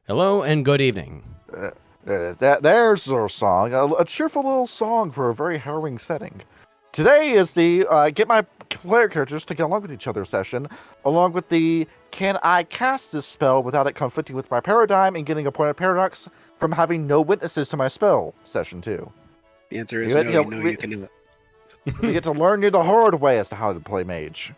Hello and good evening. There's our song. A cheerful little song for a very harrowing setting. Today is the get my player characters to get along with each other session, along with the can I cast this spell without it conflicting with my paradigm and getting a point of paradox from having no witnesses to my spell session too. The answer is no, you can do it. We get to learn you the hard way as to how to play Mage.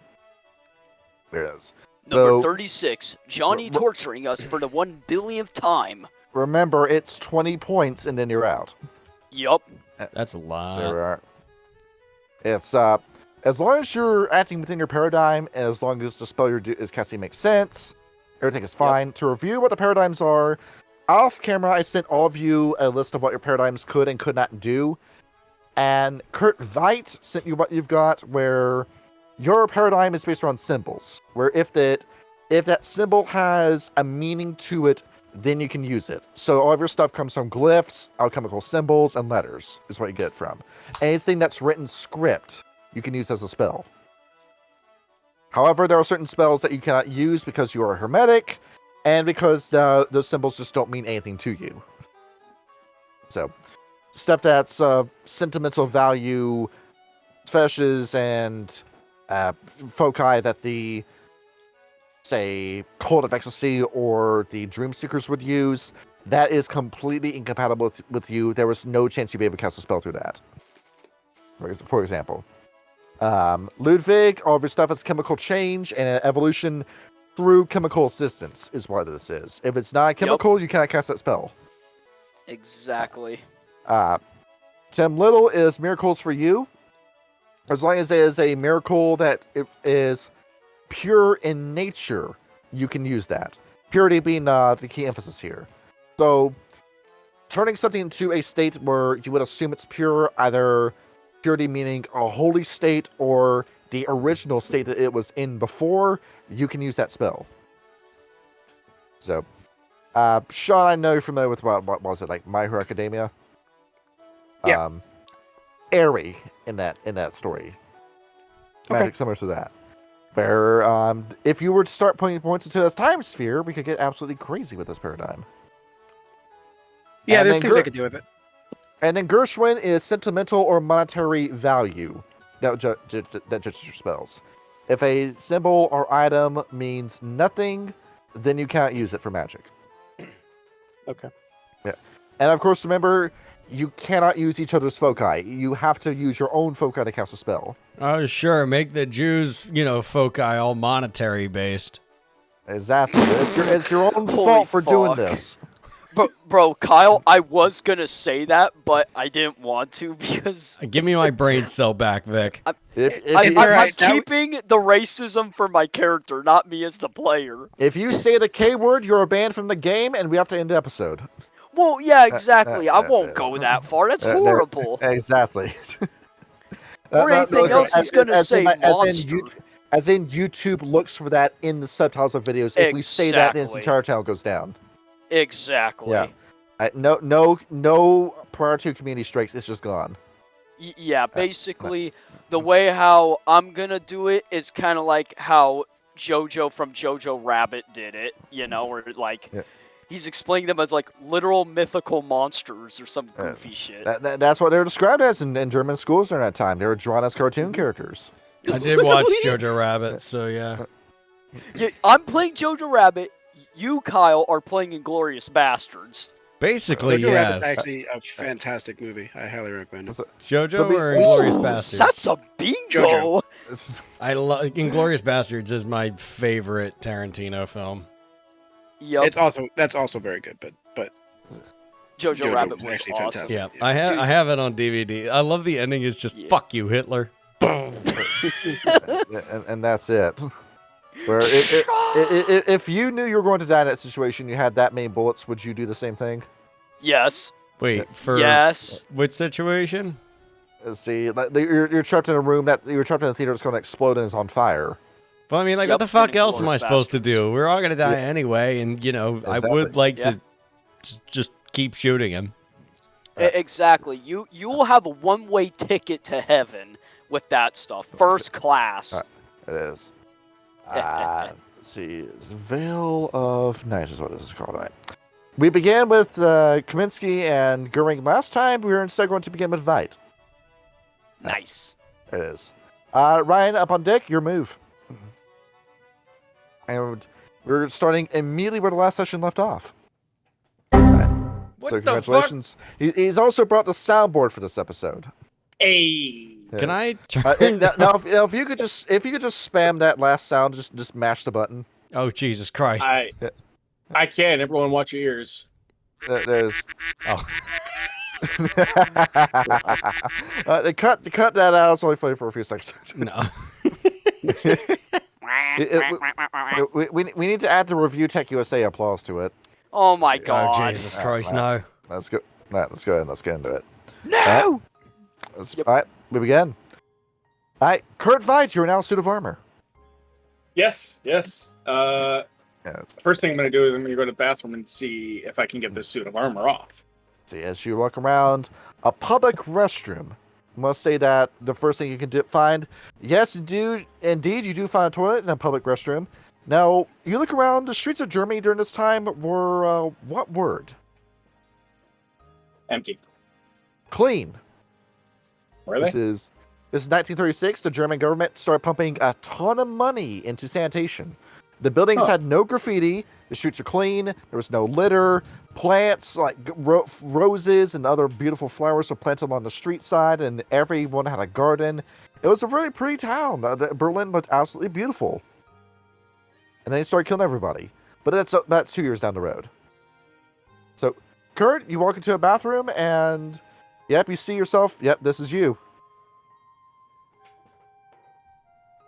There it is. Number 36, Johnny torturing us for the 1 billionth time. Remember, it's 20 points and then you're out. Yup. That's a lot. There we are. It's as long as you're acting within your paradigm, as long as the spell you're is casting makes sense, everything is fine. Yep. To review what the paradigms are, off camera, I sent all of you a list of what your paradigms could and could not do, and Kurt Veit sent you what you've got, where your paradigm is based around symbols. Where if that symbol has a meaning to it, then you can use it. So all of your stuff comes from glyphs, alchemical symbols, and letters is what you get it from. Anything that's written script, you can use as a spell. However, there are certain spells that you cannot use because you are hermetic, and because those symbols just don't mean anything to you. So, stuff that's sentimental value, fetishes, and foci that the, say, Cult of Ecstasy or the Dream Seekers would use, that is completely incompatible with you. There was no chance you'd be able to cast a spell through that. For example, Ludwig, all of your stuff is chemical change and evolution through chemical assistance is what this is. If it's not chemical, you cannot cast that spell. Exactly. Tim Little is miracles for you. As long as it is a miracle that it is pure in nature, you can use that. Purity being the key emphasis here. So, turning something into a state where you would assume it's pure, either purity meaning a holy state or the original state that it was in before, you can use that spell. So, Sean, I know you're familiar with what was it, like My Hero Academia? Yeah. Airy in that story. Okay. Magic similar to that. Where, if you were to start putting points into this time sphere, we could get absolutely crazy with this paradigm. Yeah, And there's things I could do with it. And then Gershwin is sentimental or monetary value that judges your spells. If a symbol or item means nothing, then you can't use it for magic. Okay. Yeah. And of course, remember, you cannot use each other's foci. You have to use your own foci to cast a spell. Oh, sure. Make the Jews, foci all monetary based. Exactly. It's your own fault for doing this. Bro, Kyle, I was gonna say that, but I didn't want to because... Give me my brain cell back, Vic. I'm Right, keeping the racism for my character, not me as the player. If you say the K word, you're banned from the game, and we have to end the episode. Well, yeah, exactly. I won't go that far. That's horrible. Exactly. Or anything else he's gonna say, monster. As in YouTube looks for that in the subtitles of videos. If we say that, then the entire channel goes down. Exactly. Yeah. No prior to community strikes. It's just gone. Yeah, basically, the way how I'm gonna do it is kind of like how JoJo from Jojo Rabbit did it. Where he's explaining them as like literal mythical monsters or some goofy shit. That's what they were described as in German schools during that time. They were drawn as cartoon characters. I did watch Jojo Rabbit, so yeah. I'm playing Jojo Rabbit. You, Kyle, are playing Inglourious Bastards. Basically, Jojo yes. Rabbit's actually a fantastic movie. I highly recommend it. Jojo or Inglourious Bastards? That's a bingo! Jojo. Inglourious Bastards is my favorite Tarantino film. Yep. That's also very good, but Jojo Rabbit was actually awesome. fantastic. Yeah, I have it on DVD. I love the ending. Is just fuck you, Hitler. Boom. and that's it. Where if you knew you were going to die in that situation, you had that many bullets, would you do the same thing? Yes. Wait, yes. Which situation? See, you're trapped in a room you're trapped in a theater that's going to explode and is on fire. Well, I mean, what the fuck else am I supposed to do? We're all gonna die anyway, and exactly. I would like to just keep shooting him. Exactly. You will have a one-way ticket to heaven with that stuff. First class. It is. Let's see. Veil of Night is what this is called. Right. We began with Kaminsky and Goering last time. We are instead going to begin with Veit. Nice. There it is. Ryan, up on deck, your move. And we're starting immediately where the last session left off. What So the fuck? congratulations. He's also brought the soundboard for this episode. Hey. Can I turn? Now, if you could just spam that last sound, just mash the button. Oh Jesus Christ! I can. Everyone, watch your ears. There's. Oh, Cut that out. It's only funny for a few seconds. no. We need to add the Review Tech USA applause to it. Oh my Oh god. Jesus Christ! Matt. No. Let's go. Matt, let's go ahead and let's get into it. No. All right, we begin. All right, Kurt Veit, you're now in a suit of armor. Yes. Yeah, First thing I'm going to do is I'm going to go to the bathroom and see if I can get this suit of armor off. see, as you walk around a public restroom, I must say that the first thing you can find, yes, indeed, you do find a toilet in a public restroom. Now, you look around, the streets of Germany during this time were, what word? Empty. Clean. Were they? This is 1936. The German government started pumping a ton of money into sanitation. The buildings had no graffiti. The streets are clean. There was no litter. Plants like roses and other beautiful flowers were planted along the street side, and everyone had a garden. It was a really pretty town. Berlin looked absolutely beautiful. And then they started killing everybody. But that's 2 years down the road. So, Kurt, you walk into a bathroom and, yep, you see yourself. Yep, this is you.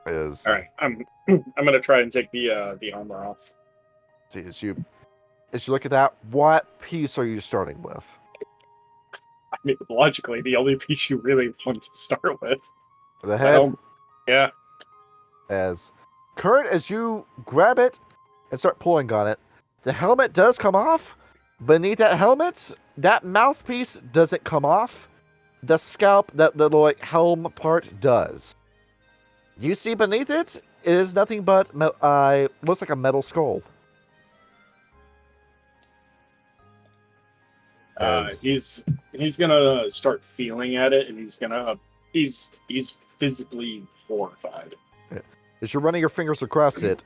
All right, I'm gonna try and take the armor off. See, as you look at that, what piece are you starting with? I mean, logically, the only piece you really want to start with. The head. Yeah. As Kurt, as you grab it and start pulling on it, the helmet does come off. Beneath that helmet, that mouthpiece doesn't come off. The scalp, that little helm part, does. You see beneath it is nothing but looks like a metal skull. He's gonna start feeling at it, and he's physically horrified. As you're running your fingers across it,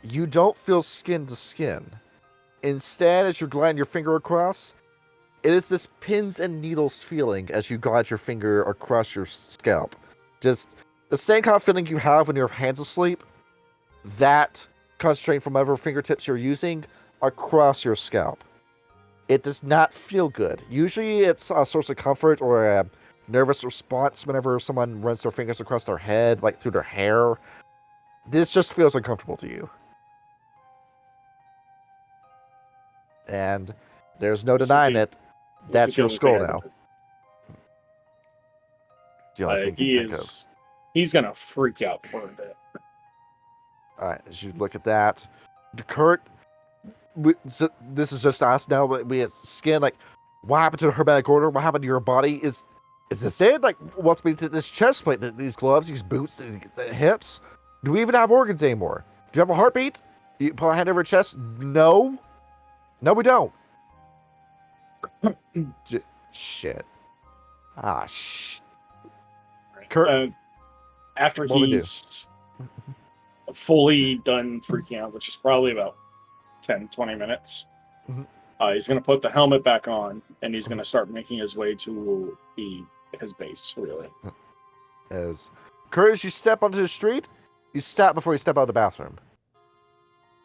you don't feel skin to skin. Instead, as you're gliding your finger across, it is this pins and needles feeling as you glide your finger across your scalp. Just the same kind of feeling you have when your hand's asleep, that concentrating from whatever fingertips you're using across your scalp. It does not feel good. Usually it's a source of comfort or a nervous response whenever someone runs their fingers across their head, like through their hair. This just feels uncomfortable to you. And there's no denying it. That's your skull now. The only thing you can think of. He's gonna freak out for a bit. Alright, as you look at that, Kurt, this is just us now. We have skin. Like, what happened to the hermetic order? What happened to your body? Is this it? Like, what's beneath this chest plate? These gloves, these boots, the hips? Do we even have organs anymore? Do you have a heartbeat? You put a hand over your chest? No, we don't. Shit. Kurt, after he's fully done freaking out, which is probably about 10-20 minutes, he's going to put the helmet back on, and he's going to start making his way to his base, really. As Kurt, as you step onto the street, you stop before you step out of the bathroom.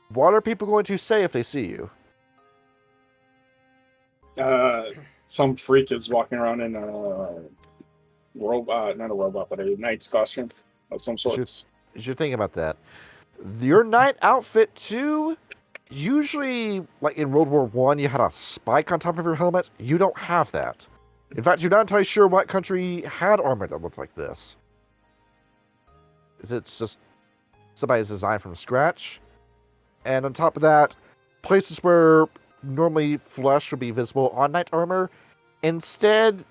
What are people going to say if they see you? Some freak is walking around in a robot, not a robot, but a knight's costume of some sort. As you're thinking about that, your knight outfit too, usually, like in World War I, you had a spike on top of your helmet. You don't have that. In fact, you're not entirely sure what country had armor that looked like this. It's just somebody's designed from scratch. And on top of that, places where normally flesh would be visible on knight armor, instead,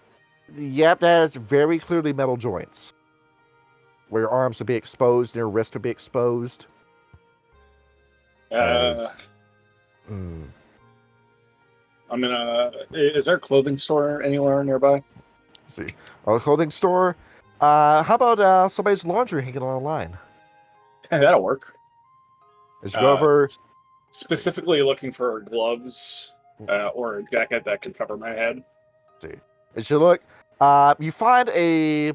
yep, that has very clearly metal joints. Where your arms would be exposed and your wrist would be exposed. I'm gonna. Is there a clothing store anywhere nearby? Let's see. A clothing store. How about somebody's laundry hanging on a line? That'll work. As you go over. Specifically looking for gloves or a jacket that can cover my head. Let's see. As you look, you find a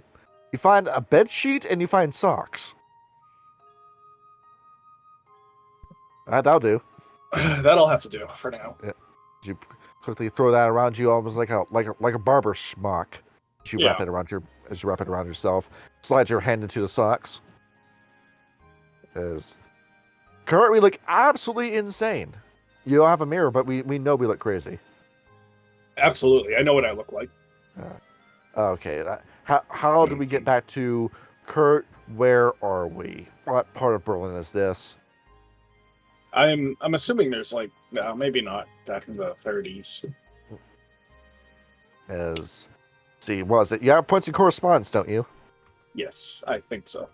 bed sheet and you find socks. That'll do. That'll have to do for now. Yeah. You quickly throw that around you, almost like a barber schmuck. As you wrap it around yourself, slide your hand into the socks. As currently look absolutely insane. You don't have a mirror, but we know we look crazy. Absolutely, I know what I look like. Okay, how do we get back to Kurt? Where are we? What part of Berlin is this? I'm assuming there's like no, maybe not back in the 30s. See, what is it? You have points of correspondence, don't you? Yes, I think so.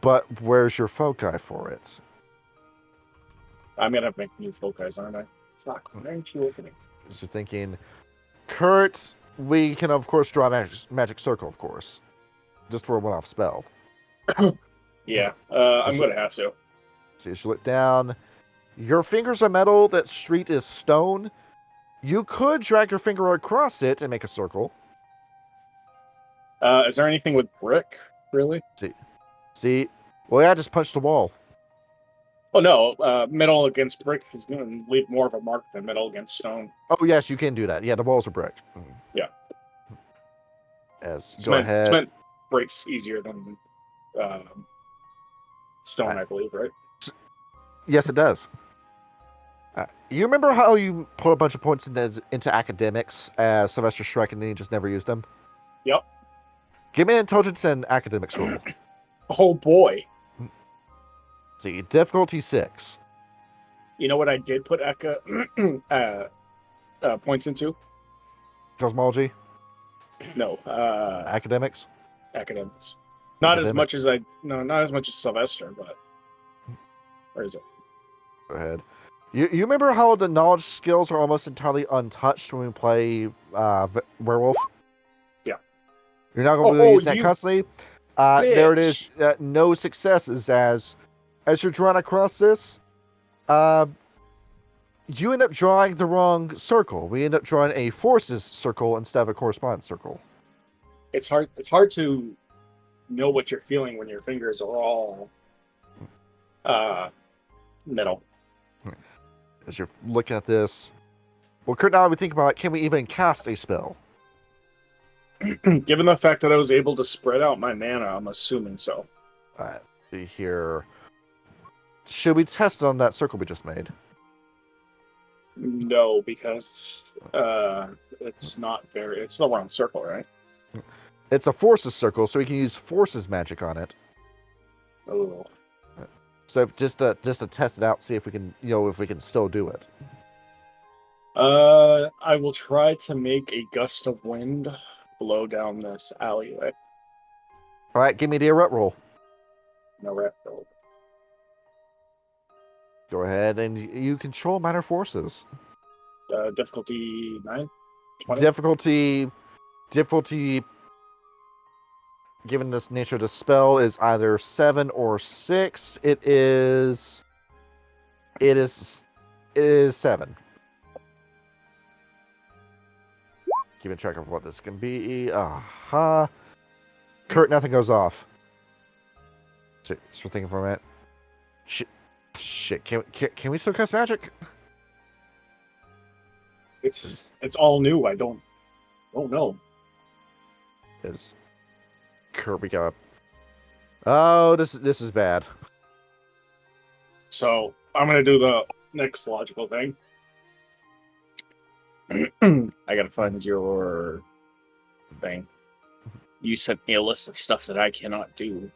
But where's your foci for it? I'm gonna make new foci, aren't I? Fuck, why aren't you opening? So you're thinking, Kurt, we can of course draw a magic circle, of course, just for a one-off spell. Yeah, I'm gonna have to. See, as you look down, your fingers are metal, that street is stone. You could drag your finger across it and make a circle. Is there anything with brick, really? See, well, yeah, just punch the wall. Oh no, metal against brick is gonna leave more of a mark than metal against stone. Oh yes, you can do that. Yeah, the walls are brick. Yeah. Go ahead. Cement breaks easier than stone, I believe, right? Yes, it does. You remember how you put a bunch of points into academics as Sylvester Shrek and then you just never used them? Yep. Give me an intelligence and academics roll. Oh boy. See, difficulty 6. You know what I did put points into? Cosmology? No. Academics? Academics. Not as much as Sylvester, but where is it? Go ahead. You remember how the knowledge skills are almost entirely untouched when we play Werewolf? Yeah. You're not going to be using that constantly. There it is. No successes as you're drawing across this. You end up drawing the wrong circle. We end up drawing a forces circle instead of a correspondence circle. It's hard to know what you're feeling when your fingers are all metal. As you're looking at this, well, Kurt, now we think about, can we even cast a spell? Given the fact that I was able to spread out my mana, I'm assuming so. See here. Should we test it on that circle we just made? No, because it's the wrong circle, right? It's a forces circle, so we can use forces magic on it. Oh. So just to test it out, see if we can, if we can still do it. I will try to make a gust of wind blow down this alleyway. All right, give me the erupt roll. No rep roll. Go ahead, and you control minor forces. Difficulty 9? 20? Difficulty, given this nature of the spell, is either 7 or 6. It is 7. Keeping track of what this can be. Kurt, nothing goes off. So we're thinking for a minute. Shit. Can we still cast magic? It's all new. I don't know. Is Kirby got? Oh, this is bad. So I'm gonna do the next logical thing. I gotta find your thing. You sent me a list of stuff that I cannot do.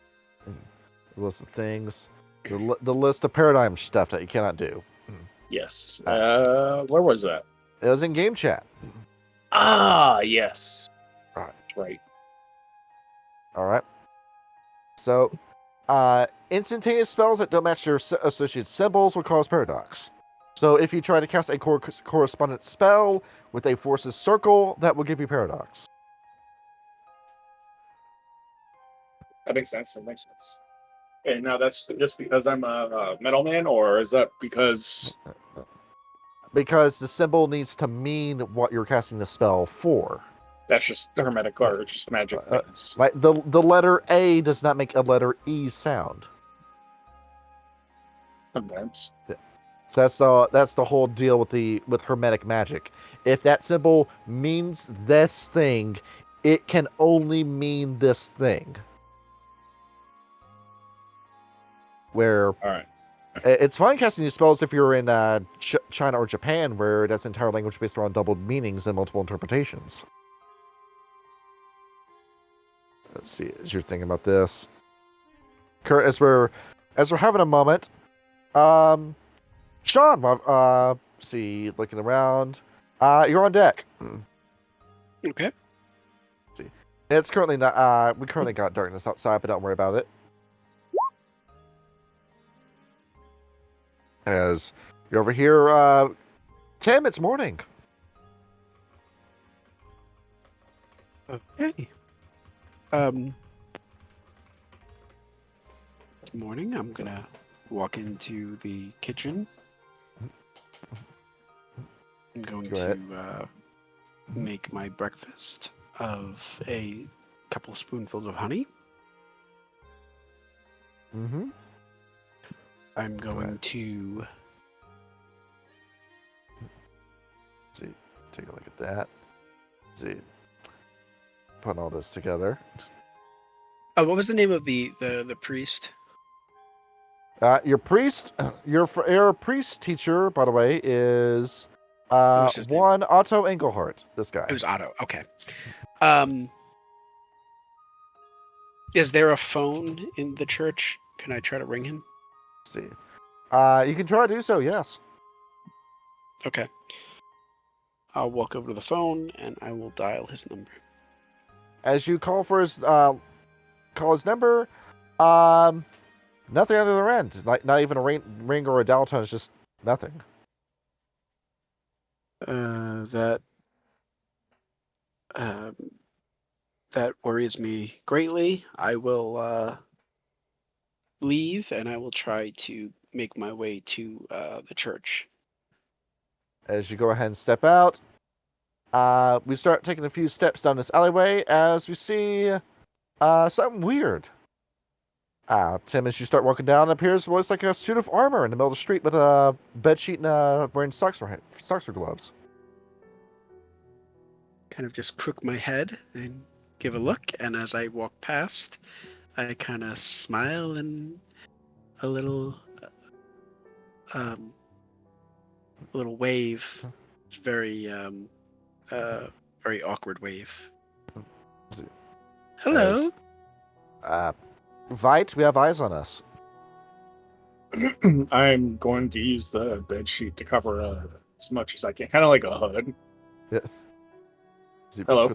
The list of things. The list of paradigm stuff that you cannot do. Yes. Where was that? It was in game chat. Ah, yes. Right. All right. So, instantaneous spells that don't match your associated symbols will cause paradox. So if you try to cast a correspondent spell with a forces circle, that will give you paradox. That makes sense. That makes sense. And now that's just because I'm a metal man, or is that because... Because the symbol needs to mean what you're casting the spell for. That's just hermetic or just magic things? Like the letter A does not make a letter E sound. Sometimes. So that's the whole deal with hermetic magic. If that symbol means this thing, it can only mean this thing. Where All right. it's fine casting these spells if you're in China or Japan, where that's entire language based around double meanings and multiple interpretations. Let's see, as you're thinking about this, Kurt, as we're having a moment, Sean, see, looking around, you're on deck. Okay. Let's see, it's currently not. We currently got darkness outside, but don't worry about it. As you're over here, Tim, it's morning. Okay. Morning. I'm gonna walk into the kitchen. I'm going to make my breakfast of a couple spoonfuls of honey. Mm-hmm. I'm going to see, take a look at that. See, putting all this together. Oh, what was the name of the priest? Your priest, your priest teacher, by the way, is one Otto Engelhart. This guy. It was Otto. Okay. Is there a phone in the church? Can I try to ring him? Let's see. You can try to do so. Yes. Okay. I'll walk over to the phone and I will dial his number. As you call for his number, nothing on the other end. Like not even a ring or a dial tone. It's just nothing. That worries me greatly. I will leave and I will try to make my way to the church. As you go ahead and step out, we start taking a few steps down this alleyway as we see something weird. Tim, as you start walking down, it appears what's like a suit of armor in the middle of the street with a bedsheet and wearing socks or gloves. Kind of just crook my head and give a look, and as I walk past, I kind of smile and a little wave, very very awkward wave. Hello. Vite, we have eyes on us. I'm going to use the bed sheet to cover as much as I can, kind of like a hood. Yes. Hello.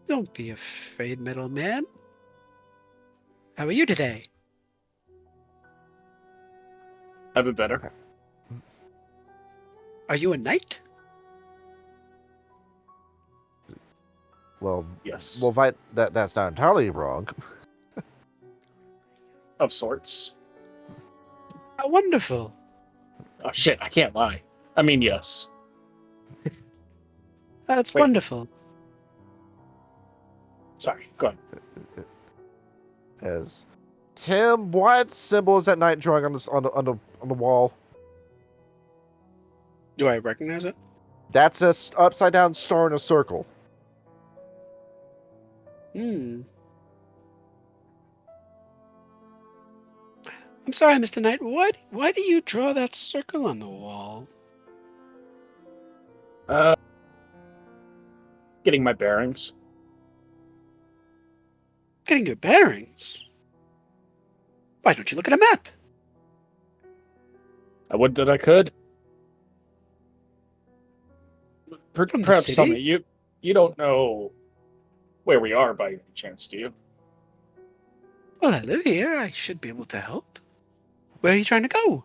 Don't be afraid, metal man. How are you today? I've been better. Are you a knight? Well, yes. Well, Vite, that's not entirely wrong. Of sorts. How wonderful. Oh shit! I can't lie. I mean, yes. That's wonderful. Sorry, go ahead. As Tim, what symbol is that knight drawing on the wall? Do I recognize it? That's a upside down star in a circle. I'm sorry, Mr. Knight. Why do you draw that circle on the wall? Getting my bearings. Getting your bearings? Why don't you look at a map? I would that I could. Perhaps tell me, you don't know where we are by any chance, do you? Well, I live here. I should be able to help. Where are you trying to go?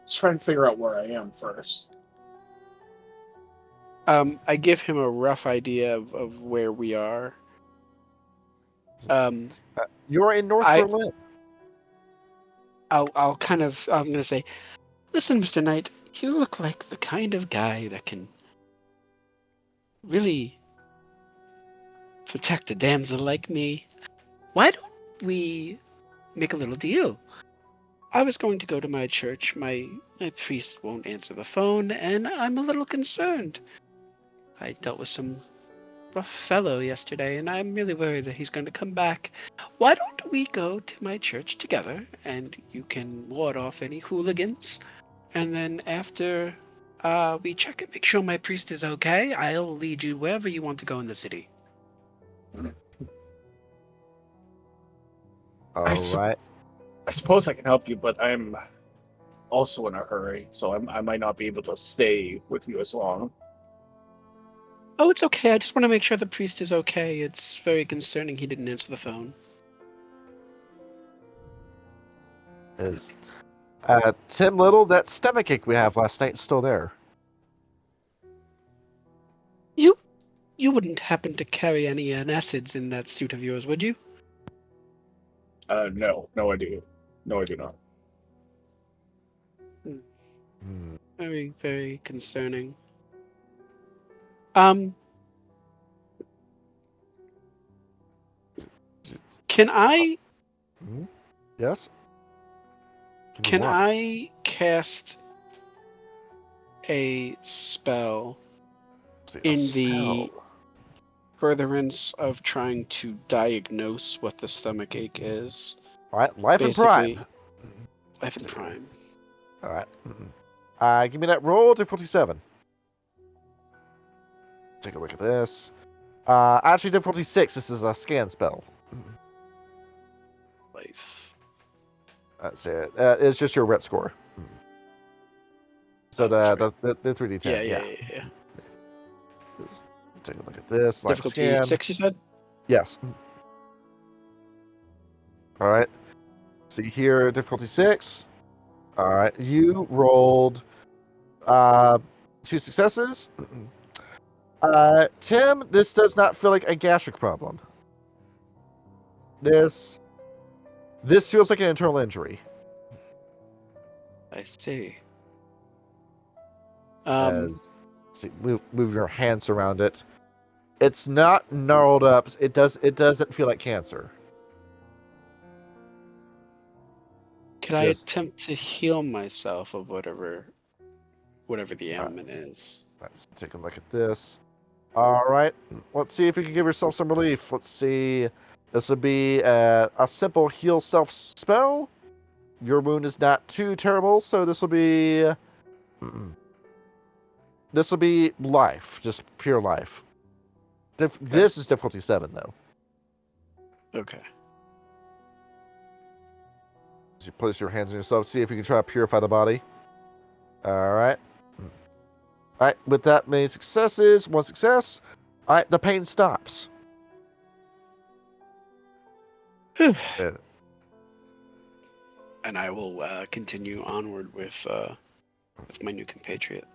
Let's try and figure out where I am first. I give him a rough idea of where we are. You're in North Berlin. I'm gonna say, listen, Mr. Knight, you look like the kind of guy that can really protect a damsel like me. Why don't we make a little deal? I was going to go to my church. My priest won't answer the phone, and I'm a little concerned. I dealt with some rough fellow yesterday, and I'm really worried that he's going to come back. Why don't we go to my church together, and you can ward off any hooligans, and then after we check and make sure my priest is okay, I'll lead you wherever you want to go in the city. All right. I suppose I can help you, but I'm also in a hurry, so I might not be able to stay with you as long. Oh, it's okay. I just want to make sure the priest is okay. It's very concerning he didn't answer the phone. Is Tim Little, that stomachache we have last night, still there? You wouldn't happen to carry any acids in that suit of yours, would you? No, I do. No, I do not. Very, very concerning. Can I? Yes. Can I cast a spell in the furtherance of trying to diagnose what the stomach ache is? All right, Life and Prime. Life and Prime. All right. Give me that roll, difficulty 7. Take a look at this. Actually, difficulty 6. This is a scan spell. Life. That's it. It's just your ret score. So the 3d10. Yeah. Take a look at this. Difficulty 6, you said? Yes. All right. See here, difficulty 6. All right. You rolled 2 successes. Tim, this does not feel like a gastric problem. This feels like an internal injury. I see. See, move your hands around it. It's not gnarled up. It doesn't feel like cancer. Can I attempt to heal myself of whatever the ailment is? Let's take a look at this. All right. Let's see if you can give yourself some relief. Let's see. This would be a simple heal self spell. Your wound is not too terrible, so this will be life, just pure life. This is difficulty 7, though. Okay. You place your hands on yourself, see if you can try to purify the body. All right. All right. With that many successes, 1 success. All right. The pain stops. And I will continue onward with my new compatriot.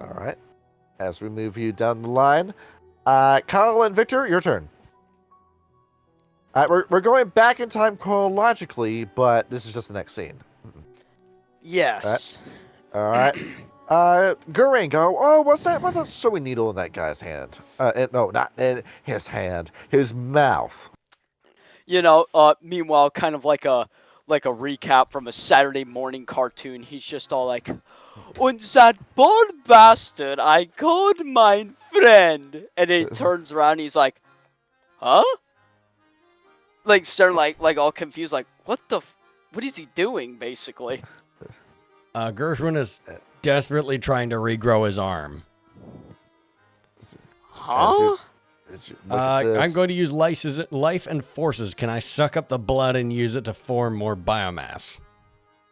All right. As we move you down the line, Kyle and Victor, your turn. We're going back in time chronologically, but this is just the next scene. Yes. All right. Guringo. Oh, what's that? What's that sewing needle in that guy's hand? No, not in his hand. His mouth. Meanwhile, kind of like a recap from a Saturday morning cartoon. He's just all like, "Und that poor bastard, I called my friend," and then he turns around and he's like, "Huh?" Like start like all confused, like what is he doing basically? Gershwin is desperately trying to regrow his arm. Huh? I'm going to use life and forces. Can I suck up the blood and use it to form more biomass?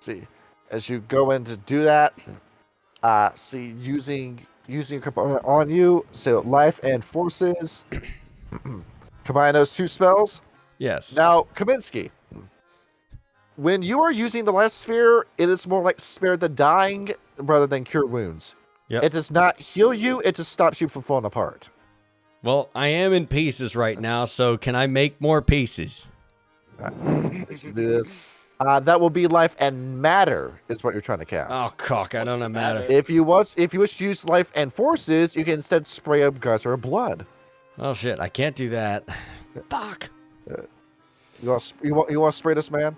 See, as you go in to do that, see using a component on you, so life and forces. Combine those 2 spells. Yes. Now, Kaminsky. when you are using the life sphere, it is more like spare the dying rather than cure wounds. Yep. It does not heal you, it just stops you from falling apart. Well, I am in pieces right now, so can I make more pieces? Let's do this. That will be life and matter is what you're trying to cast. Oh, cock, I don't know matter. If you wish to use life and forces, you can instead spray a geyser of blood. Oh shit, I can't do that. Fuck. You want to spray this man?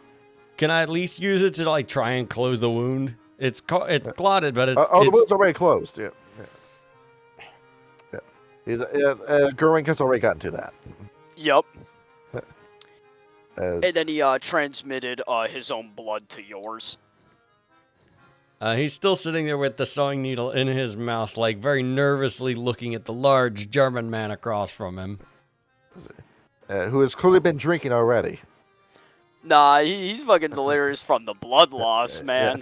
Can I at least use it to like try and close the wound? It's clotted, but it's the wound's already closed. Yeah. Gerwink has already gotten to that. Yep. And then he transmitted his own blood to yours. He's still sitting there with the sewing needle in his mouth, like very nervously looking at the large German man across from him. Who has clearly been drinking already. Nah, he's fucking delirious from the blood loss, man.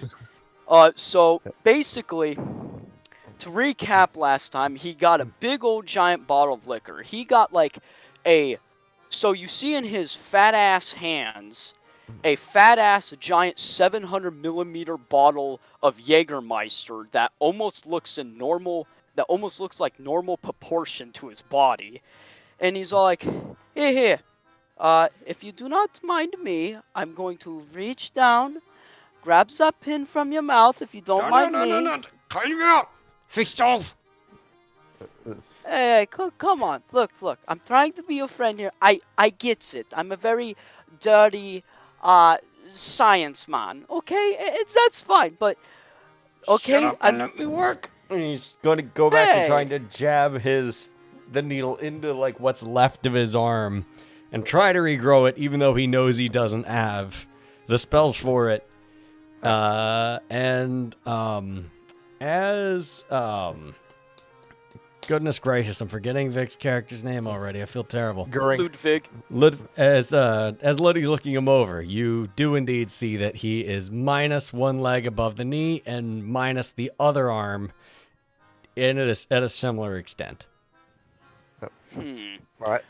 So basically, to recap last time, he got a big old giant bottle of liquor. He got like so you see in his fat ass hands, a fat ass giant 700 millimeter bottle of Jägermeister that almost looks like normal proportion to his body. And he's all like, here, if you do not mind me, I'm going to reach down, grab that pin from your mouth if you don't mind me. No. Cut you out. Fix off. Hey, come on. Look. I'm trying to be your friend here. I get it. I'm a very dirty science man. Okay? That's fine, but okay. Shut up and let me work. And he's going to go back to trying to jab the needle into like what's left of his arm and try to regrow it, even though he knows he doesn't have the spells for it. Goodness gracious, I'm forgetting Vic's character's name already. I feel terrible. Ludwig. As Ludwig's looking him over, you do indeed see that he is minus one leg above the knee and minus the other arm at a similar extent. All right.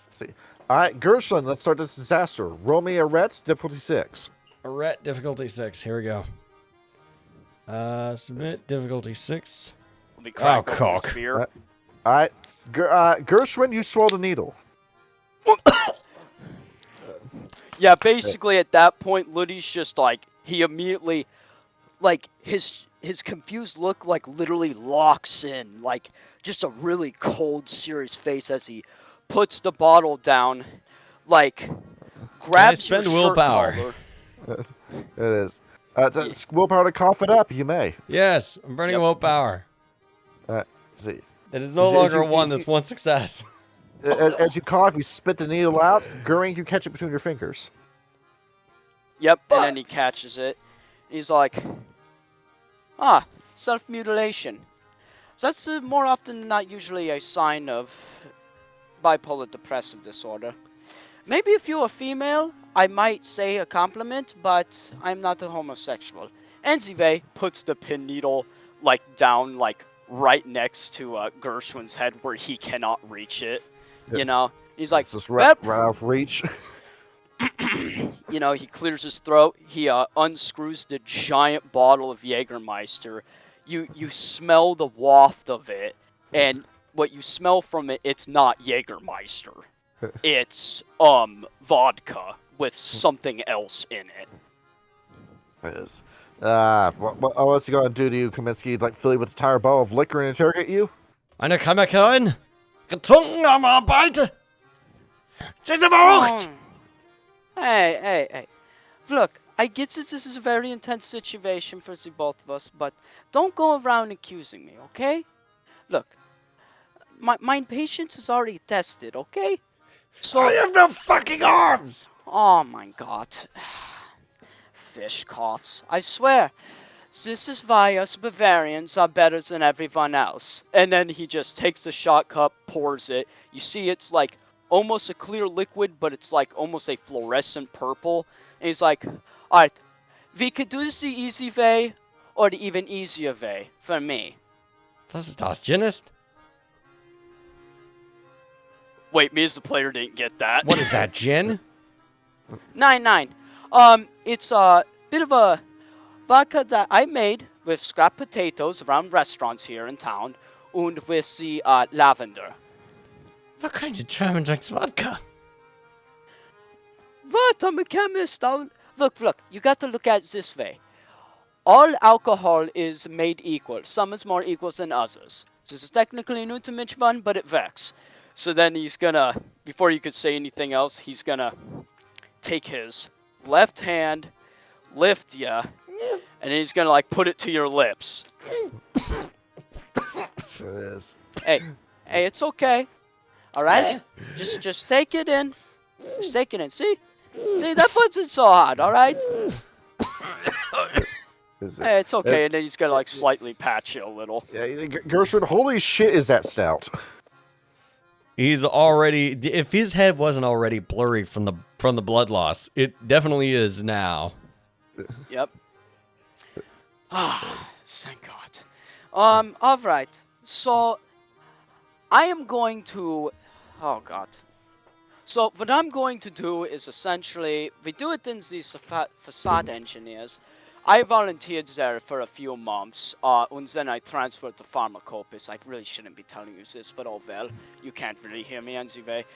Let's see. All right, Gershwin, let's start this disaster. Roll me a Rets, difficulty 6. A Ret, difficulty 6. Here we go. Submit, difficulty 6. Oh, cock. All right. Gershwin, you swallow the needle. Yeah, basically at that point, Luddy's just like, he immediately, like, his confused look, like, literally locks in, like, just a really cold, serious face as he puts the bottle down, like, grabs your shirt willpower? collar. It is. Willpower to cough it up, you may. Yes, I'm burning willpower. See. It is no longer one, that's one success. As you cough, you spit the needle out. Göring, you catch it between your fingers. Yep, and then he catches it. He's like, self-mutilation. That's more often than not usually a sign of bipolar depressive disorder. Maybe if you're a female, I might say a compliment, but I'm not a homosexual. And Zive puts the pin needle, like, down, like, right next to Gershwin's head where he cannot reach it. You know? He's like, it's just right off reach. You know, he clears his throat. He unscrews the giant bottle of Jägermeister. You smell the waft of it, and what you smell from it, it's not Jägermeister. It's vodka with something else in it. It is. What else you gonna do to you, Kaminsky? Like fill you with a entire bottle of liquor and interrogate you? Eine Kammerkein, getrunken am Arbeit. She's verrucht. Hey. Look, I get that this is a very intense situation for the both of us, but don't go around accusing me, okay? Look, my patience is already tested, okay? So I have no fucking arms! Oh my god. Fish coughs. I swear, this is why us Bavarians are better than everyone else. And then he just takes the shot cup, pours it. You see it's like almost a clear liquid, but it's like almost a fluorescent purple. And he's like, alright, we could do this the easy way, or the even easier way, for me. Was ist das, Ginist? Wait, me as the player didn't get that. What is that, gin? 9. It's a bit of a vodka that I made with scrap potatoes around restaurants here in town, and with the lavender. What kind of German drinks vodka? What? I'm a chemist. Look. You got to look at it this way. All alcohol is made equal. Some is more equal than others. This is technically new to Mitch Vaughn, but it works. So then he's gonna, before you could say anything else, he's gonna take his left hand, lift ya, and he's gonna like put it to your lips. Hey, it's okay. All right, just take it in. Just take it in. See, that puts it so hard. All right. Hey, it's okay. And then he's gonna like slightly patch you a little. Yeah, Gershwin, holy shit, is that stout? He's already. If his head wasn't already blurry from the blood loss, it definitely is now. Yep. Ah, thank God. All right. So, I am going to. Oh God. So what I'm going to do is essentially we do it in the facade engineers. I volunteered there for a few months, and then I transferred to Pharmacopus. I really shouldn't be telling you this, but oh well, you can't really hear me anyway.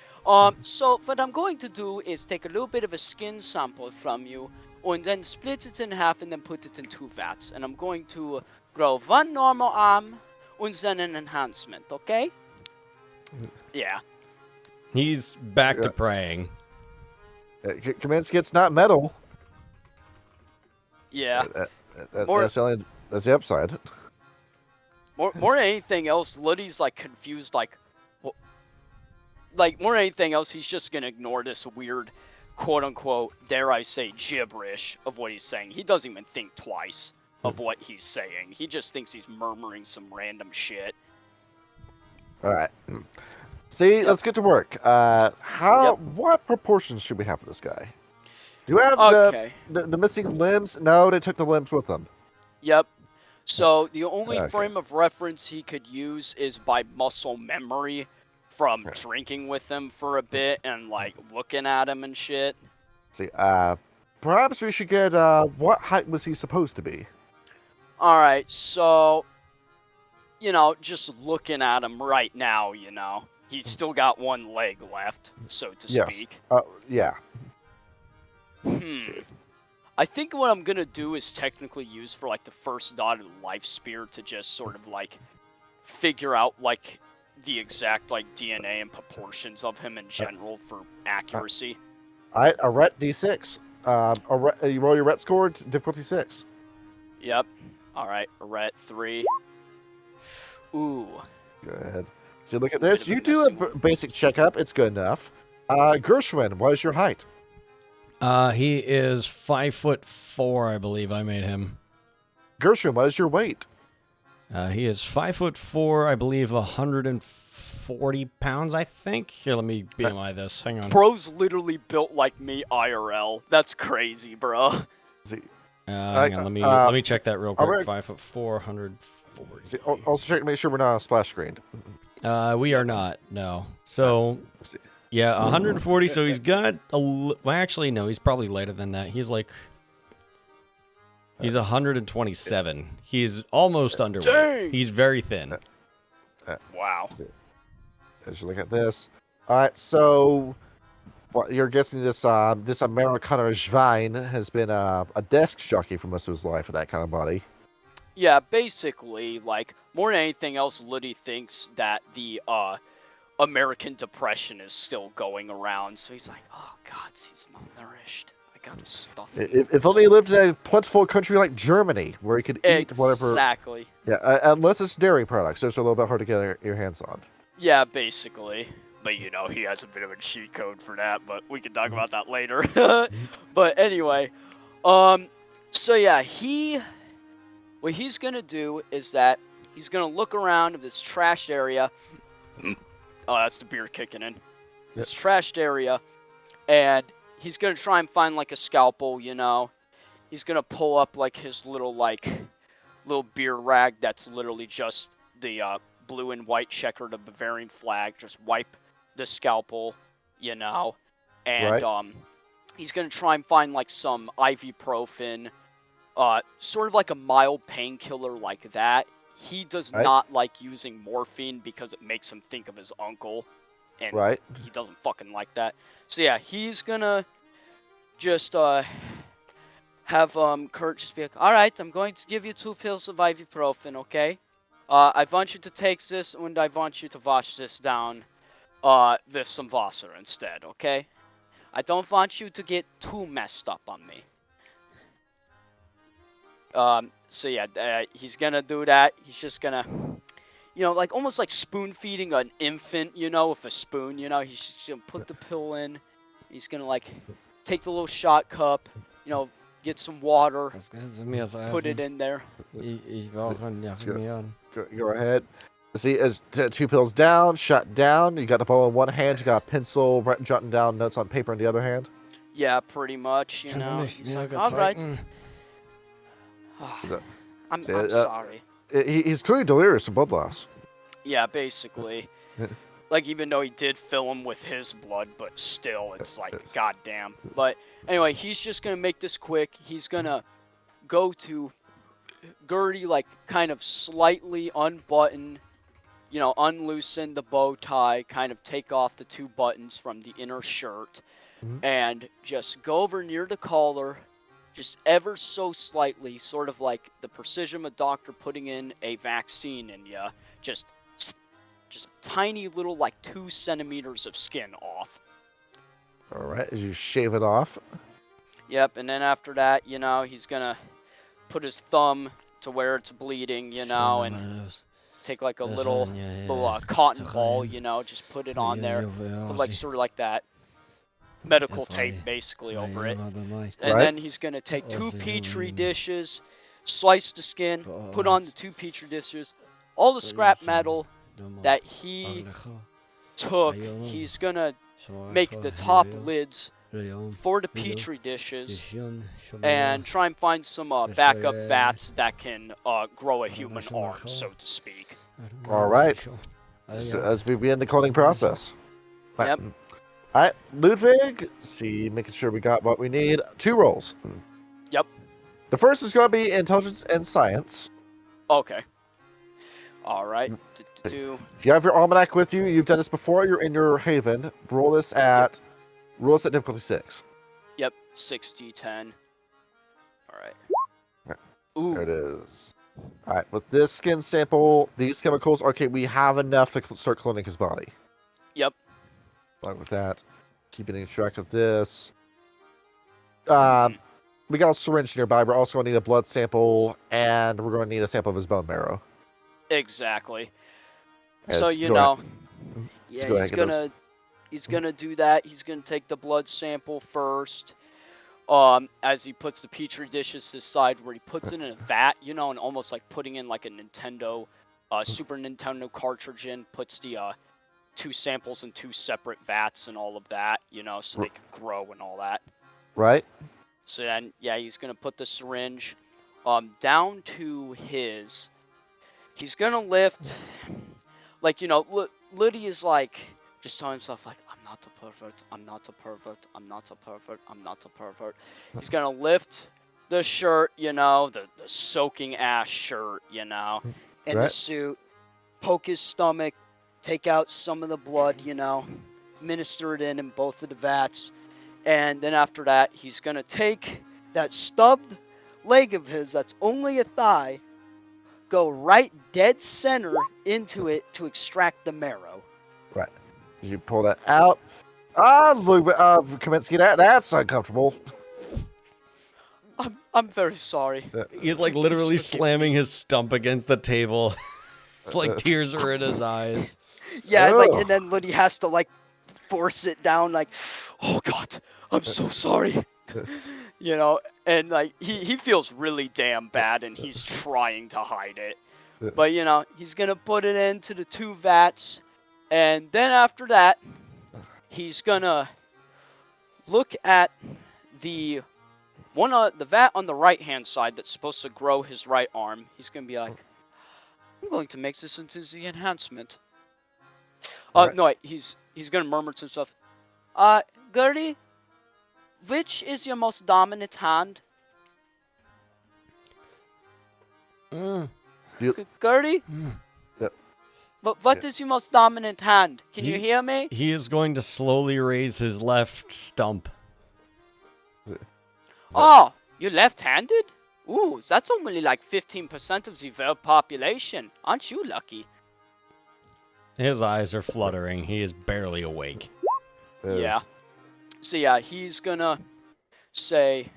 So what I'm going to do is take a little bit of a skin sample from you, and then split it in half and then put it in 2 vats. And I'm going to grow 1 normal arm, and then an enhancement, okay? Yeah. He's back to praying. Kaminsky, it's not metal. Yeah. That's the upside. More than anything else, Liddy's like confused, like more than anything else, he's just gonna ignore this weird, quote unquote, dare I say, gibberish of what he's saying. He doesn't even think twice of what he's saying. He just thinks he's murmuring some random shit. All right. See, let's get to work. What proportions should we have for this guy? Do you have the missing limbs? No, they took the limbs with them. Yep. So the only frame of reference he could use is by muscle memory from drinking with him for a bit and like looking at him and shit. See, perhaps we should get what height was he supposed to be? All right, so just looking at him right now, he's still got 1 leg left, so to speak. Yeah. I think what I'm gonna do is technically use for like the first dotted life spear to just sort of like figure out like the exact like DNA and proportions of him in general for accuracy. All right, a ret d6. You roll your ret score, difficulty 6. Yep. All right, a ret 3. Ooh. Go ahead. So look at this. You do a basic checkup. It's good enough. Gershwin, what is your height? He is 5'4", I believe I made him. Gershwin, what is your weight? He is 5'4", I believe 140 pounds, I think. Here, let me BMI this. Hang on. Bro's literally built like me IRL. That's crazy, bro. Hang on, let me check that real quick. 5'4", 140. Also check to make sure we're not on a splash screen. We are not, no. So, yeah, 140, so he's got well, actually, no, he's probably lighter than that. He's 127. He's almost underweight. Dang! He's very thin. Wow. As you look at this. All right, so you're guessing this Amerikaner Schwein has been a desk jockey for most of his life with that kind of body. Yeah, basically, like, more than anything else, Liddy thinks that the American Depression is still going around, so he's like, oh god, he's malnourished. I gotta stuff him. If only he lived in a plentiful country like Germany, where he could eat whatever. Exactly. Yeah, unless it's dairy products, those are a little bit hard to get your hands on. Yeah, basically. But he has a bit of a cheat code for that, but we can talk about that later. But anyway, so yeah, what he's gonna do is that he's gonna look around this trashed area. Oh, that's the beer kicking in. This trashed area, and he's gonna try and find like a scalpel. He's gonna pull up like his little beer rag that's literally just the blue and white checkered Bavarian flag. Just wipe the scalpel, and right. he's gonna try and find like some ibuprofen, sort of like a mild painkiller like that. He does Right. not like using morphine because it makes him think of his uncle, and Right. he doesn't fucking like that. So yeah, he's gonna just have Kurt just be like, all right, I'm going to give you 2 pills of ibuprofen, okay? I want you to take this, and I want you to wash this down with some water instead, okay? I don't want you to get too messed up on me. So yeah, he's gonna do that. He's just gonna, like almost like spoon feeding an infant, with a spoon, he's just gonna put the pill in. He's gonna like take the little shot cup, get some water, put it in there. Go ahead. See, as 2 pills down, shut down. You got the ball in one hand. You got a pencil jotting down notes on paper in the other hand. Yeah, pretty much, He's like, all right. I'm sorry. He's clearly delirious from blood loss. Yeah, basically. Like, even though he did fill him with his blood, but still, it's like, goddamn. But anyway, he's just gonna make this quick. He's gonna go to Gertie, like, kind of slightly unbutton, unloosen the bow tie, kind of take off the 2 buttons from the inner shirt, and just go over near the collar, just ever so slightly, sort of like the precision of a doctor putting in a vaccine in ya, just a tiny little, like, 2 centimeters of skin off. All right, as you shave it off. Yep, and then after that, he's gonna put his thumb to where it's bleeding, and take like a little cotton ball, just put it on there, put like sort of like that medical tape basically over it, and then he's gonna take 2 petri dishes, slice the skin, put on the 2 petri dishes, all the scrap metal that he took. He's gonna make the top lids for the petri dishes and try and find some backup vats that can grow a human arm, so to speak. All right. As we begin the cloning process. Yep. All right, Ludwig. See, making sure we got what we need. 2 rolls. Yep. The first is going to be intelligence and science. Okay. All right. If you have your almanac with you, you've done this before. You're in your haven. Roll this at difficulty 6. Yep. 6d10. All right. Ooh. There it is. All right. With this skin sample, these chemicals. Okay, we have enough to start cloning his body. Yep. Fine with that. Keeping track of this. We got a syringe nearby. We're also going to need a blood sample, and we're going to need a sample of his bone marrow. Exactly. Yes, So yeah, he's gonna do that. He's gonna take the blood sample first. As he puts the petri dishes to the side, where he puts it in a vat, and almost like putting in like a Nintendo, Super Nintendo cartridge in. Puts the 2 samples in 2 separate vats and all of that, so they can grow and all that. Right. So then, yeah, he's gonna put the syringe down to his. He's gonna lift, like, Lydia's like just telling himself like, I'm not a pervert, I'm not a pervert, I'm not a pervert, I'm not a pervert. He's gonna lift the shirt, the soaking ass shirt, and the suit, poke his stomach, take out some of the blood, minister it in both of the vats, and then after that, he's gonna take that stubbed leg of his that's only a thigh, go right dead center into it to extract the marrow. Right. You pull that out. Kaminsky, that's uncomfortable. I'm very sorry. He's like literally slamming his stump against the table. It's like tears are in his eyes. Yeah, and then Liddy has to like force it down, like, oh God, I'm so sorry. And like he feels really damn bad, and he's trying to hide it. But he's gonna put it into the 2 vats, and then after that, he's gonna look at the vat on the right hand side that's supposed to grow his right arm. He's gonna be like, I'm going to make this into the enhancement. Right. No, wait, he's gonna murmur to himself, Gertie, which is your most dominant hand? Gertie? Yep. But what is your most dominant hand? Can you hear me? He is going to slowly raise his left stump. Oh, you're left-handed? Ooh, that's only like 15% of the world population. Aren't you lucky? His eyes are fluttering. He is barely awake. Yeah. So yeah, he's gonna say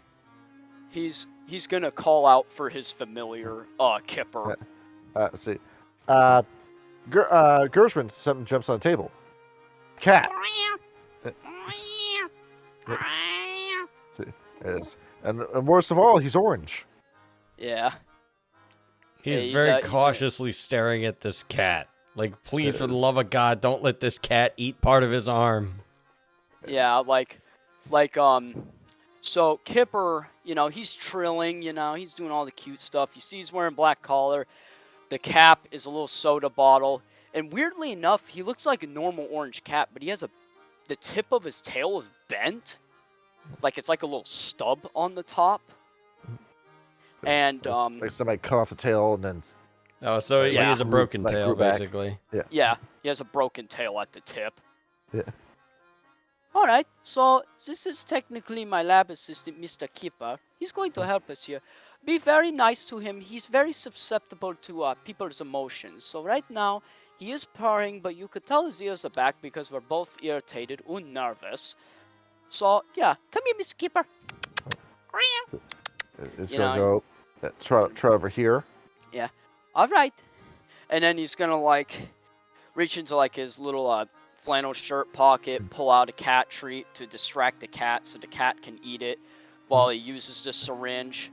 he's gonna call out for his familiar Kipper. Let's see. Gershwin, something jumps on the table. Cat. See, it is. And worst of all, he's orange. Yeah. He's very cautiously staring at this cat. Like, please, for the love of God, don't let this cat eat part of his arm. Yeah, so Kipper, he's trilling, he's doing all the cute stuff. You see he's wearing black collar. The cap is a little soda bottle. And weirdly enough, he looks like a normal orange cat, but he has the tip of his tail is bent. Like it's like a little stub on the top. And like somebody cut off the tail and then. Oh, so he has a broken tail, basically. Yeah, he has a broken tail at the tip. Yeah. All right, so this is technically my lab assistant, Mr. Kipper. He's going to help us here. Be very nice to him. He's very susceptible to people's emotions. So right now, he is purring, but you could tell his ears are back because we're both irritated and nervous. So, yeah, come here, Mr. Kipper. It's going to go try over here. Yeah. All right. And then he's going to, reach into, his little flannel shirt pocket, pull out a cat treat to distract the cat so the cat can eat it while he uses the syringe.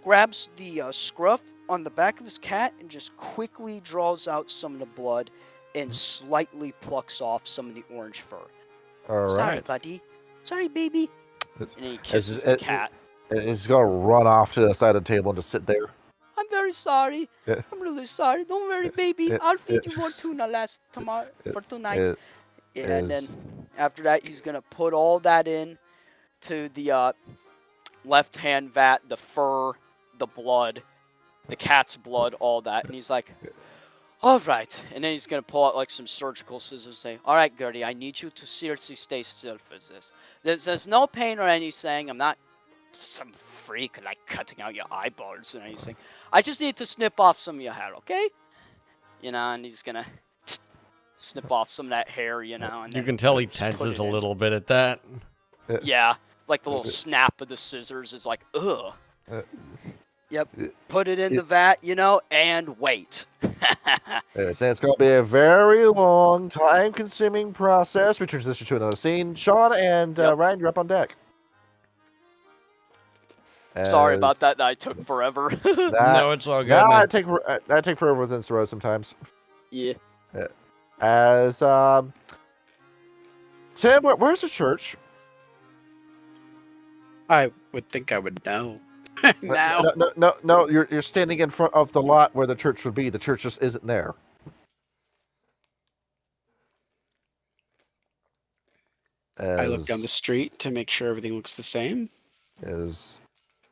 Grabs the scruff on the back of his cat and just quickly draws out some of the blood and slightly plucks off some of the orange fur. All right. Sorry, buddy. Sorry, baby. And then he kisses the cat. He's going to run off to the side of the table and just sit there. I'm very sorry. Yeah. I'm really sorry. Don't worry, baby. I'll feed you more tuna for tonight. And then after that, he's going to put all that in to the left-hand vat, the fur, the blood, the cat's blood, all that. And he's like, all right. And then he's going to pull out some surgical scissors and say, all right, Gertie, I need you to seriously stay still for this. There's no pain or anything. I'm not some freak cutting out your eyeballs or anything. I just need to snip off some of your hair, okay? And he's going to snip off some of that hair, and you can tell he tenses a little bit at that. Yeah, the little snap of the scissors is ugh. Yep, put it in the vat, and wait. It's going to be a very long, time-consuming process. We transition to another scene. Sean and Ryan, you're up on deck. Sorry about that. That took forever. No, it's all good. No, I take forever with this row sometimes. Yeah. As Tim, where's the church? I would think I would know. Now. No. You're standing in front of the lot where the church would be. The church just isn't there. I look down the street to make sure everything looks the same.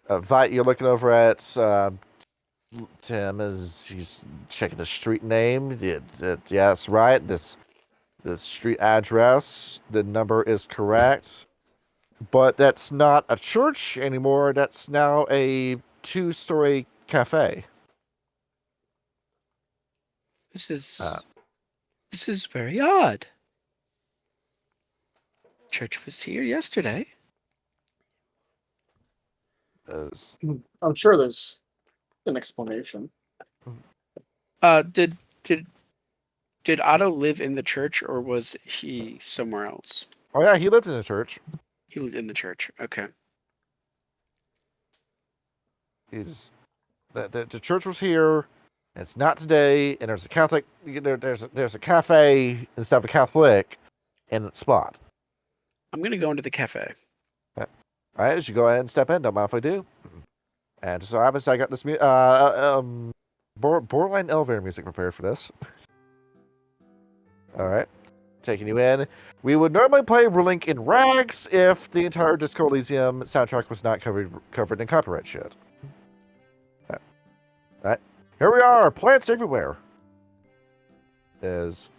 Vite, you're looking over at Tim as he's checking the street name. Yes, right. The street address, the number is correct. But that's not a church anymore. That's now a 2-story cafe. This is very odd. Church was here yesterday. I'm sure there's an explanation. Did Otto live in the church, or was he somewhere else? Oh yeah, he lived in the church. He lived in the church. Okay. The church was here. It's not today, and there's a Catholic. There's a cafe instead of a Catholic in that spot. I'm gonna go into the cafe. All right, you should go ahead and step in. Don't mind if I do. And so happens I got this borderline elevator music prepared for this. All right, taking you in. We would normally play Relink in Rags if the entire Disco Elysium soundtrack was not covered in copyright shit. Right. Here we are, plants everywhere. Gershwin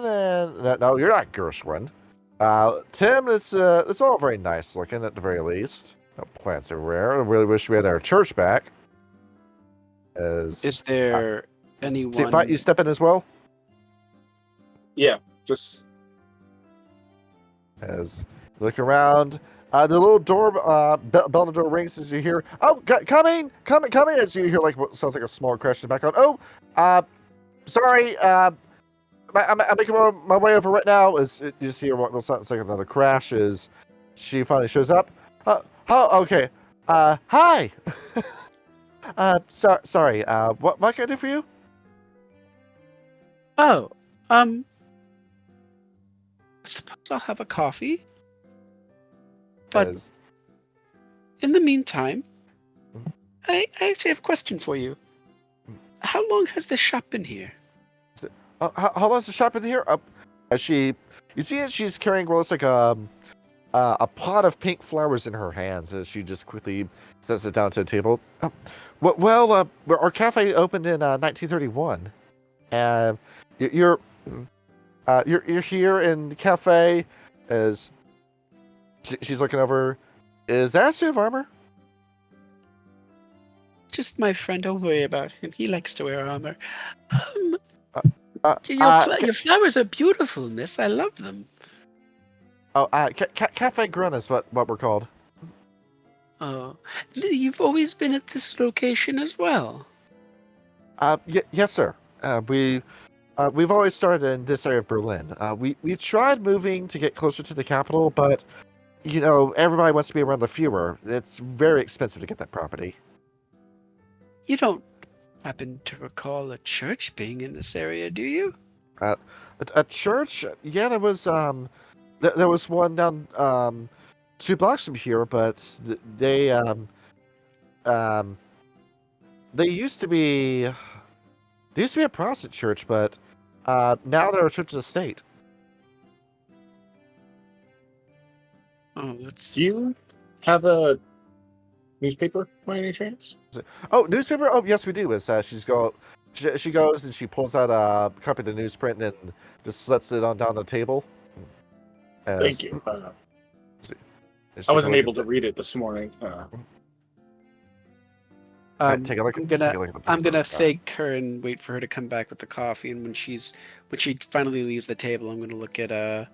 and no, you're not Gershwin. Tim, it's all very nice looking at the very least. Plants everywhere. I really wish we had our church back. Is there anyone? See, invite you step in as well. Yeah, just As you look around, the little door, bell on the door rings as you hear, "Oh, coming!" As you hear like what sounds like a small crash in the background. Oh, sorry. I'm making my way over right now. As you just hear what sounds like another crash as she finally shows up. Okay. Hi. Sorry. What can I do for you? Oh, I suppose I'll have a coffee. But in the meantime, I actually have a question for you. How long has the shop been here? How long has the shop been here? You see it. She's carrying what looks like a pot of pink flowers in her hands as she just quickly sets it down to the table. Our cafe opened in 1931, and you're here in the cafe as she's looking over. Is that a suit of armor? Just my friend. Don't worry about him. He likes to wear armor. Your flowers are beautiful, miss. I love them. Cafe Grun is what we're called. Oh, you've always been at this location as well? Yes, sir. We've always started in this area of Berlin. We tried moving to get closer to the capital, but everybody wants to be around the Fuhrer. It's very expensive to get that property. You don't happen to recall a church being in this area, do you? A church? Yeah, there was one down 2 blocks from here, but they used to be a Protestant church, but now they're a church of the state. Oh, that's... Do you have a newspaper by any chance? Oh, newspaper? Oh, yes, we do. She goes and she pulls out a copy of the newsprint and just sets it on down the table. Thank you. I wasn't able to read it this morning. Take a look. I'm gonna thank her and wait for her to come back with the coffee. And when she finally leaves the table, I'm gonna look at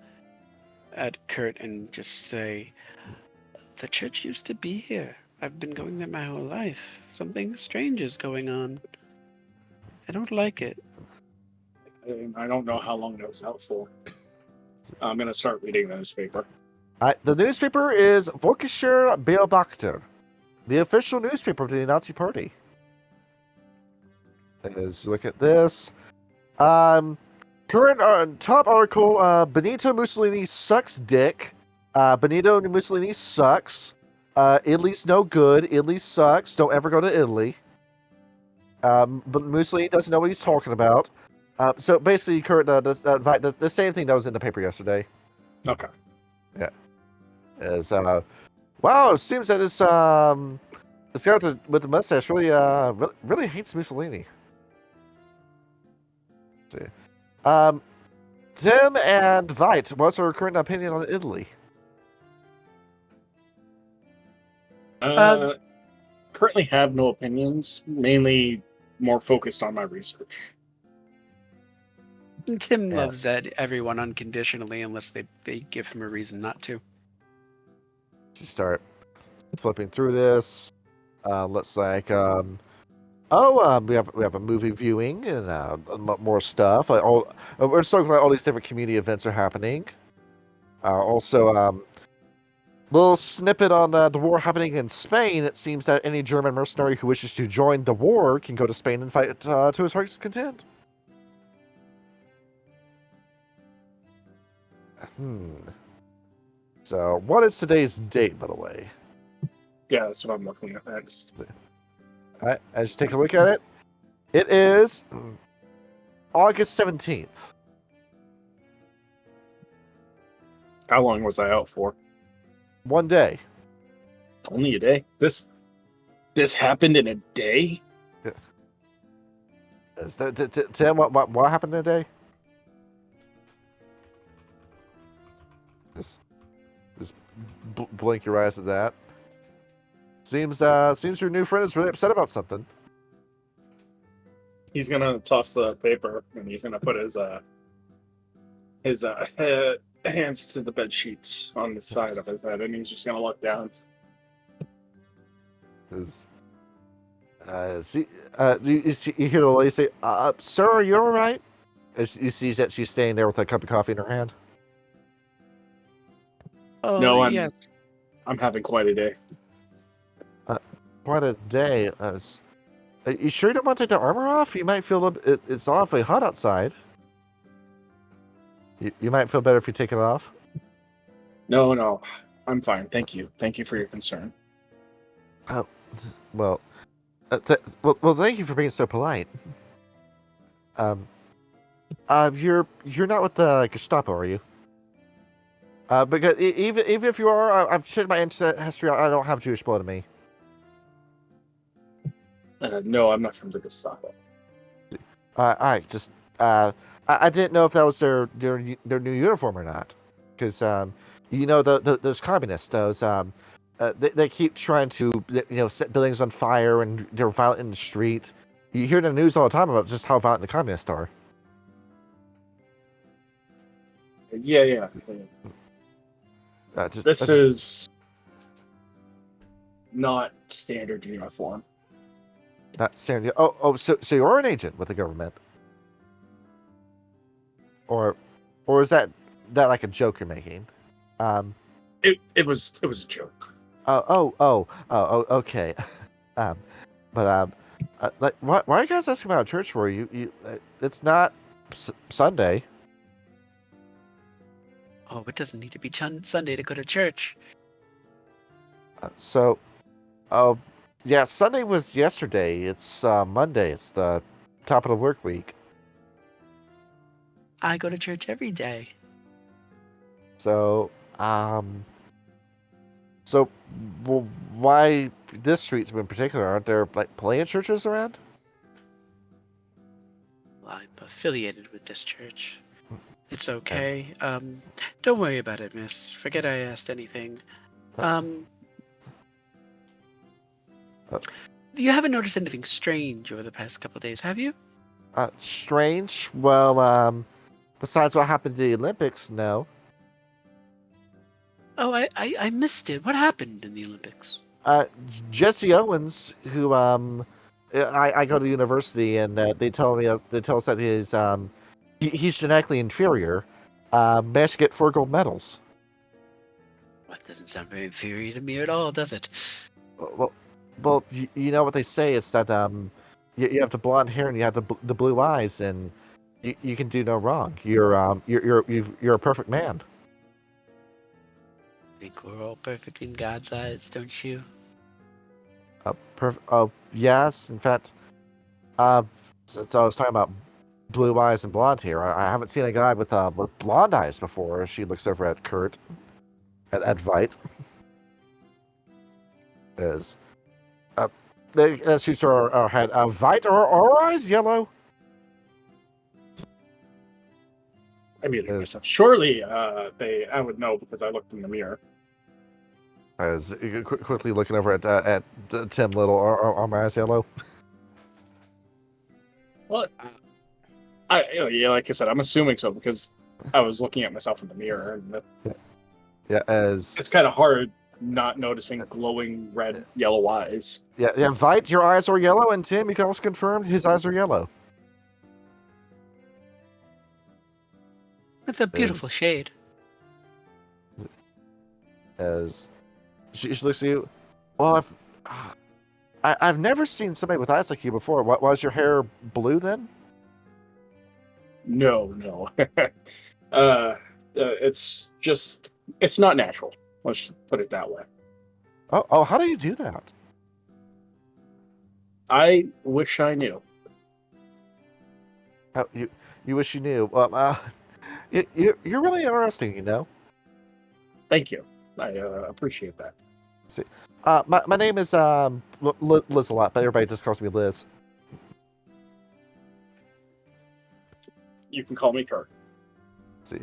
Kurt and just say, "The church used to be here. I've been going there my whole life. Something strange is going on. I don't like it." I don't know how long that was out for. I'm gonna start reading the newspaper. The newspaper is Völkischer Beobachter, the official newspaper of the Nazi Party. Let's look at this. Current top article: Benito Mussolini sucks dick. Benito Mussolini sucks. Italy's no good. Italy sucks. Don't ever go to Italy. But Mussolini doesn't know what he's talking about. So basically, Kurt does the same thing that was in the paper yesterday. Okay. Yeah. Wow, it seems that this guy with the mustache really hates Mussolini. Let's see. Tim and Vite, what's our current opinion on Italy? Currently have no opinions. Mainly more focused on my research. Tim loves everyone unconditionally unless they give him a reason not to. Just start flipping through this. Looks like we have a movie viewing and more stuff. We're so glad all these different community events are happening. Also, little snippet on the war happening in Spain. It seems that any German mercenary who wishes to join the war can go to Spain and fight to his heart's content. So, what is today's date, by the way? Yeah, that's what I'm looking at next. All right, as you take a look at it, it is August 17th. How long was I out for? 1 day. Only a day. This happened in a day. Tim, what happened today? Just blink your eyes at that. Seems your new friend is really upset about something. He's gonna toss the paper and he's gonna put his hands to the bed sheets on the side of his head, and he's just gonna look down. You hear the lady say, "Sir, are you all right?" As you see that she's standing there with a cup of coffee in her hand. Oh, No, yes. I'm having quite a day. Quite a day. You sure you don't want to take the armor off? You might feel it's awfully hot outside. You might feel better if you take it off. No, I'm fine. Thank you. Thank you for your concern. Well, thank you for being so polite. You're not with the Gestapo, are you? Because even if you are, I've checked my ancestry. I don't have Jewish blood in me. No, I'm not from the Gestapo. I didn't know if that was their new uniform or not, because those communists, they keep trying to set buildings on fire, and they're violent in the street. You hear the news all the time about just how violent the communists are. Yeah. This is not standard uniform. Not standard. So you're an agent with the government, or is that like a joke you're making? It was a joke. Okay. Why are you guys asking about church for you? It's not Sunday. Oh, it doesn't need to be Sunday to go to church. Yeah, Sunday was yesterday. It's Monday. It's the top of the work week. I go to church every day. So, why this street in particular? Aren't there like plenty of churches around? I'm affiliated with this church. It's okay. Don't worry about it, miss. Forget I asked anything. You haven't noticed anything strange over the past couple of days, have you? Strange? Well, besides what happened to the Olympics, no. Oh, I missed it. What happened in the Olympics? Jesse Owens, who I go to university, and they tell us that he's genetically inferior. Managed to get 4 gold medals. That doesn't sound very inferior to me at all, does it? Well, you know what they say is that you have the blonde hair and you have the blue eyes, and you can do no wrong. You're a perfect man. I think we're all perfect in God's eyes, don't you? Yes. In fact, since I was talking about blue eyes and blonde hair, I haven't seen a guy with blonde eyes before. She looks over at Kurt, at Vite. As she saw her head, Vite, are our eyes yellow? I muted myself. Surely, I would know because I looked in the mirror. As quickly looking over at Tim Little, are my eyes yellow? Well, like I said, I'm assuming so because I was looking at myself in the mirror, and it's kind of hard not noticing glowing red, yellow eyes. Yeah. Vite, your eyes are yellow, and Tim, you can also confirm his eyes are yellow. It's a beautiful shade. As she looks at you, well, I've never seen somebody with eyes like you before. Was your hair blue then? No. It's not natural. Let's put it that way. Oh, how do you do that? I wish I knew. you wish you knew. You're really interesting, you know. Thank you. I appreciate that. See, my name is Liz a lot, but everybody just calls me Liz. You can call me Kurt. See,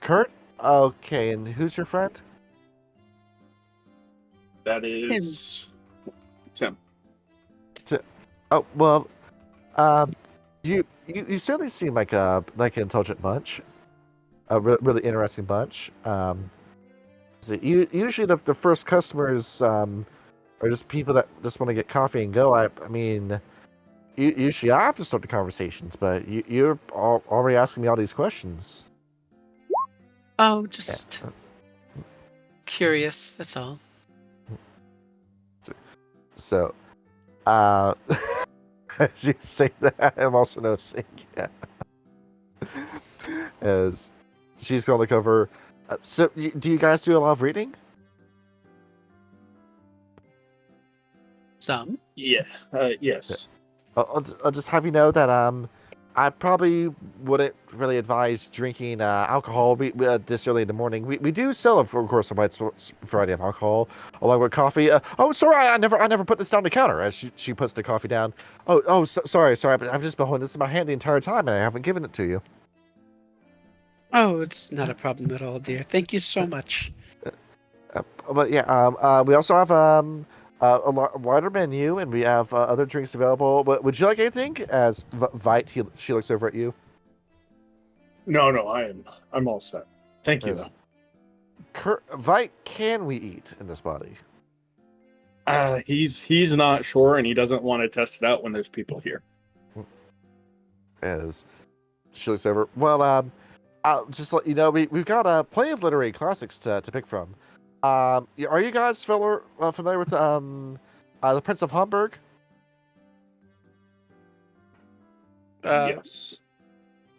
Kurt. Okay, and who's your friend? That is Tim. Oh well, you certainly seem like an intelligent bunch, a really interesting bunch. So usually the first customers are just people that just want to get coffee and go. I mean, usually I have to start the conversations, but you're already asking me all these questions. Oh, just curious. That's all. So, as you say that, I'm also noticing, as she's going to look over. So, do you guys do a lot of reading? Some. Yeah. Yes. I'll just have you know that I probably wouldn't really advise drinking alcohol this early in the morning. We do sell, of course, a wide variety of alcohol along with coffee. Oh, sorry, I never put this down the counter. As she puts the coffee down. Sorry, but I've just been holding this in my hand the entire time, and I haven't given it to you. Oh, it's not a problem at all, dear. Thank you so much. But yeah, we also have a wider menu, and we have other drinks available. But would you like anything? As Vite, she looks over at you. No, I'm all set. Thank you. Vite, can we eat in this body? He's not sure, and he doesn't want to test it out when there's people here. As she looks over, well, I'll just let you know we've got plenty of literary classics to pick from. Are you guys familiar with the Prince of Hamburg? Yes.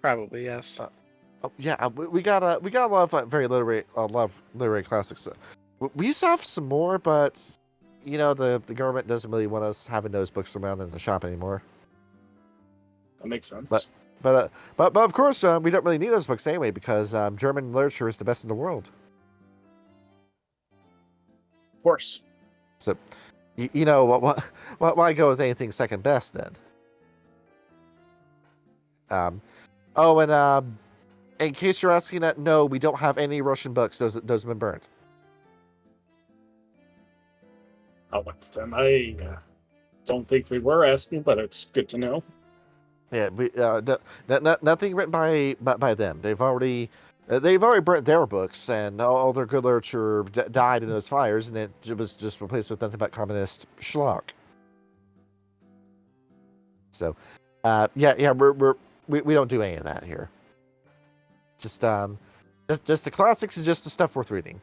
Probably yes. Yeah, we got a lot of literary classics. We used to have some more, but the government doesn't really want us having those books around in the shop anymore. That makes sense. But of course we don't really need those books anyway because German literature is the best in the world. Of course. So, why go with anything second best then? In case you're asking that, no, we don't have any Russian books. Those have been burnt. Oh, then I don't think we were asking, but it's good to know. Yeah, nothing written by them. They've already burnt their books, and all their good literature died in those fires, and it was just replaced with nothing but communist schlock. So, we don't do any of that here. Just the classics and just the stuff worth reading.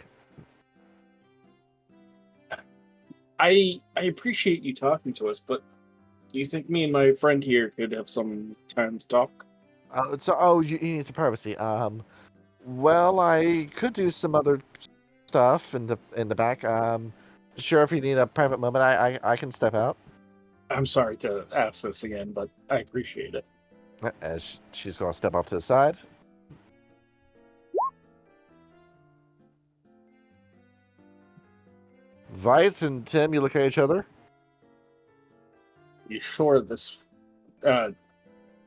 I appreciate you talking to us, but do you think me and my friend here could have some time to talk? You need some privacy. Well, I could do some other stuff in the back. Sure, if you need a private moment, I can step out. I'm sorry to ask this again, but I appreciate it. As she's going to step off to the side. Vite and Tim, you look at each other. You sure this,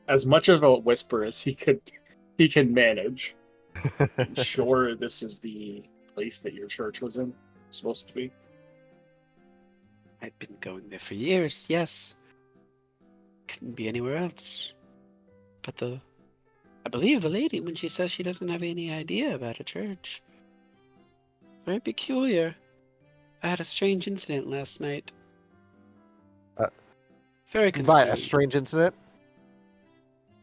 as much of a whisper as he can manage? You sure this is the place that your church was supposed to be? I've been going there for years. Yes. Couldn't be anywhere else. But I believe the lady when she says she doesn't have any idea about a church. Very peculiar. I had a strange incident last night. Very concerning. A strange incident?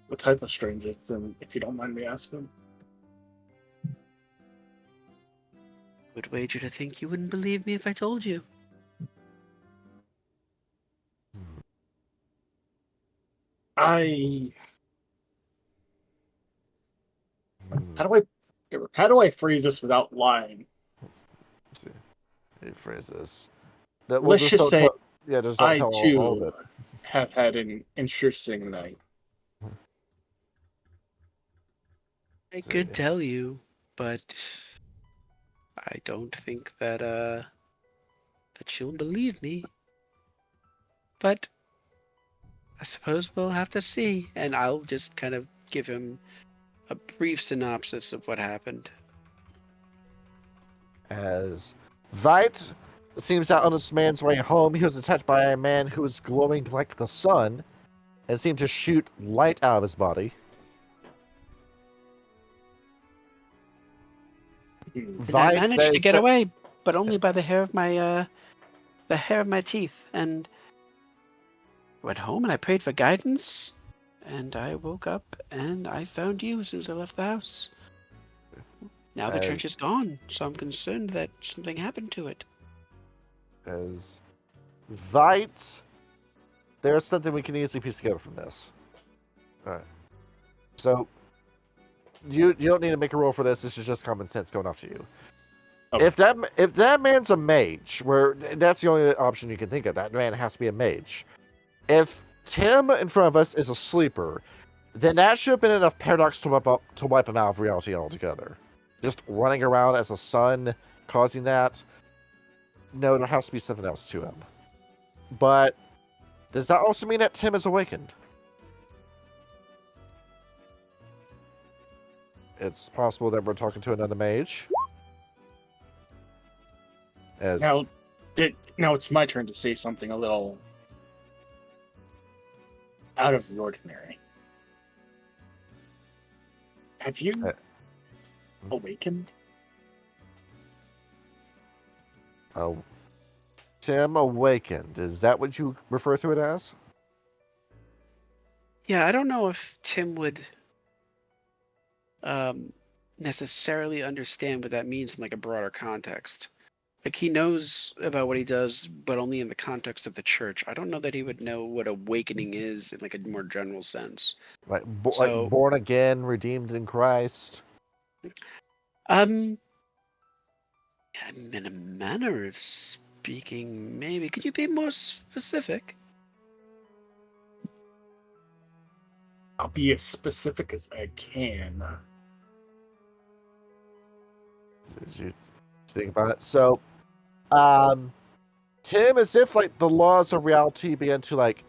What type of strange incident, if you don't mind me asking? Would wager to think you wouldn't believe me if I told you. How do I phrase this without lying? Let's see. Hey, phrase this. Let's just say just I tell too all of it. have had an interesting night. I could tell you, but I don't think that you'll believe me. But I suppose we'll have to see, and I'll just kind of give him a brief synopsis of what happened. As Vite seems out on this man's way home, he was attacked by a man who was glowing like the sun and seemed to shoot light out of his body. And I managed to get away, but only by the hair of my teeth. And went home and I prayed for guidance, and I woke up and I found you as soon as I left the house. Now the church is gone, so I'm concerned that something happened to it. As Vite, there's something we can easily piece together from this. Alright. So, you don't need to make a roll for this. This is just common sense going off to you. Okay. If that man's a mage, where that's the only option you can think of, that man has to be a mage. If Tim in front of us is a sleeper, then that should have been enough paradox to wipe him out of reality altogether. Just running around as a sun, causing that. No, there has to be something else to him. But does that also mean that Tim is awakened? It's possible that we're talking to another mage. Now it's my turn to say something a little out of the ordinary. Have you awakened? Oh, Tim awakened. Is that what you refer to it as? Yeah, I don't know if Tim would necessarily understand what that means in like a broader context. Like he knows about what he does, but only in the context of the church. I don't know that he would know what awakening is in like a more general sense. Like born again, redeemed in Christ. In a manner of speaking, maybe. Could you be more specific? I'll be as specific as I can. As you think about it. So, Tim, as if like the laws of reality begin to like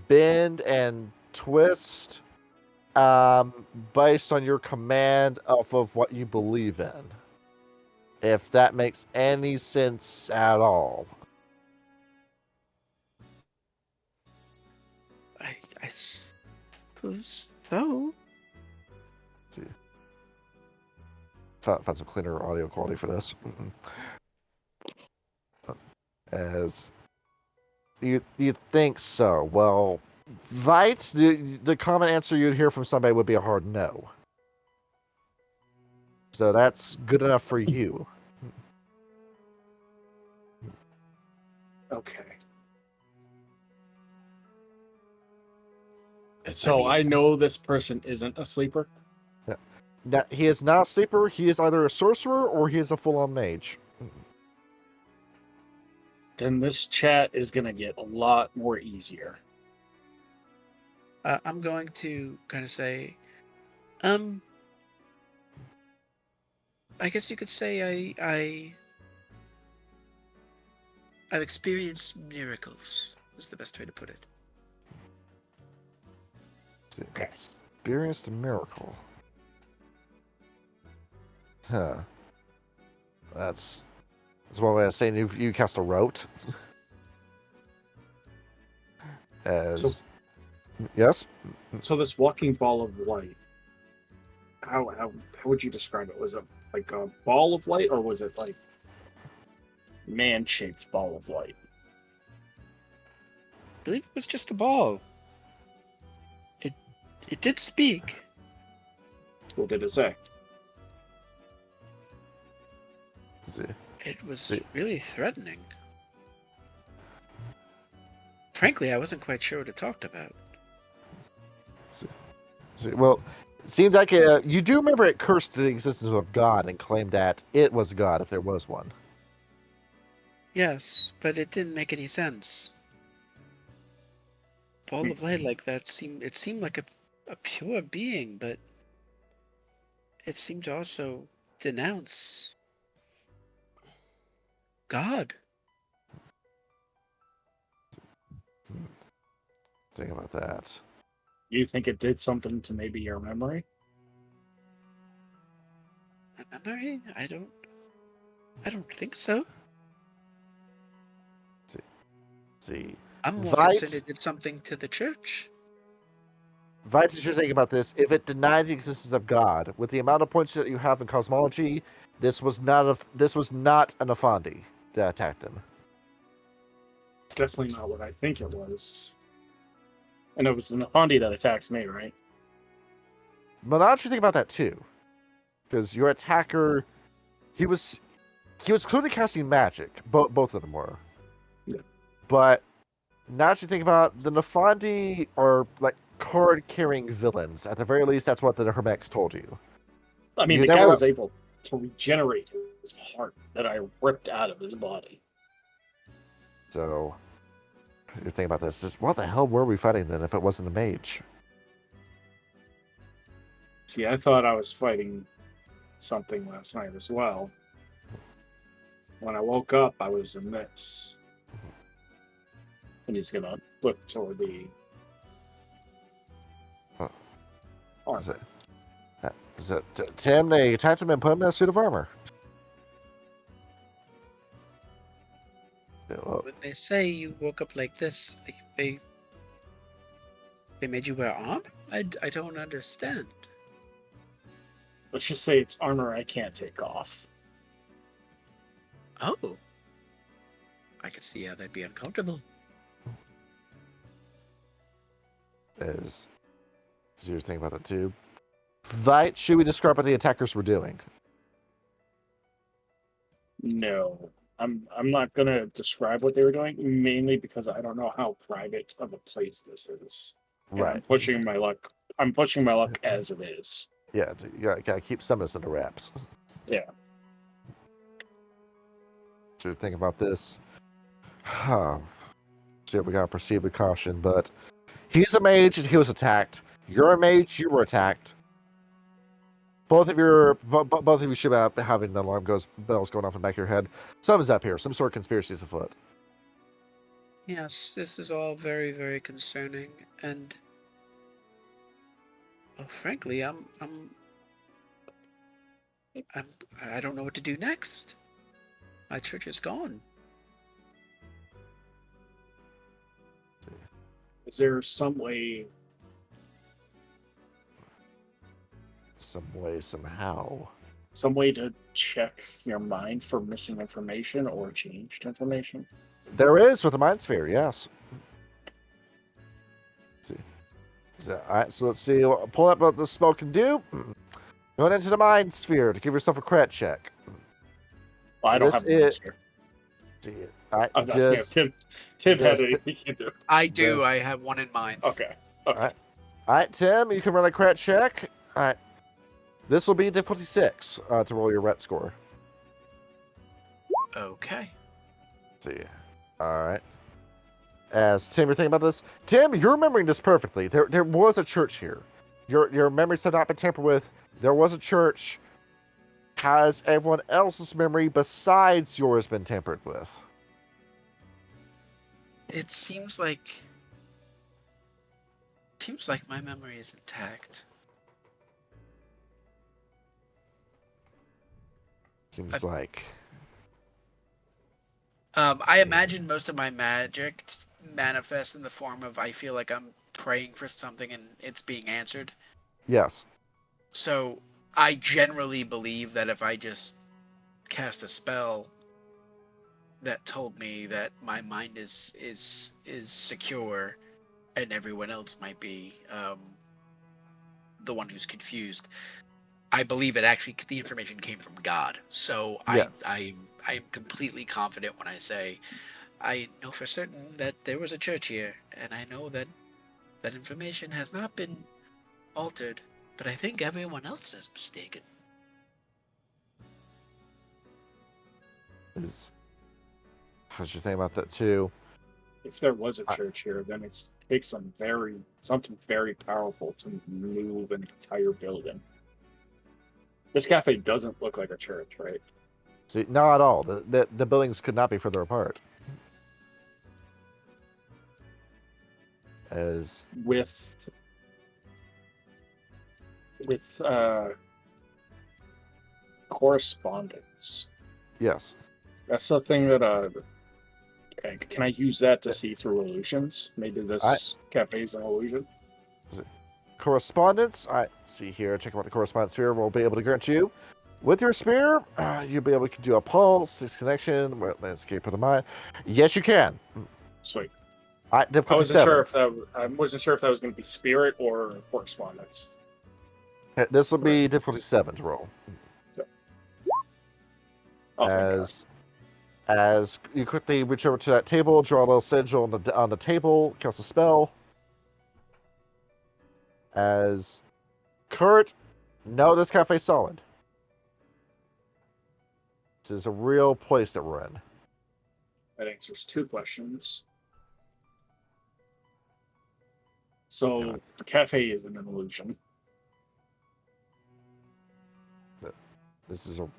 bend and twist based on your command of what you believe in. If that makes any sense at all. I suppose so. Found some cleaner audio quality for this. As you think so. Well, Vite, the common answer you'd hear from somebody would be a hard no. So that's good enough for you. Okay. So I know this person isn't a sleeper? Yeah. Now, he is not a sleeper. He is either a sorcerer or he is a full-on mage. Then this chat is going to get a lot more easier. I'm going to kind of say, I guess you could say I've experienced miracles, is the best way to put it. Okay. Experienced a miracle. Huh. That's one way of saying you cast a rote. Yes? So this walking ball of light, how would you describe it? Was it like a ball of light, or was it like man-shaped ball of light? I believe it was just a ball. It did speak. What did it say? It was really threatening. Frankly, I wasn't quite sure what it talked about. Well, it seems like you do remember it cursed the existence of God and claimed that it was God if there was one. Yes, but it didn't make any sense. Ball of light like that seemed like a pure being, but it seemed to also denounce God. Think about that. You think it did something to maybe your memory? My memory? I don't think so. See. I'm more concerned Vite, it did something to the church. Vite, as you're thinking about this, if it denied the existence of God, with the amount of points that you have in cosmology, this was not an Afandi that attacked him. It's definitely not what I think it was. And it was the Nafandi that attacked me, right? But now that you think about that too, because your attacker, he was clearly casting magic. Both of them were. Yeah. But now that you think about the Nafandi are like card-carrying villains. At the very least, that's what the Hermex told you. I mean, You the never guy know- was able to regenerate his heart that I ripped out of his body. So you're thinking about this. Just what the hell were we fighting then if it wasn't a mage? See, I thought I was fighting something last night as well. When I woke up, I was in this. And he's gonna look toward the Huh. armor. Is it Tim? They attacked him and put him in a suit of armor. When they say you woke up like this, they made you wear armor? I don't understand. Let's just say it's armor I can't take off. Oh. I can see how that'd be uncomfortable. Is so you're thinking about that too. Vite, should we describe what the attackers were doing? No. I'm not gonna describe what they were doing, mainly because I don't know how private of a place this is. And Right. I'm pushing my luck. I'm pushing my luck as it is. Yeah, you gotta keep some of this under wraps. Yeah. So think about this. So we gotta proceed with caution, but he's a mage and he was attacked. You're a mage, you were attacked. Both of you should be having the bells going off in the back of your head. Something's up here. Some sort of conspiracy is afoot. Yes, this is all very, very concerning, and frankly, I don't know what to do next. My church is gone. Is there some way? Some way, somehow. Some way to check your mind for missing information or changed information? There is with the Mind Sphere, yes. Let's see. Alright, so let's see. Pull up what this spell can do. Going into the Mind Sphere to give yourself a crit check. Well, I don't This have a monster. See, alright, I was asking if Tim had just- anything you do. I do. This- I have one in mind. Okay. Alright, Tim, you can run a crit check. Alright. This will be difficulty 6 to roll your ret score. Okay. See. Alright. As Tim, you're thinking about this. Tim, you're remembering this perfectly. There was a church here. Your memories have not been tampered with. There was a church. Has everyone else's memory besides yours been tampered with? It seems like my memory is intact. Seems like. I imagine most of my magic manifests in the form of I feel like I'm praying for something and it's being answered. Yes. So I generally believe that if I just cast a spell that told me that my mind is secure and everyone else might be the one who's confused, I believe it actually the information came from God. So Yes. I'm completely confident when I say I know for certain that there was a church here, and I know that that information has not been altered, but I think everyone else is mistaken. Is. How's your thing about that too? If there was a church here, then it takes something very powerful to move an entire building. This cafe doesn't look like a church, right? See, not at all. The buildings could not be further apart. As With correspondence. yes, That's the thing that can I use that to see through illusions? Maybe this cafe is an illusion. correspondence. I see here. Check out the correspondence sphere. We'll be able to grant you with your spear. You'll be able to do a pulse, disconnection, landscape of the mind. Yes, you can. Sweet. Difficulty I wasn't 7. sure if that was going to be spirit or correspondence. This will be difficulty 7 to roll. Oh, thank As you quickly reach over to that table, draw a little sigil on the table, cast a spell. As Kurt, no, this cafe's solid. This is a real place that we're in. That answers 2 questions. So the cafe is an illusion. This is a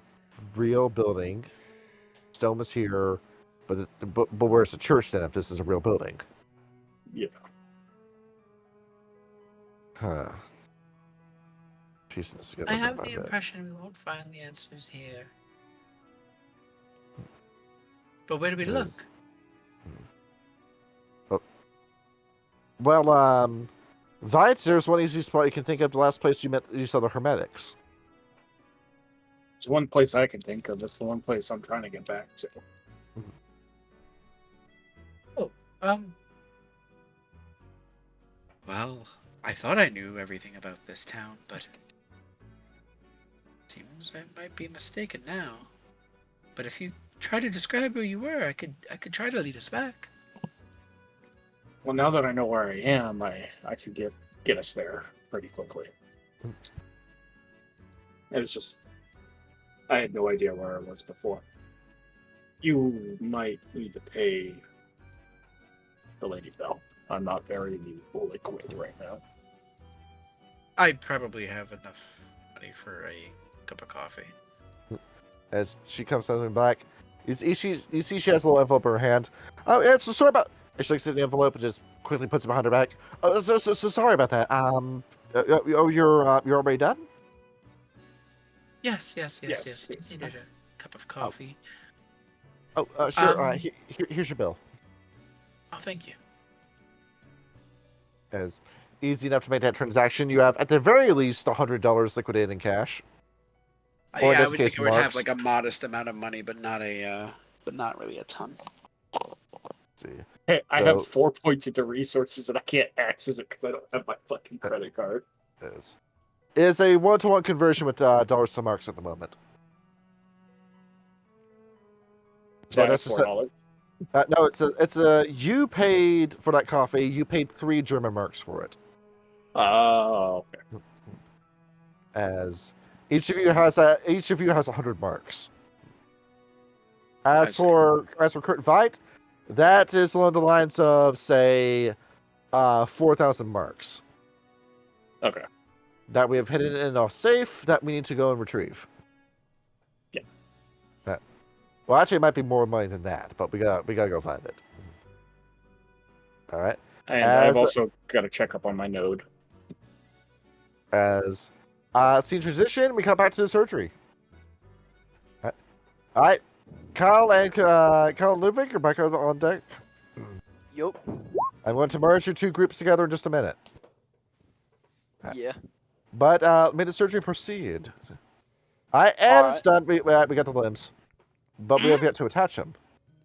real building. Stone is here, but where's the church then if this is a real building? Yeah. Huh. Piece of this is I have the impression we won't find the answers here. But where do we look? Well, Vites, there's one easy spot you can think of. The last place you saw the Hermetics. It's one place I can think of. It's the one place I'm trying to get back to. Well, I thought I knew everything about this town, but seems I might be mistaken now. But if you try to describe where you were, I could try to lead us back. Well, now that I know where I am, I could get us there pretty quickly. It was just I had no idea where I was before. You might need to pay the Lady Bell. I'm not very liquid right now. I probably have enough money for a cup of coffee. As she comes down back, you see she has a little envelope in her hand. Oh, yeah, so sorry about. She looks at the envelope and just quickly puts it behind her back. Oh, so sorry about that. You're already done? Yes. Yes. Needed a cup of coffee. Oh, sure. Here's your bill. Oh, thank you. As easy enough to make that transaction, you have at the very least $100 liquidated in cash. Or in I this would case, think I would have marks. like a modest amount of money, but not really a ton. Let's see. Hey, I have 4 points into resources and I can't access it because I don't have my fucking credit card. Is a 1-to-1 conversion with dollars to marks at the moment. So Yeah, I have $4. No, it's a. You paid for that coffee. You paid 3 German marks for it. Oh, okay. As each of you has 100 marks. As for Kurt Veit, that is along the lines of say 4,000 marks. Okay. That we have hidden in a safe that we need to go and retrieve. Yeah. Well, actually, it might be more money than that, but we gotta go find it. All right. And I've also got to check up on my node. As scene transition, we come back to the surgery. All right. Kyle and Ludwig are back on deck. Yup. I'm going to merge your 2 groups together in just a minute. Yeah. But may the surgery proceed. It's done. We got the limbs, but we have yet to attach them.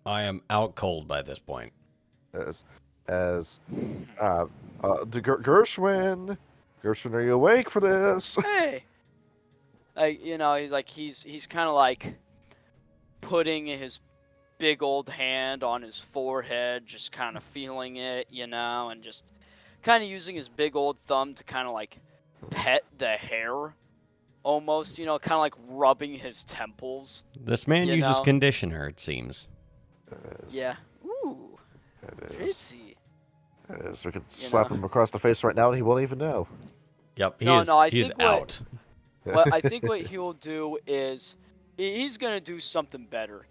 I am out cold by this point. Gershwin, are you awake for this? Hey. He's kind of like putting his big old hand on his forehead, just kind of feeling it, and just kind of using his big old thumb to kind of like pet the hair, almost, kind of like rubbing his temples. This man uses conditioner, it seems. Yeah. Ooh. Pretty. We could slap him across the face right now and he won't even know. Yep, he's I think out. What I think what he'll do is he's gonna do something better.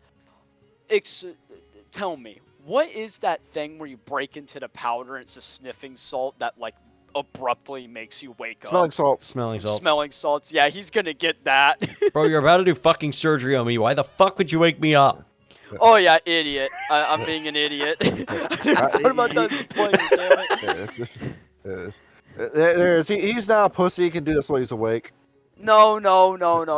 Tell me, what is that thing where you break into the powder and it's a sniffing salt that like abruptly makes you wake Smelling up? salts. Smelling salts. Smelling salts. Yeah, he's gonna get that. Bro, you're about to do fucking surgery on me. Why the fuck would you wake me up? Oh yeah, idiot. I'm being an idiot. I thought about that player, damn it. He's not a pussy. He can do this while he's awake. No,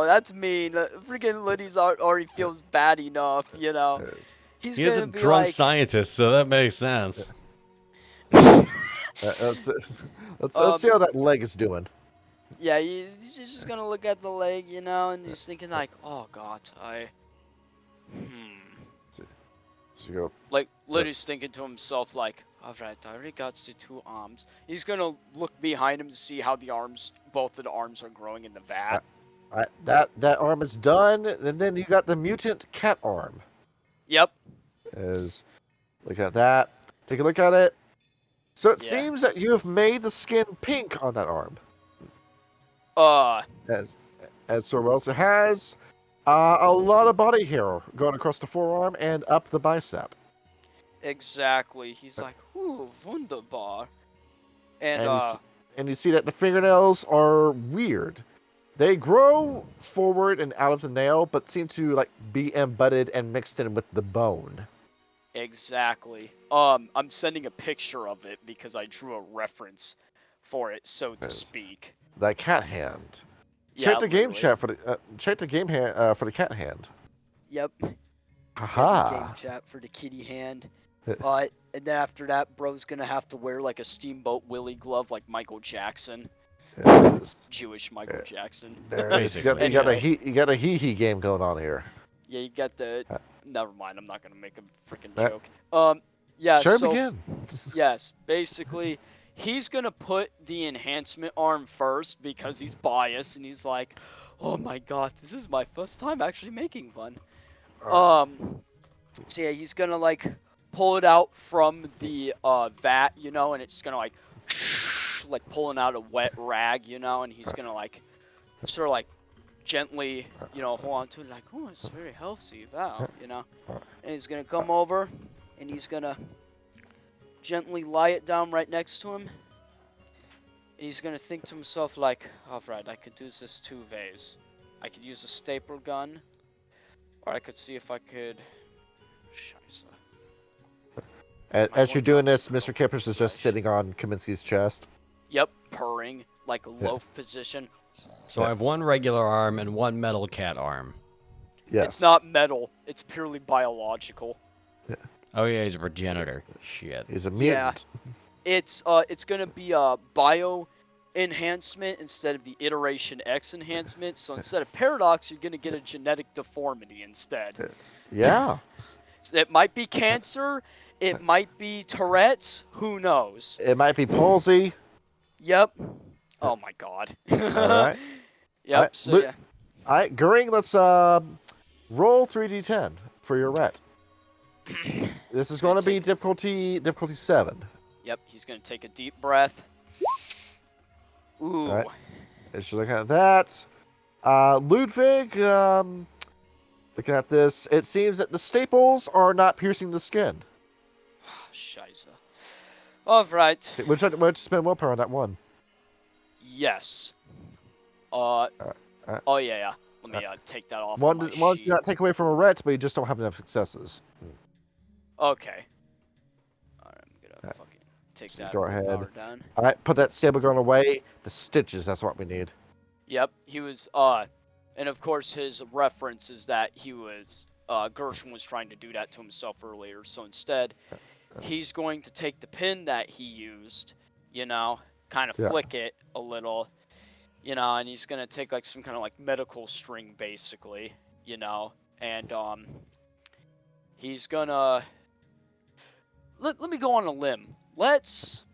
that's mean. Freaking Liddy's already feels bad enough, you know. He's He is a gonna be drunk like, scientist, so that makes sense. Let's see how that leg is doing. yeah, he's just gonna look at the leg, you know, and he's thinking like, oh god, So you go, like Liddy's thinking to himself like, alright, I already got the 2 arms. He's gonna look behind him to see how both of the arms are growing in the vat. that arm is done, and then you got the mutant cat arm. Yep. Look at that. Take a look at it. So it Yeah. seems that you have made the skin pink on that arm. As so else it has a lot of body hair going across the forearm and up the bicep. Exactly. He's like, ooh, wunderbar. And And you see that the fingernails are weird. They grow forward and out of the nail, but seem to like be embedded and mixed in with the bone. exactly. I'm sending a picture of it because I drew a reference for it, so to speak. That cat hand. Yeah, Check the game literally. chat for the check the game hand for the cat hand. Yep. Haha. Game chat for the kitty hand. And then after that, bro's gonna have to wear like a Steamboat Willie glove like Michael Jackson. Jewish Michael Jackson. There it is. You got Anyway. you got a hee game going on here. Yeah, you got the. Never mind. I'm not gonna make a freaking joke. Yeah. Sure, So begin. yes, basically, he's gonna put the enhancement arm first because he's biased and he's like, "Oh my god, this is my first time actually making one." So yeah, he's gonna like pull it out from the vat, you know, and it's gonna like pulling out a wet rag, you know, and he's gonna like sort of like gently, you know, hold on to it like, oh, it's very healthy, Val, you know. And he's gonna come over and he's gonna gently lie it down right next to him. And he's gonna think to himself like, alright, I could do this 2 ways. I could use a staple gun, or I could see if I could. Scheisse. As you're doing this, Mr. Kippers is just sitting on Kaminsky's chest. Yep, purring like a loaf position. So I have 1 regular arm and 1 metal cat arm. Yes. It's not metal. It's purely biological. Oh yeah, he's a progenitor. Shit. He's a mutant. It's gonna be a bio enhancement instead of the iteration X enhancement. So instead of paradox, you're gonna get a genetic deformity instead. Yeah. It might be cancer. It might be Tourette's. Who knows? It might be palsy. Yep. Oh my god. All right. Yep. Alright, So yeah. All right, Goering, let's roll 3d10 for your ret. This is going to be difficulty 7. Yep. He's gonna take a deep breath. Ooh. All right. Let's look at that. Ludwig, looking at this, it seems that the staples are not piercing the skin. Scheisse. All right. Which spend willpower on that one. Yes. Oh yeah. Let me take that off. One my does sheet. not take away from a ret, but you just don't have enough successes. Okay. Alright, I'm gonna fucking take So that go ahead. power down. All right, put that stable gun away. The stitches, that's what we need. Yep, he was and of course his reference is that he was Gershon was trying to do that to himself earlier, so instead he's going to take the pin that he used, you know, kind of flick it a little, you know, and he's gonna take like some kind of like medical string basically, you know, and he's gonna let me go on a limb. Let's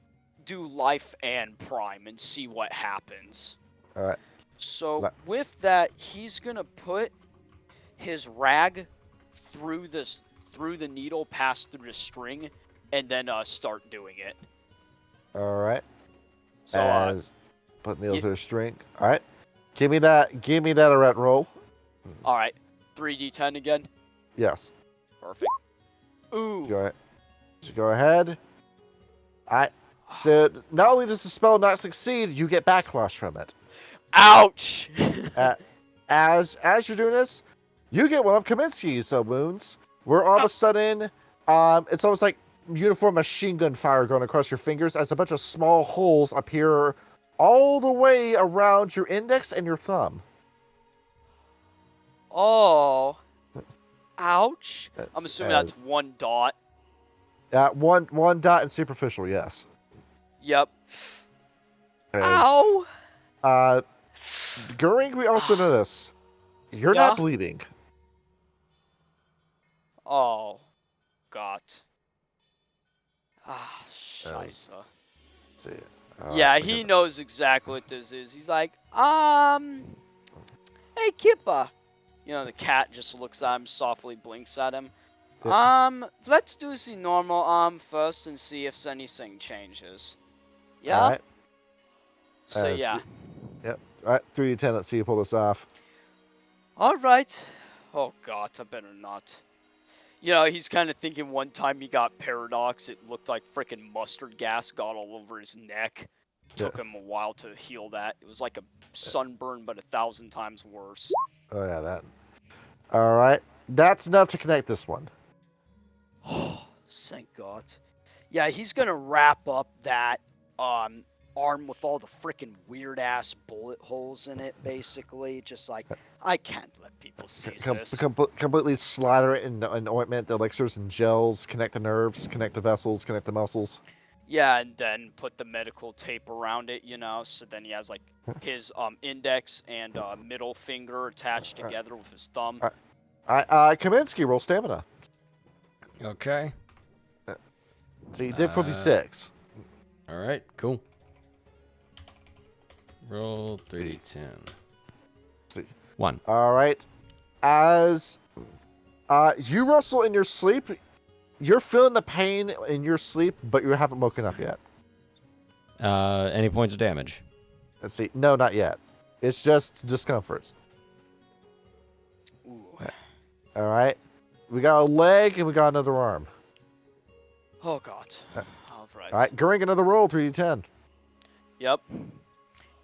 do life and prime and see what happens. All right. So with that, he's gonna put his rag through the needle, pass through the string, and then start doing it. All right. So Put needle through a string. All right. Give me that Arret roll. All right, 3d10 again. Yes. Perfect. Ooh. Go ahead. So not only does the spell not succeed, you get backlash from it. Ouch. As you're doing this, you get one of Kaminsky's wounds, where all of a sudden, it's almost like uniform machine gun fire going across your fingers as a bunch of small holes appear all the way around your index and your thumb. Oh. Ouch. I'm assuming that's 1 dot. One dot and superficial, yes. Yep. Ow. Goering, we also notice you're not bleeding. Oh, God. Scheiße. See. Yeah, he knows exactly what this is. He's like, hey, Kippa. You know, the cat just looks at him, softly blinks at him. Yep. Let's do the normal first and see if anything changes. Yeah? All right. So, yeah. Yep. All right, 3d10, let's see you pull this off. All right. Oh, God, I better not. You know, he's kind of thinking one time he got Paradox, it looked like freaking mustard gas got all over his neck. Took him a while to heal that. It was like a sunburn, but 1,000 times worse. Oh, yeah, that. All right. That's enough to connect this one. Oh, thank God. Yeah, he's going to wrap up that arm with all the freaking weird-ass bullet holes in it, basically. Just like, I can't let people see this. Completely slather it in ointment, the elixirs and gels, connect the nerves, connect the vessels, connect the muscles. Yeah, and then put the medical tape around it, you know, so then he has, like, his index and middle finger attached together with his thumb. Kaminsky, roll stamina. Okay. See, difficulty 6. All right, cool. Roll 3d10. See. 1. All right. As you rustle in your sleep, you're feeling the pain in your sleep, but you haven't woken up yet. Any points of damage? Let's see. No, not yet. It's just discomfort. Ooh. All right. We got a leg and we got another arm. Oh, God. All right. All right. Goring, another roll, 3d10. Yep.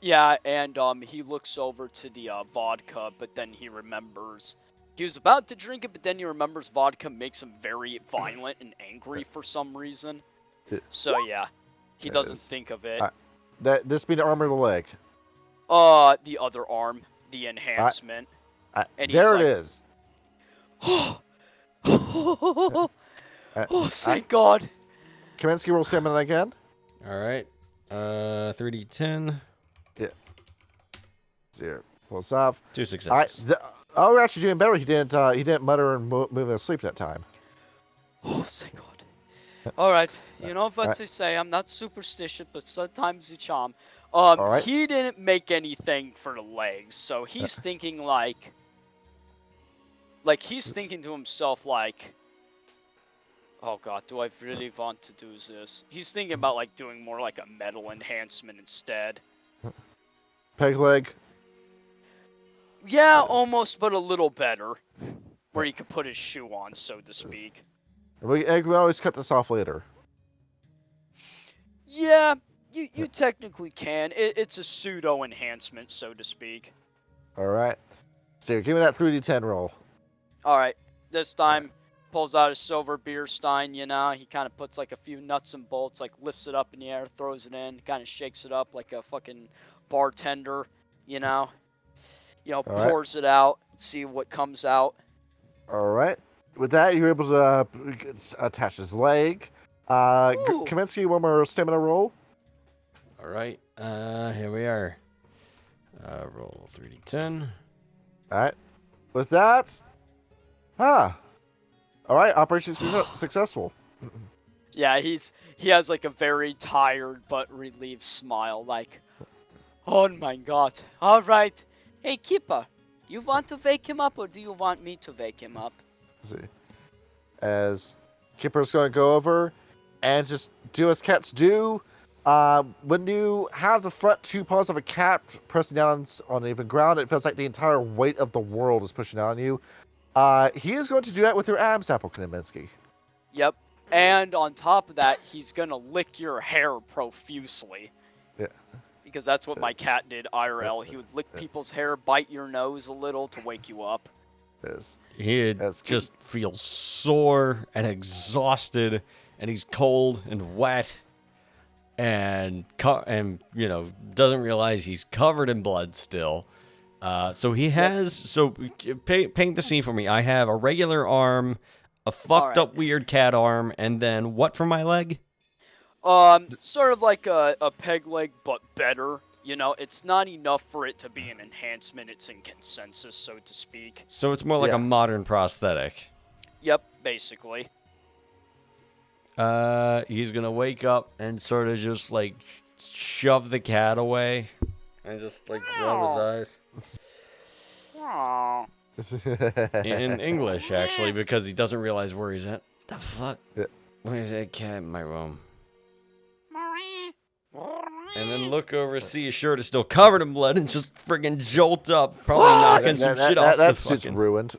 Yeah, and he looks over to the vodka, but then he remembers. He was about to drink it, but then he remembers vodka makes him very violent and angry for some reason. So, yeah. He doesn't think of it. This being the arm or the leg? The other arm. The enhancement. And there it is. Oh, thank God. Kaminsky, roll stamina again. All right. 3d10. Yeah. 0. Pulls off. 2 successes. We're actually doing better. He didn't mutter and move in his sleep that time. Oh, thank God. All right. You know what they say. I'm not superstitious, but sometimes you charm. He didn't make anything for the legs, so he's thinking like he's thinking to himself like, oh God, do I really want to do this? He's thinking about like doing more like a metal enhancement instead. Peg leg. Yeah, almost, but a little better. Where he could put his shoe on, so to speak. We always cut this off later. Yeah, you technically can. It's a pseudo enhancement, so to speak. All right. So give me that 3d10 roll. All right. This time, pulls out his silver beer stein, you know. He kind of puts like a few nuts and bolts, like lifts it up in the air, throws it in, kind of shakes it up like a fucking bartender, you know. Pours it out, see what comes out. All right. With that, you're able to attach his leg. Kaminsky, one more stamina roll. All right. Here we are. Roll 3d10. All right. With that, all right. Operation successful. Yeah, he has like a very tired but relieved smile, like, oh my God. All right. Hey, Kippa, you want to wake him up or do you want me to wake him up? Let's see. As Kipper's going to go over and just do as cats do, When you have the front two paws of a cat pressing down on the even ground, it feels like the entire weight of the world is pushing down on you. He is going to do that with your abs apple, Kaminsky. Yep. And on top of that, he's gonna lick your hair profusely. Yeah. Because that's what my cat did IRL. He would lick people's hair, bite your nose a little to wake you up. He just feels sore and exhausted, and he's cold and wet, and doesn't realize he's covered in blood still. So he has. So paint the scene for me. I have a regular arm, a fucked up weird cat arm, and then what for my leg? Sort of like a peg leg, but better. You know, it's not enough for it to be an enhancement. It's in consensus, so to speak. So it's more like a modern prosthetic. Yep, basically. He's gonna wake up and sort of just like shove the cat away and just like rub his eyes. Aww. In English, actually, because he doesn't realize where he's at. The fuck? Yeah. Where's that cat in my room? And then look over, see his shirt is still covered in blood, and just friggin' jolt up, probably knocking some shit off the That's fucking... just ruined.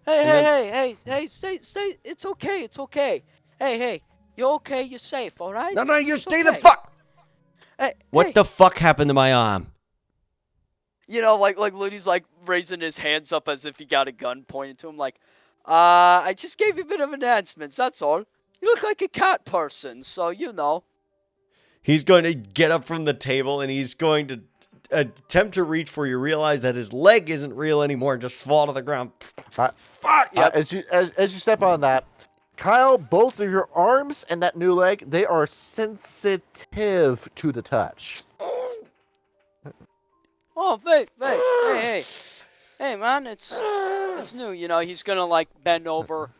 Hey, stay, it's okay. Hey, you're okay, you're safe, alright? No, you stay the fuck... Hey, What the fuck happened to my arm? You know, like Liddy's like raising his hands up as if he got a gun pointed to him, like, I just gave you a bit of enhancements, that's all. You look like a cat person, so you know. He's going to get up from the table, and he's going to attempt to reach for you, realize that his leg isn't real anymore, and just fall to the ground. Fuck! Yep. As you step on that, Kyle, both of your arms and that new leg, they are sensitive to the touch. Oh, hey, man, it's new, you know. He's gonna like bend over,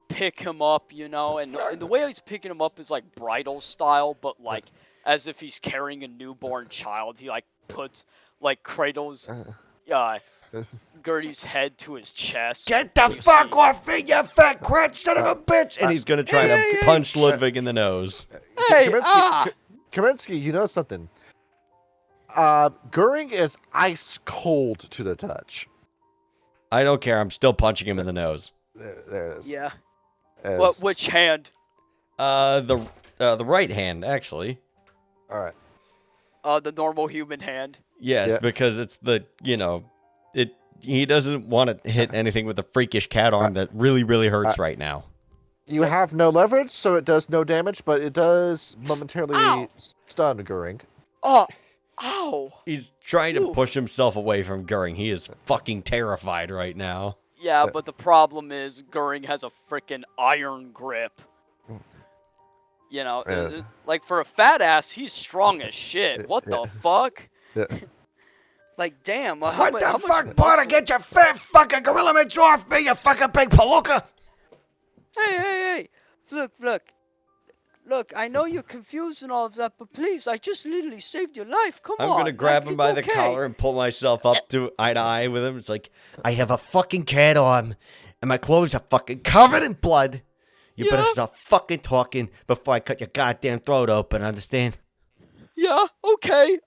pick him up, you know, and the way he's picking him up is like bridal style, but like as if he's carrying a newborn child. He like cradles Gertie's head to his chest. Get the fuck off me, you fat crotch son of a bitch! And he's gonna try to punch Ludwig in the nose. Hey, Kaminsky, you know something? Goering is ice cold to the touch. I don't care. I'm still punching him in the nose. There it is. Yeah. Which hand? The right hand, actually. All right. The normal human hand. Yes, because it's he doesn't want to hit anything with the freakish cat arm that really, really hurts right now. You have no leverage, so it does no damage, but it does momentarily stun Goering. Oh, ow! He's trying to push himself away from Goering. He is fucking terrified right now. Yeah, but the problem is Goering has a frickin' iron grip. You know, like for a fat ass, he's strong as shit. What the fuck? Yeah. Like, damn. What the fuck, Potter? Get your fat fucking gorilla mitts off me, you fucking big palooka! Hey. Look, I know you're confused and all of that, but please, I just literally saved your life. Come on. I'm gonna grab him by the collar and pull myself up to eye to eye with him. It's like, I have a fucking cat arm, and my clothes are fucking covered in blood. You better stop fucking talking before I cut your goddamn throat open, understand? Yeah, okay.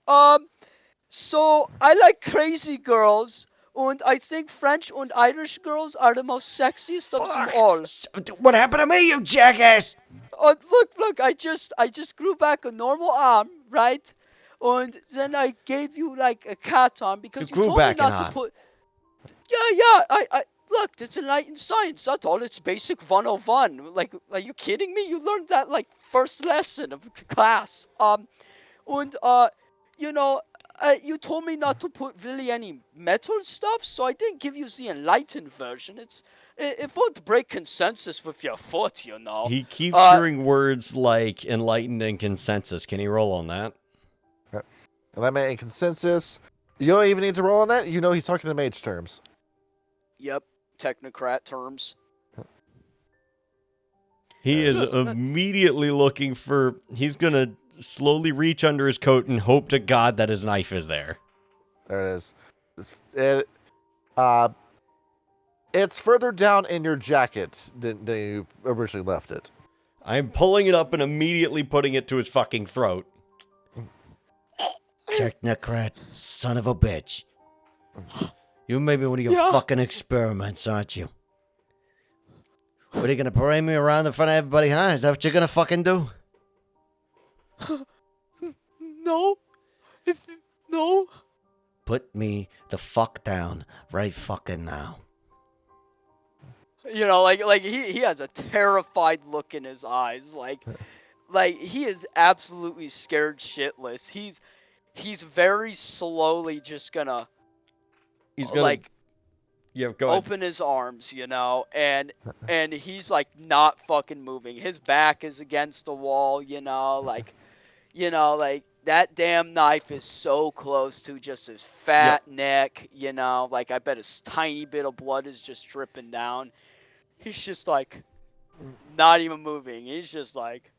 So I like crazy girls, and I think French and Irish girls are the most sexiest of them all. What happened to me, you jackass? Look, I just grew back a normal arm, right? And then I gave you like a cat arm because you told me not to put. Yeah. I look, it's enlightened science. That's all. It's basic 101. Like, are you kidding me? You learned that like first lesson of class. You told me not to put really any metal stuff, so I didn't give you the enlightened version. It won't break consensus with your foot, you know. He keeps hearing words like enlightened and consensus. Can he roll on that? Enlightenment and consensus. You don't even need to roll on that. You know he's talking in mage terms. Yep, technocrat terms. He is immediately looking for... He's going to slowly reach under his coat and hope to God that his knife is there. There it is. It's further down in your jacket than you originally left it. I'm pulling it up and immediately putting it to his fucking throat. Technocrat, son of a bitch. You made me one of your fucking experiments, aren't you? What, are you gonna parade me around in front of everybody, huh? Is that what you're gonna fucking do? No. No. Put me the fuck down right fucking now. You know, like he has a terrified look in his eyes. Like he is absolutely scared shitless. He's very slowly just gonna He's gonna like go ahead. open his arms, you know, and he's like not fucking moving. His back is against the wall, you know, like that damn knife is so close to just his fat neck, you know, like I bet a tiny bit of blood is just dripping down. He's just like not even moving. He's just like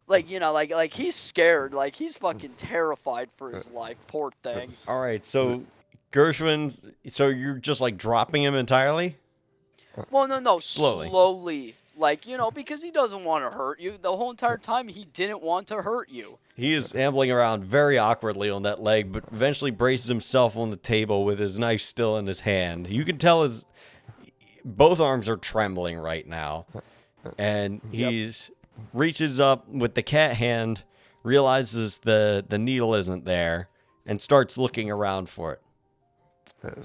like, you know, like he's scared, like he's fucking terrified for his life, poor thing. All right, so Gershwin, so you're just like dropping him entirely? Well, no, Slowly. slowly. Like, you know, because he doesn't want to hurt you. The whole entire time he didn't want to hurt you. He is ambling around very awkwardly on that leg, but eventually braces himself on the table with his knife still in his hand. You can tell his both arms are trembling right now. And he's reaches up with the cat hand, realizes the needle isn't there, and starts looking around for it. There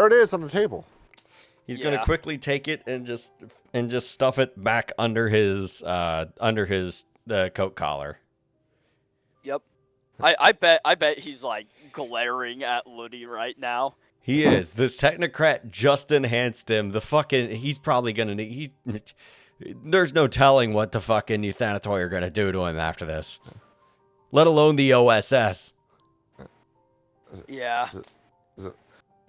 it is on the table. He's gonna quickly take it and just stuff it back under his coat collar. Yep. I bet he's like glaring at Luddy right now. He is. This technocrat just enhanced him. He's probably gonna need. There's no telling what the fucking Euthanatoi are gonna do to him after this. Let alone the OSS. Yeah. Think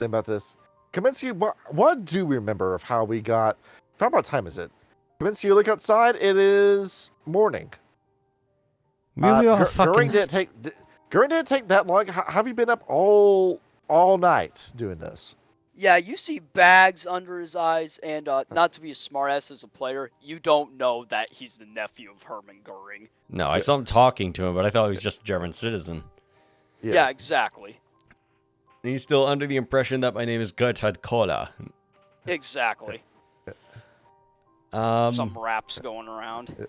about this. Kaminsky, what do we remember of how we got? What time is it? Kaminsky, you look outside. It is morning. Goering didn't take that long. Have you been up all night doing this? Yeah, you see bags under his eyes, and not to be a smartass as a player, you don't know that he's the nephew of Hermann Goering. No, I saw him talking to him, but I thought he was just a German citizen. Yeah, exactly. And he's still under the impression that my name is Gertrude Kohler. Exactly. Some raps going around.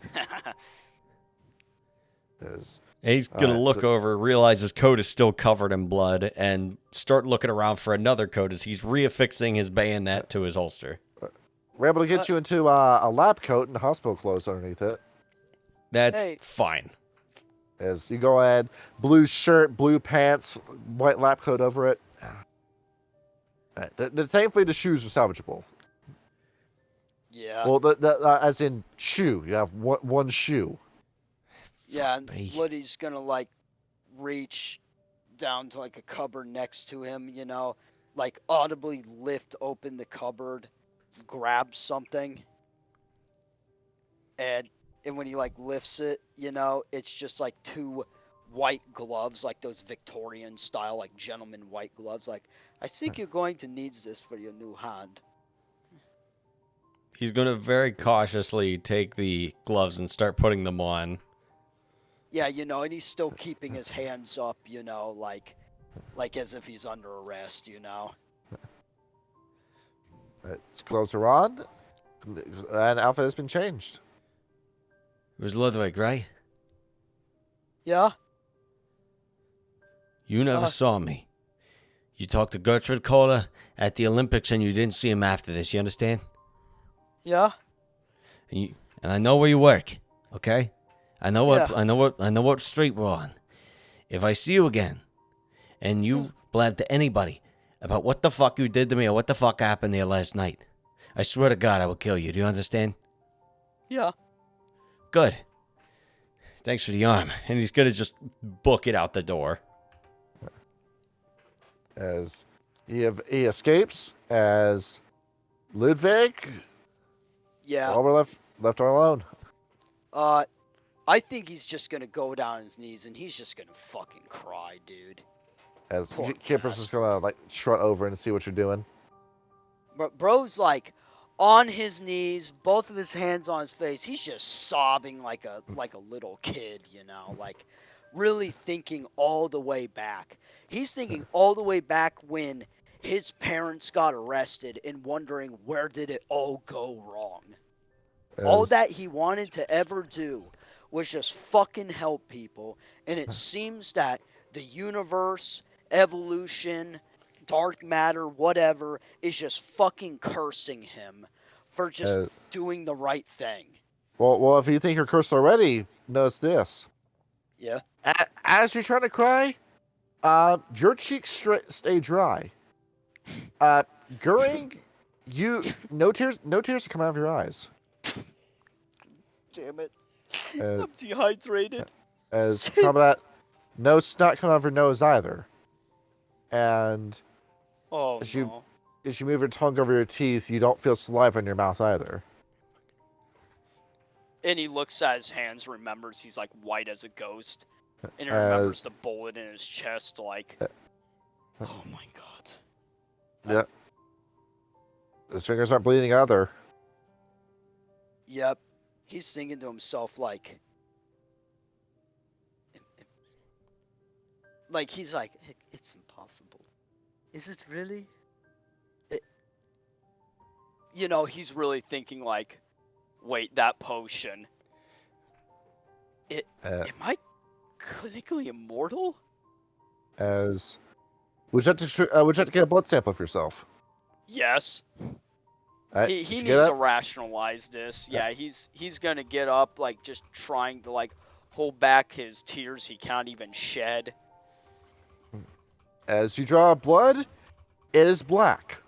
He's gonna look over, realize his coat is still covered in blood, and start looking around for another coat as he's reaffixing his bayonet to his holster. We're able to get you into a lab coat and hospital clothes underneath it. That's fine. As you go ahead, blue shirt, blue pants, white lab coat over it. Thankfully, the shoes are salvageable. Yeah. Well, as in shoe. You have one shoe. Yeah, and Luddy's gonna like reach down to like a cupboard next to him, you know, like audibly lift open the cupboard, grab something, and when he like lifts it, you know, it's just like two white gloves, like those Victorian style, like gentleman white gloves. Like, I think you're going to need this for your new hand. He's gonna very cautiously take the gloves and start putting them on. Yeah, you know, and he's still keeping his hands up, you know, like as if he's under arrest, you know. His clothes are on, and outfit has been changed. It was Ludwig, right? Yeah? You never saw me. You talked to Gertrude Kohler at the Olympics and you didn't see him after this, you understand? Yeah? And I know where you work, okay? I know what street we're on. If I see you again and you blab to anybody about what the fuck you did to me or what the fuck happened there last night, I swear to God I will kill you. Do you understand? Yeah. Good. Thanks for the arm. And he's gonna just book it out the door. As he escapes, as Ludwig. Yeah. Well, we're left alone. I think he's just gonna go down on his knees and he's just gonna fucking cry, dude. As Kipper's just gonna like strut over and see what you're doing. But bro's like on his knees, both of his hands on his face. He's just sobbing like a little kid, you know, like really thinking all the way back. He's thinking all the way back when his parents got arrested and wondering where did it all go wrong. All that he wanted to ever do was just fucking help people, and it seems that the universe, evolution, dark matter, whatever, is just fucking cursing him for just doing the right thing. Well, if you think you're cursed already, notice this. Yeah. As you're trying to cry, your cheeks stay dry. Goering, no tears are coming out of your eyes. Damn it. I'm dehydrated. As top of that, no snot coming out of your nose either. And as you move your tongue over your teeth, you don't feel saliva in your mouth either. And he looks at his hands, remembers he's like white as a ghost. And he remembers the bullet in his chest, like, oh my god. Yeah. His fingers aren't bleeding either. Yep. He's thinking to himself, like he's like, it's impossible. Is it really? You know, he's really thinking like, wait, that potion. Am I clinically immortal? Would you have to get a blood sample of yourself? Yes. He needs to rationalize this. Yeah, he's gonna get up, like, just trying to, like, hold back his tears he can't even shed. As you draw blood, it is black.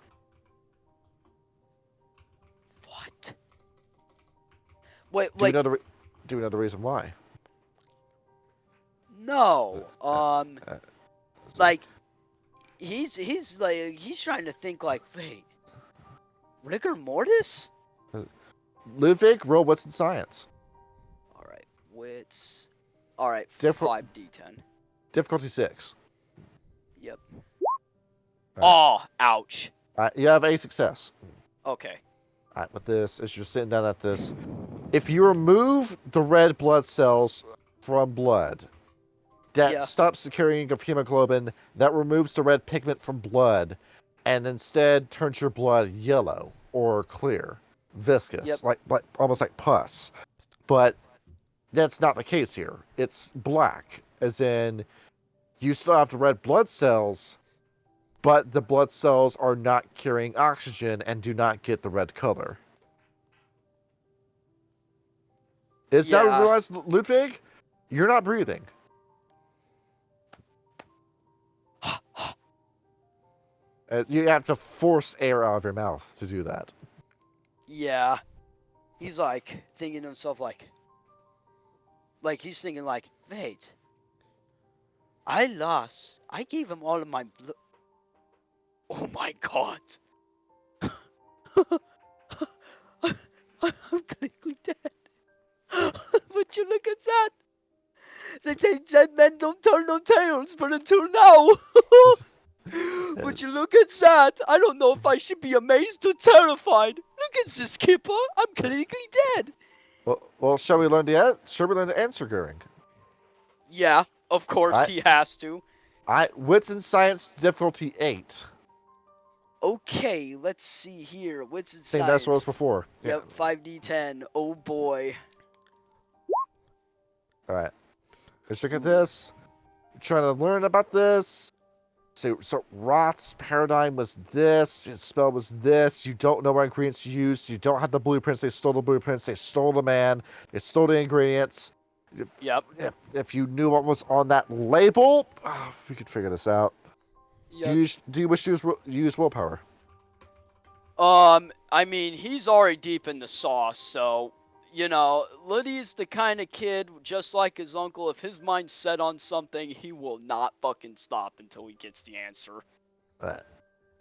What? Wait, do we know the reason why? No. Like, he's trying to think, like, wait, rigor mortis? Ludwig, roll wits and science. All right, wits. All right, 5d10. Difficulty 6. Yep. Right. Oh, ouch. You have a success. Okay. All right, with this, as you're sitting down at this, if you remove the red blood cells from blood, that stops the carrying of hemoglobin, that removes the red pigment from blood, and instead turns your blood yellow or clear, viscous, like almost like pus. But that's not the case here. It's black, as in you still have the red blood cells, but the blood cells are not carrying oxygen and do not get the red color. Is that what you realize, Ludwig? You're not breathing. You have to force air out of your mouth to do that. Yeah. He's like thinking to himself, like he's thinking, like, wait, I lost. I gave him all of my blood. Oh my god. I'm clinically dead. But you look at that. They said men don't turn no tails, but until now. But you look at that. I don't know if I should be amazed or terrified. Look at this, Skipper. I'm clinically dead. Well, shall we learn to answer, Goering? Yeah, of course he has to. Wits and science difficulty 8. Okay, let's see here. Wits and Same science. dice rolls before. Yep, 5d10. Oh boy. All right. Let's look at this. You're trying to learn about this. So Roth's paradigm was this. His spell was this. You don't know what ingredients you used. You don't have the blueprints. They stole the blueprints. They stole the man. They stole the ingredients. Yep. If you knew what was on that label, we could figure this out. Yep. Do you wish to use willpower? I mean, he's already deep in the sauce, so, you know, Liddy's the kind of kid, just like his uncle, if his mind's set on something, he will not fucking stop until he gets the answer.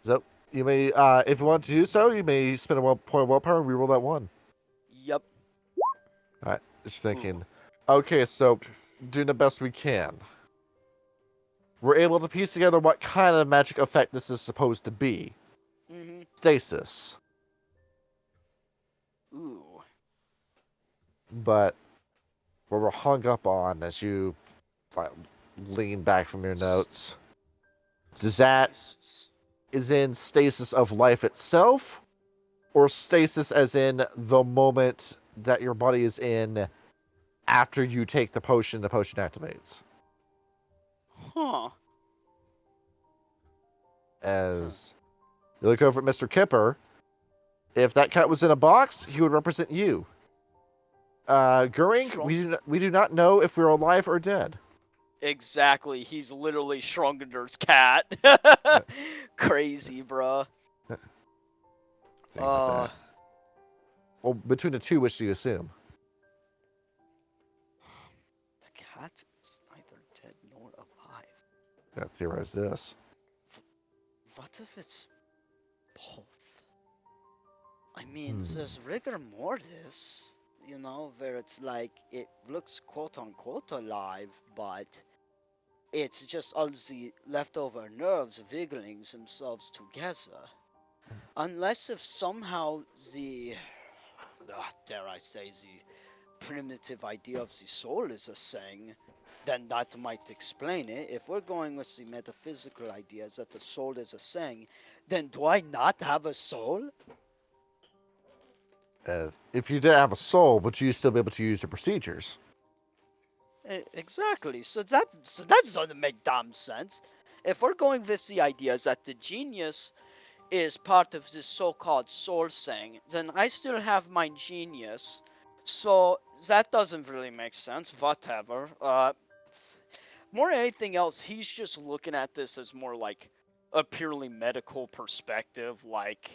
So, you may, if you want to do so, you may spend a point of willpower and reroll that 1. Yep. Alright, just thinking. Okay, so, doing the best we can. We're able to piece together what kind of magic effect this is supposed to be. Mm-hmm. Stasis. Ooh. But what we're hung up on as you lean back from your notes, does that is in stasis of life itself, or stasis as in the moment that your body is in after you take the potion activates? Huh. As you look over at Mr. Kipper, if that cat was in a box, he would represent you. Goering, we do not know if we're alive or dead. Exactly. He's literally Schrodinger's cat. Crazy, bruh. Think about that. Well, between the two, which do you assume? The cat is neither dead nor alive. Gotta theorize this. What if it's both? I mean, there's rigor mortis, you know, where it's like it looks quote unquote alive, but it's just all the leftover nerves wiggling themselves together. Unless if somehow the, dare I say, the primitive idea of the soul is a thing, then that might explain it. If we're going with the metaphysical ideas that the soul is a thing, then do I not have a soul? If you didn't have a soul, would you still be able to use your procedures? Exactly. So that doesn't make damn sense. If we're going with the ideas that the genius is part of this so-called soul thing, then I still have my genius. So that doesn't really make sense. Whatever. More than anything else, he's just looking at this as more like a purely medical perspective. Like,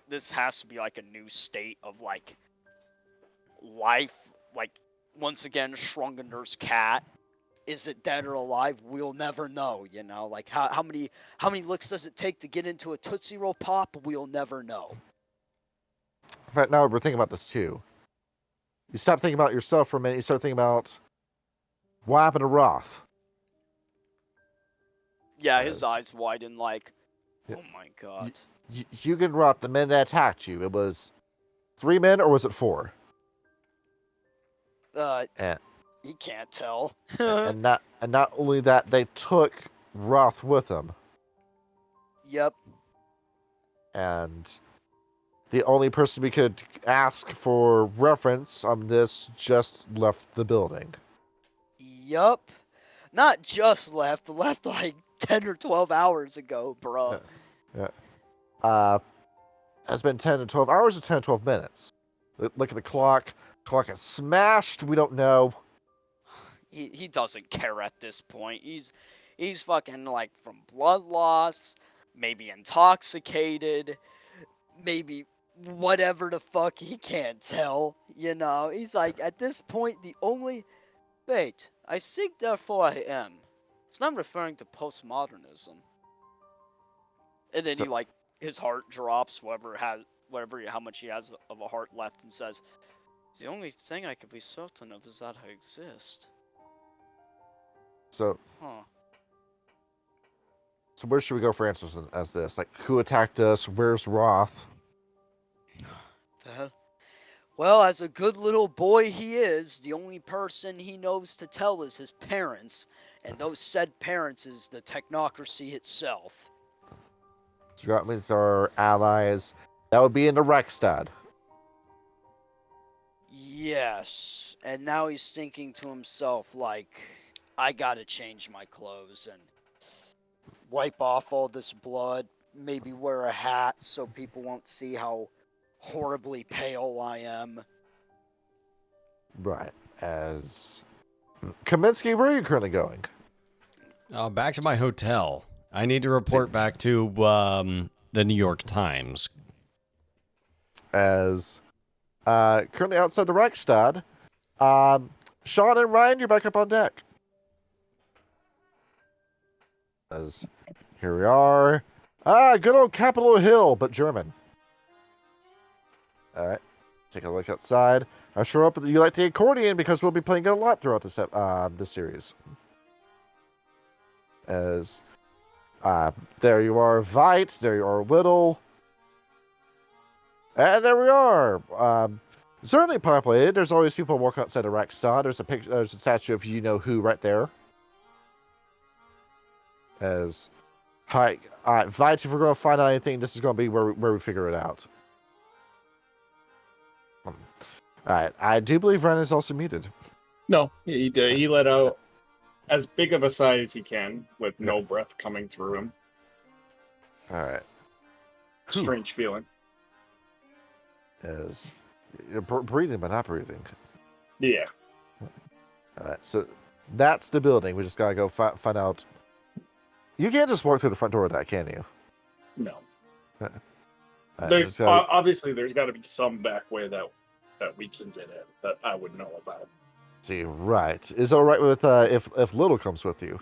this has to be like a new state of like life. Like, once again, Schrodinger's cat. Is it dead or alive? We'll never know, you know? Like, how many licks does it take to get into a Tootsie Roll Pop? We'll never know. In fact, now we're thinking about this too. You stop thinking about yourself for a minute, you start thinking about what happened to Roth. Yeah, his eyes widen like, oh my god. You and Roth, the men that attacked you, it was 3 men or was it 4? He can't tell. and not only that, they took Roth with them. Yep. And the only person we could ask for reference on this just left the building. Yup. Not just left like 10 or 12 hours ago, bro. Yeah. Has been 10 to 12 hours or 10 to 12 minutes? Look at the clock. Clock is smashed. We don't know. He doesn't care at this point. He's fucking like from blood loss, maybe intoxicated, maybe whatever the fuck, he can't tell, you know? He's like, at this point, the only... Wait, I think therefore I am. It's not referring to postmodernism. And then he, like, his heart drops, how much he has of a heart left, and says, the only thing I can be certain of is that I exist. So where should we go for answers as this? Like, who attacked us? Where's Roth? Well, as a good little boy he is, the only person he knows to tell is his parents, and those said parents is the technocracy itself. So that means our allies. That would be in the Reichstag. Yes, and now he's thinking to himself, like, I gotta change my clothes and wipe off all this blood, maybe wear a hat so people won't see how horribly pale I am. Right. As Kaminsky, where are you currently going? Back to my hotel. I need to report back to the New York Times. As currently outside the Reichstag, Sean and Ryan, you're back up on deck. As here we are. Good old Capitol Hill, but German. All right, take a look outside. I sure hope that you like the accordion because we'll be playing it a lot throughout this series. As there you are, Vite. There you are, Little. And there we are. Certainly populated. There's always people walking outside the Rackstad. There's a picture. There's a statue of you know who right there. As hi, Vite, if we're going to find out anything, this is going to be where we figure it out. All right. I do believe Ren is also muted. No, he let out as big of a sigh as he can with no breath coming through him. All right. Strange feeling. As you're breathing but not breathing. Yeah. All right. So that's the building. We just gotta go find out. You can't just walk through the front door of that, can you? No. Right, Obviously, there's got to be some back way that we can get in that I would know about. See, right. Is it all right with if Little comes with you?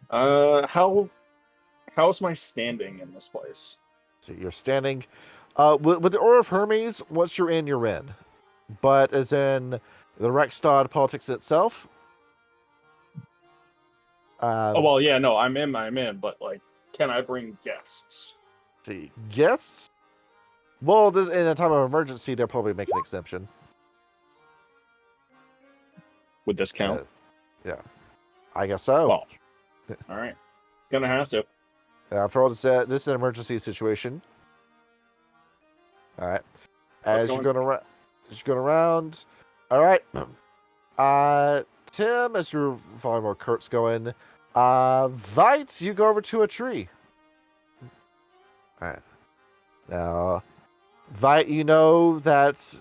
How's my standing in this place? So you're standing. With the Order of Hermes, once you're in. But as in the Rexstad politics itself. Oh well, yeah, no, I'm in. But like, can I bring guests? See, guests. Well, in a time of emergency, they'll probably make an exception. Would this count? Yeah, I guess so. Well, all right, it's gonna have to. After all, this is an emergency situation. All right, as you're going around. All right, Tim, as you're following where Kurt's going, Vite, you go over to a tree. All right, now, Vite, you know that.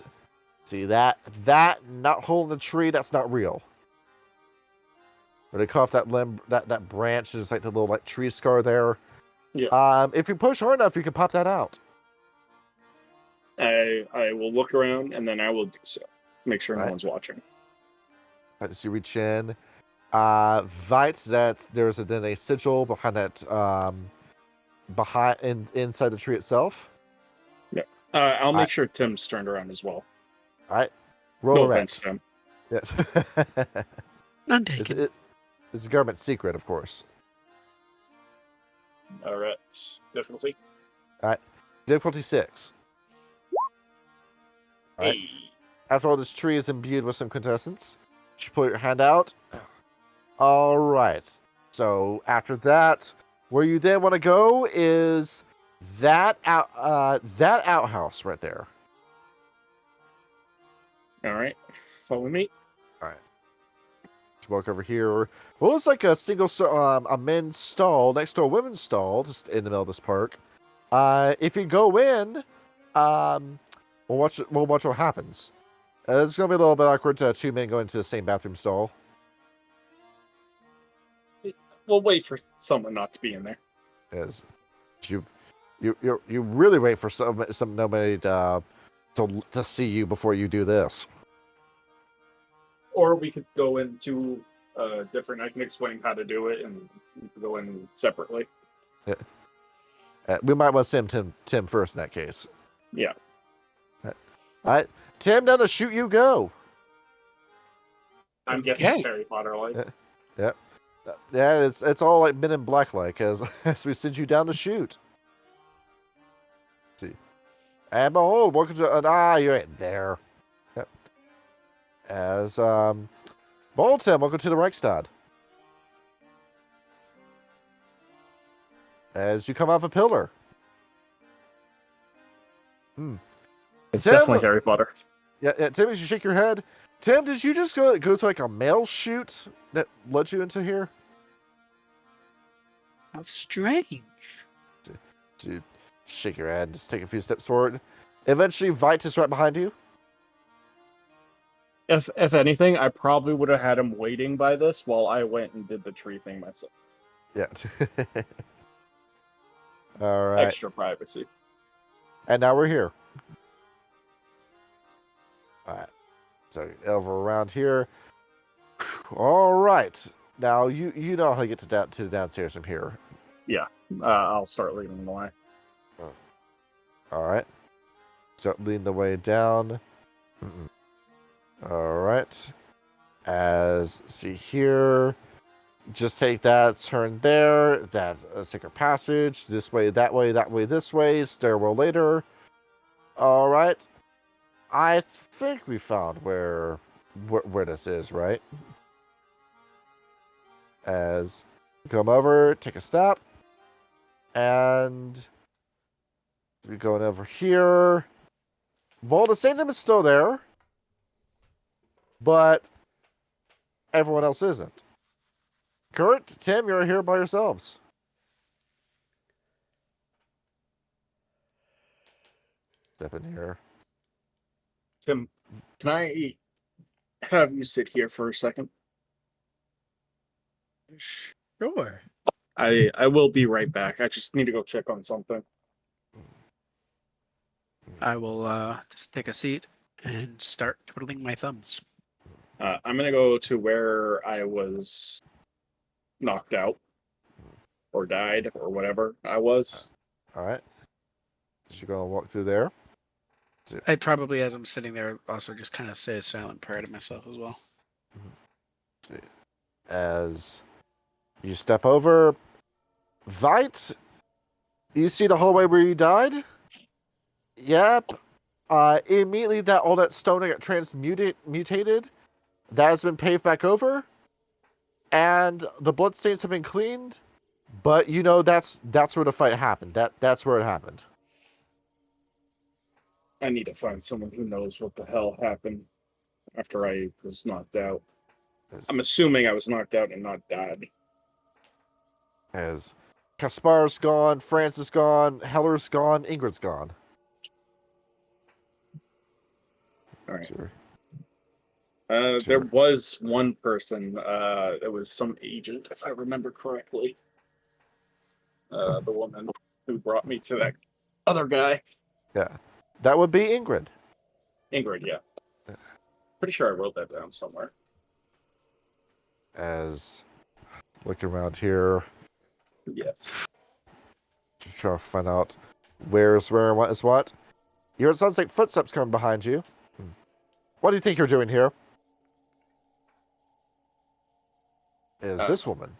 See that not holding the tree, that's not real. When they cut off that limb, that branch, there's like the little like tree scar there. Yeah. If you push hard enough, you can pop that out. I will look around and then I will do so. Make sure no one's watching. As you reach in, Vite, that there's then a sigil behind that inside the tree itself. Yeah. I'll make sure Tim's turned around as well. All right. Roll no a offense, Tim. Yes. None taken. It's a government secret, of course. All right. Difficulty. All right. Difficulty 6. All right. Hey. After all, this tree is imbued with some quintessence. You pull your hand out. All right. So after that, where you then want to go is that outhouse right there. All right. Follow me. All right. Just walk over here. Well, it's like a single a men's stall next to a women's stall, just in the middle of this park. If you go in, we'll watch what happens. It's gonna be a little bit awkward to 2 men go into the same bathroom stall. We'll wait for someone not to be in there. As you really wait for nobody to see you before you do this. Or we could go into different. I can explain how to do it, and we could go in separately. Yeah. We might want to send Tim first in that case. Yeah. All right, Tim, down to shoot you go. I'm guessing it's Harry Potter like. Yeah. Yeah, it's all like Men in Black like as we send you down to shoot. Let's see. And behold, welcome to you ain't there. Yep. As behold, Tim, welcome to the Reichstag. As you come off a pillar. It's Tim, definitely Harry Potter. Yeah, Tim, as you shake your head. Tim, did you just go through like a mail chute that led you into here? How strange. To shake your head, just take a few steps forward. Eventually, Vite is right behind you. If anything, I probably would have had him waiting by this while I went and did the tree thing myself. Yeah. All right. Extra privacy. And now we're here. All right. So over around here. All right. Now you know how to get to the downstairs from here. Yeah. I'll start leading the way. All right. Start leading the way down. All right. See here. just take that, turn there, that's a secret passage, this way, that way, this way, stairwell later. All right. I think we found where this is, right? As come over, take a step, and we going over here. Well, the Sanctum is still there, but everyone else isn't. Kurt, Tim, you're here by yourselves. Step in here. Tim, can I have you sit here for a second? Sure. I will be right back. I just need to go check on something. I will just take a seat and start twiddling my thumbs. I'm gonna go to where I was knocked out or died or whatever I was. All right. So you're gonna walk through there. I probably, as I'm sitting there, also just kind of say a silent prayer to myself as well. As you step over, Vite, you see the hallway where you died? Yep. Immediately all that stone got mutated. That has been paved back over. And the bloodstains have been cleaned. But you know that's where the fight happened. That's where it happened. I need to find someone who knows what the hell happened after I was knocked out. I'm assuming I was knocked out and not died. As Kaspar's gone, France is gone, Heller's gone, Ingrid's gone. All right. Sure. There was one person. It was some agent, if I remember correctly. The woman who brought me to that other guy. Yeah. That would be Ingrid. Ingrid, yeah. Pretty sure I wrote that down somewhere. As looking around here, Yes. just trying to find out where's where and what is what. You hear it sounds like footsteps coming behind you. What do you think you're doing here? Is this woman?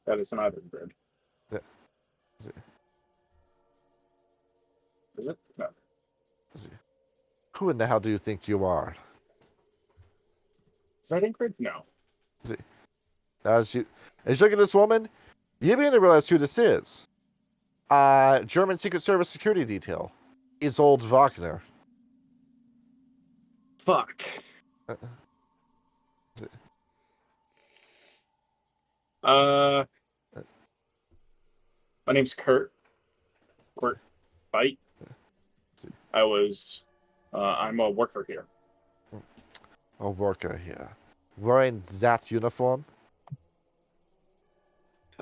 That is not Ingrid. Yeah. Is it? Is it? No. Who in the hell do you think you are? Is that Ingrid? No. As you look at this woman, you begin to realize who this is. German Secret Service security detail. Isolde Wagner. Fuck. My name's Kurt. Kurt Fight. I'm a worker here. A worker here. Wearing that uniform?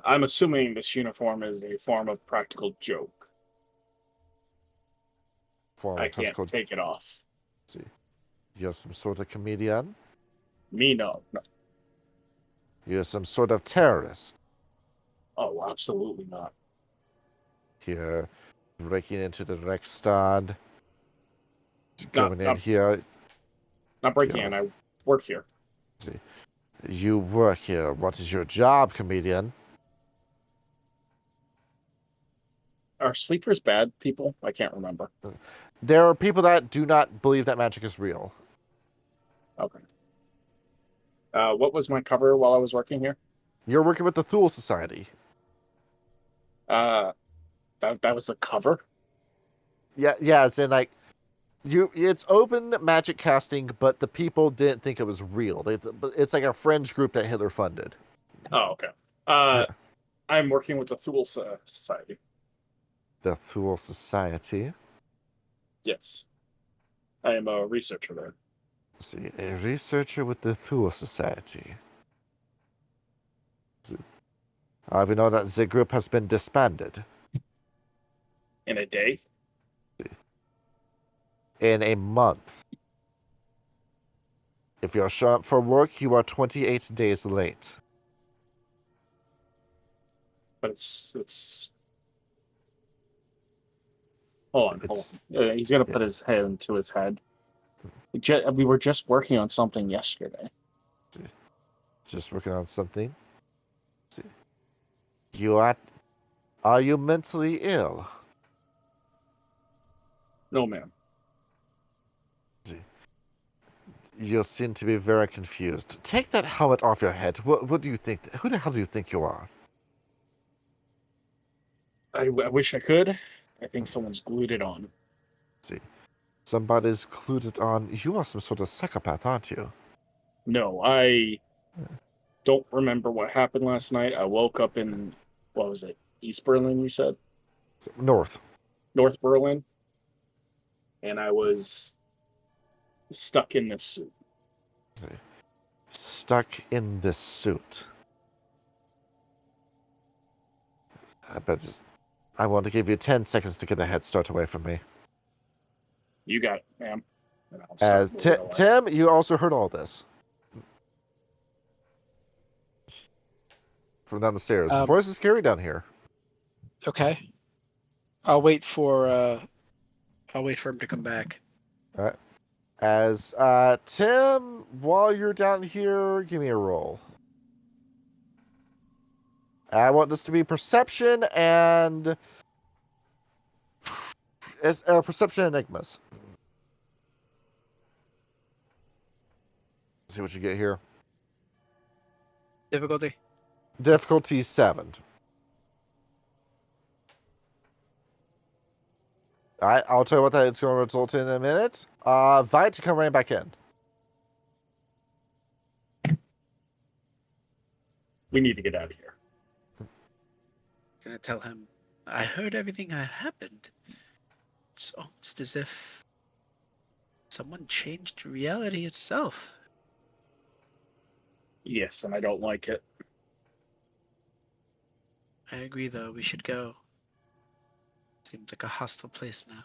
I'm assuming this uniform is a form of practical joke. I can't take it off. See. You're some sort of comedian? Me, no. You're some sort of terrorist? Oh, absolutely not. Here, breaking into the Reichstag. Going in here. Not breaking in, I work here. See. You work here. What is your job, comedian? Are sleepers bad people? I can't remember. There are people that do not believe that magic is real. Okay. What was my cover while I was working here? You're working with the Thule Society. That was the cover? Yeah, it's in like it's open magic casting, but the people didn't think it was real. It's like a fringe group that Hitler funded. Oh, okay. I'm working with the Thule Society. The Thule Society? Yes. I am a researcher there. Let's see, a researcher with the Thule Society. We know that the group has been disbanded. In a day? In a month. If you're showing up for work, you are 28 days late. But it's... Hold on. He's going to put his hand into his head. We were just working on something yesterday. Just working on something? Are you mentally ill? No, ma'am. You seem to be very confused. Take that helmet off your head. What do you think? Who the hell do you think you are? I wish I could. I think someone's glued it on. See, somebody's glued it on. You are some sort of psychopath, aren't you? No, I don't remember what happened last night. I woke up in, what was it, East Berlin, you said? North. North Berlin. And I was stuck in this suit. Stuck in this suit. I want to give you 10 seconds to get a head start away from me. You got it, ma'am. As Tim, you also heard all this. From down the stairs. The voice is scary down here. Okay. I'll wait for him to come back. All right. As Tim, while you're down here, give me a roll. I want this to be perception and perception enigmas. See what you get here. Difficulty? Difficulty 7. Alright, I'll tell you what that it's going to result in a minute. Vite, come right back in. We need to get out of here. Gonna tell him, I heard everything that happened. It's almost as if someone changed reality itself. Yes, and I don't like it. I agree, though. We should go. Seems like a hostile place now.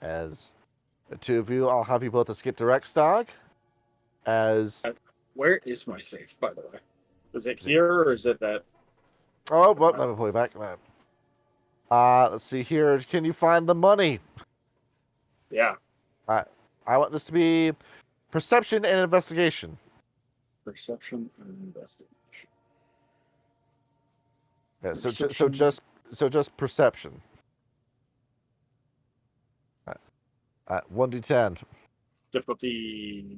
As the two of you, I'll have you both escape to Rexdog. As where is my safe, by the way? Is it here or is it that? Oh, well, let me pull you back. Let's see here. Can you find the money? Yeah. I want this to be perception and investigation. Perception and investigation. Yeah, Perception. so just perception. 1d10. Difficulty.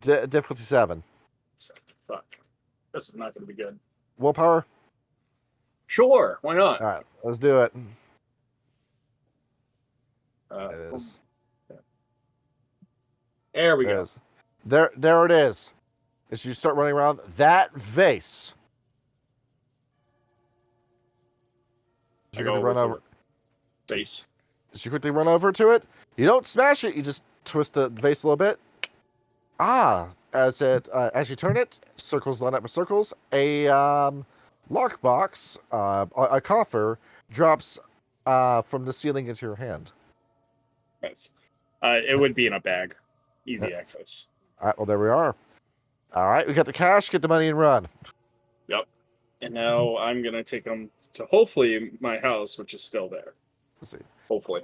Difficulty 7. Fuck. This is not going to be good. Willpower? Sure, why not? Alright, let's do it. It is. There we go. Is. There it is. As you start running around that vase. As you quickly run over. Vase. As you quickly run over to it, you don't smash it. You just twist the vase a little bit. As you turn it, circles line up with circles. A lockbox, a coffer, drops from the ceiling into your hand. Nice. It would be in a bag. Easy access. All right, well, there we are. All right, we got the cash, get the money and run. Yep. And now I'm going to take them to hopefully my house, which is still there. Let's see. Hopefully.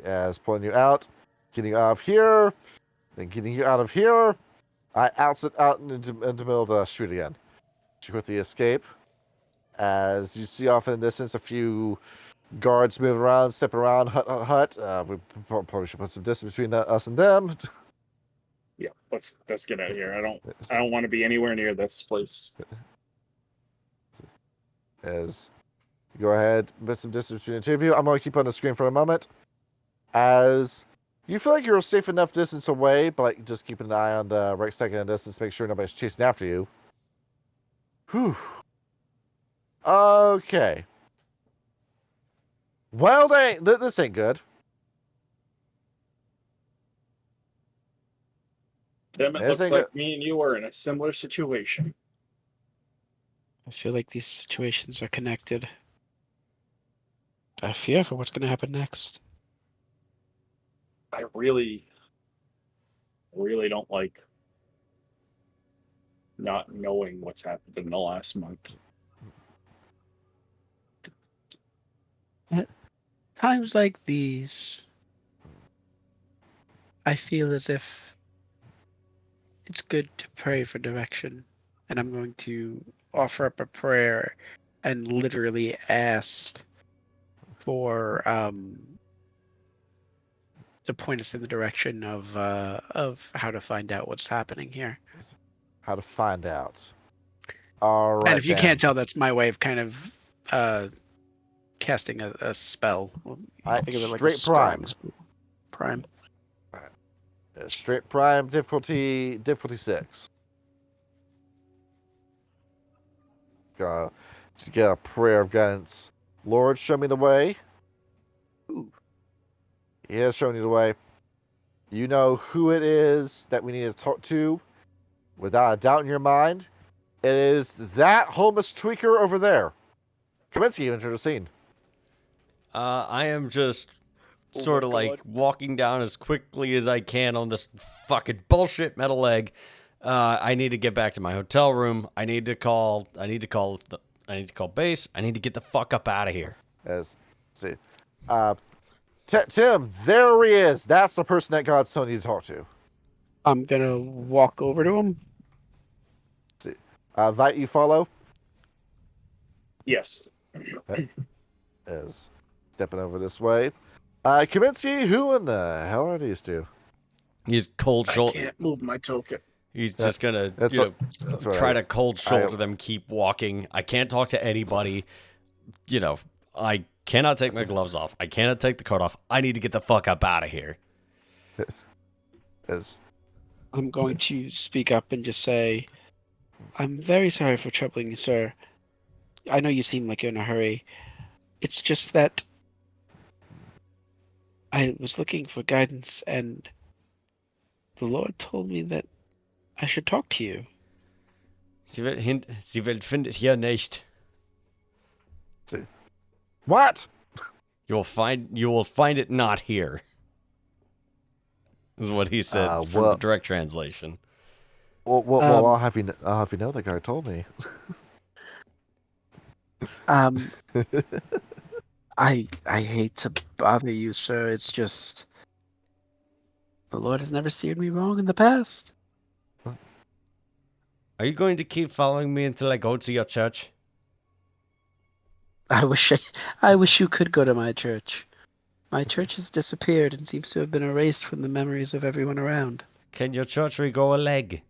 As pulling you out, getting you out of here, then getting you out of here. Out into the middle of the street again. You quickly escape. As you see off in the distance, a few guards moving around, stepping around, hut. We probably should put some distance between us and them. Yeah, let's get out of here. I don't want to be anywhere near this place. As you go ahead, put some distance between the two of you. I'm going to keep on the screen for a moment. As you feel like you're a safe enough distance away, but like just keeping an eye on the right second distance, make sure nobody's chasing after you. Whew. Okay. Well, this ain't good. Tim, it looks like me and you are in a similar situation. I feel like these situations are connected. I fear for what's going to happen next. I really don't like not knowing what's happened in the last month. At times like these, I feel as if it's good to pray for direction and I'm going to offer up a prayer and literally ask for to point us in the direction of how to find out what's happening here. How to find out. All right. And if you then. can't tell, that's my way of kind of casting a spell. Alright, Think of it like straight a prime. Prime. Straight prime difficulty 6. Just get a prayer of guidance. Lord, show me the way. Ooh. He has shown you the way. You know who it is that we need to talk to, without a doubt in your mind. It is that homeless tweaker over there. Kaminsky entered the scene. I am just sort of like walking down as quickly as I can on this fucking bullshit metal leg. I need to get back to my hotel room. I need to call base. I need to get the fuck up out of here. See. Tim, there he is. That's the person that God's telling you to talk to. I'm gonna walk over to him. See. Vite, you follow? Yes. Is stepping over this way. Kaminsky, who in the hell are these two? He's cold I shoulder. can't move my token. He's just gonna, what try to cold shoulder them, keep walking. I can't talk to anybody. I cannot take my gloves off. I cannot take the coat off. I need to get the fuck up out of here. I'm going to speak up and just say, I'm very sorry for troubling you, sir. I know you seem like you're in a hurry. It's just that I was looking for guidance, and the Lord told me that I should talk to you. Sie findet hier nicht. What? You will find it not here. Is what he said from the direct translation. Well, I'll have you know the guy told me. I hate to bother you, sir. It's just the Lord has never steered me wrong in the past. Are you going to keep following me until I go to your church? I wish you could go to my church. My church has disappeared and seems to have been erased from the memories of everyone around. Can your church regrow a leg?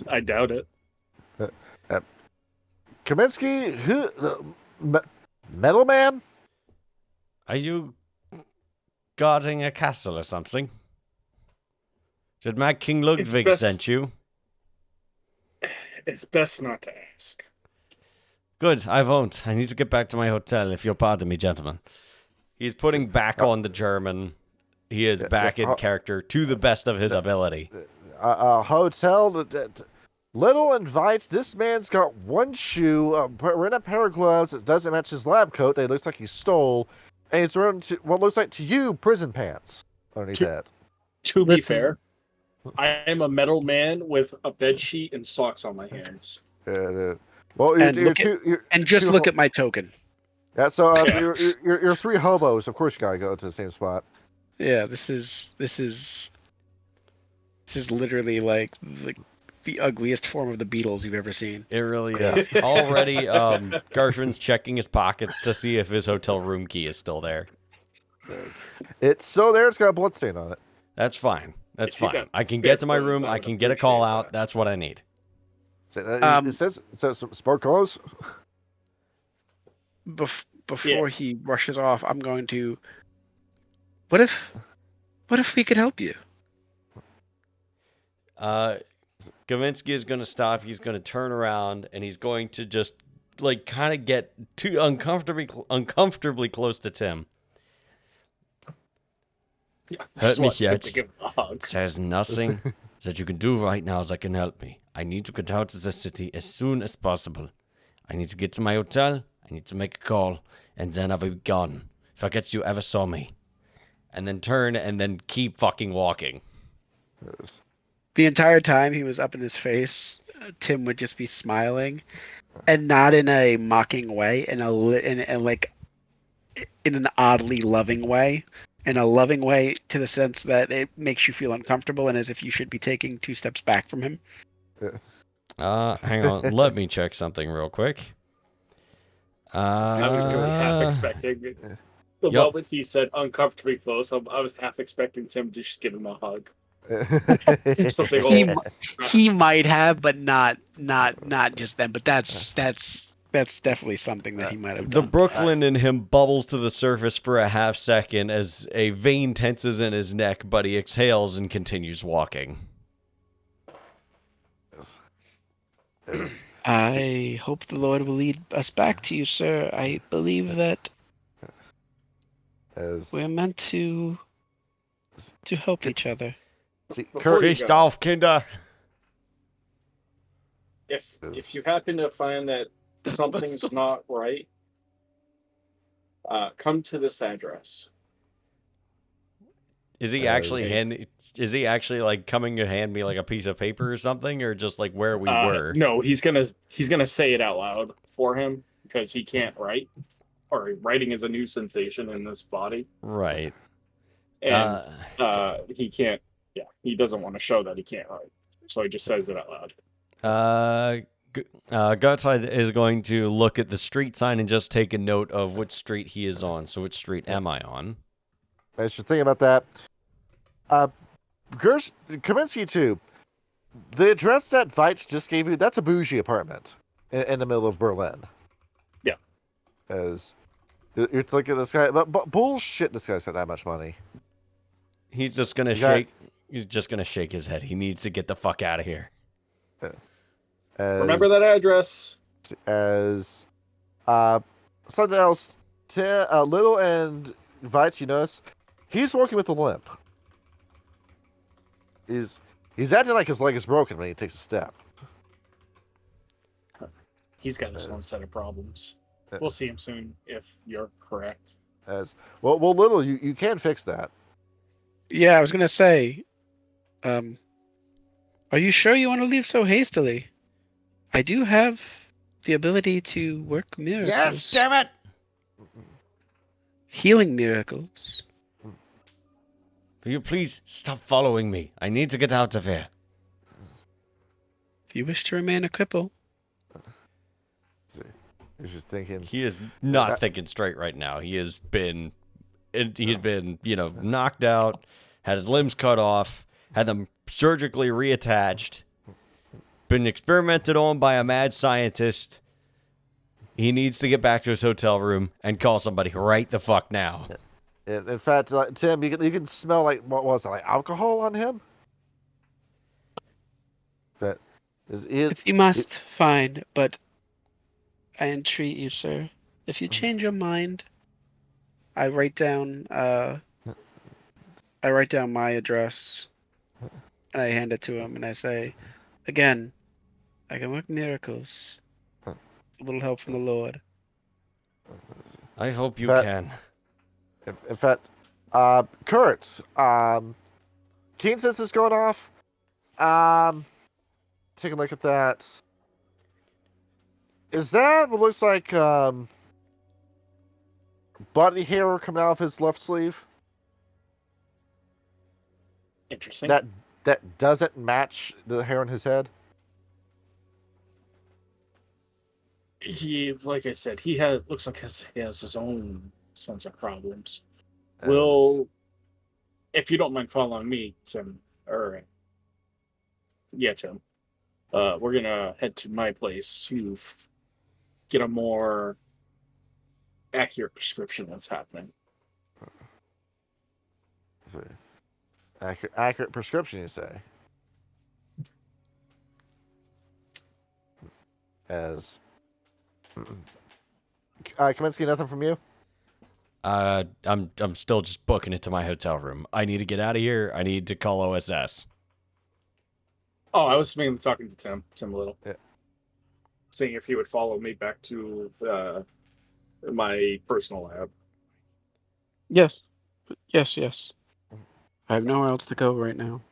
I doubt it. Kaminsky, who? Metal Man? Are you guarding a castle or something? Did Mad King Ludwig send you? It's best not to ask. Good, I won't. I need to get back to my hotel, if you'll pardon me, gentlemen. He's putting back on the German. He is back in character to the best of his ability. Hotel. Little invite. This man's got one shoe, wearing a pair of gloves that doesn't match his lab coat that he looks like he stole, and he's wearing what looks like to you prison pants underneath that. To be fair, I am a metal man with a bed sheet and socks on my hands. Well, look at my token. Yeah, so you're three hobos. Of course, you gotta go to the same spot. Yeah, this is literally like the ugliest form of the Beatles you've ever seen. It really is. Already, Gershwin's checking his pockets to see if his hotel room key is still there. It's still there. It's got a bloodstain on it. That's fine. That's fine. I can get to my room. I can get a call out. That's what I need. It says smart clothes. Before he rushes off, I'm going to. What if we could help you? Gavinsky is going to stop. He's going to turn around and he's going to just like kind of get too uncomfortably close to Tim. Hurt mich jetzt. There's nothing that you can do right now that can help me. I need to get out of the city as soon as possible. I need to get to my hotel. I need to make a call, and then I'll be gone. Forget you ever saw me. And then turn and then keep fucking walking. The entire time he was up in his face, Tim would just be smiling, and not in a mocking way, in an oddly loving way. in a loving way, to the sense that it makes you feel uncomfortable and as if you should be taking 2 steps back from him. Hang on. Let me check something real quick. I was really half expecting the Yup. moment he said uncomfortably close. I was half expecting Tim to just give him a hug. Something He might have, but not just then. But that's definitely something that he might have The done. Brooklyn in him bubbles to the surface for a half second as a vein tenses in his neck, but he exhales and continues walking. I hope the Lord will lead us back to you, sir. I believe that we're meant to help each other. Before you Fist go, off, Kinder. if you happen to find that something's not right, come to this address. Is he actually Is he actually like coming to hand me like a piece of paper or something, or just like where we were? No, he's gonna say it out loud for him because he can't write, or writing is a new sensation in this body, Right. and he can't. Yeah, he doesn't want to show that he can't write, so he just says it out loud. Gutside is going to look at the street sign and just take a note of which street he is on. So which street am I on? I should think about that. Kaminsky too. The address that Veitch just gave you, that's a bougie apartment in the middle of Berlin. Yeah. As you're looking at this guy, but bullshit, this guy's got that much money. He's just gonna shake. He's just gonna shake his head. He needs to get the fuck out of here. Remember that address. As something else, Little and Veitch, you notice, he's walking with a limp. He's acting like his leg is broken when he takes a step. He's got his own set of problems. We'll see him soon if you're correct. As well, Little, you can fix that. Yeah, I was gonna say, are you sure you want to leave so hastily? I do have the ability to work miracles. Yes, damn it! Healing miracles. Will you please stop following me? I need to get out of here. If you wish to remain a cripple. He's just thinking. He is not thinking straight right now. He's been, knocked out, had his limbs cut off, had them surgically reattached, been experimented on by a mad scientist. He needs to get back to his hotel room and call somebody right the fuck now. In fact, Tim, you can smell what was it, like alcohol on him? But If you must, fine, but I entreat you, sir. If you change your mind, I write down my address and I hand it to him and I say, again, I can work miracles. A little help from the Lord. I hope you can. In fact, Kurt, Keen Sense is going off. Take a look at that. Is that what looks like body hair coming out of his left sleeve? Interesting. That doesn't match the hair on his head? He, like I said, he looks like he has his own sense of problems. As- If you don't mind following me, Tim, Tim, we're gonna head to my place to get a more accurate description of what's happening. Accurate prescription, you say? As Kaminsky, nothing from you? I'm still just booking it to my hotel room. I need to get out of here. I need to call OSS. Oh, I was mainly talking to Tim a little. Yeah. Seeing if he would follow me back to my personal lab. Yes. I have nowhere else to go right now.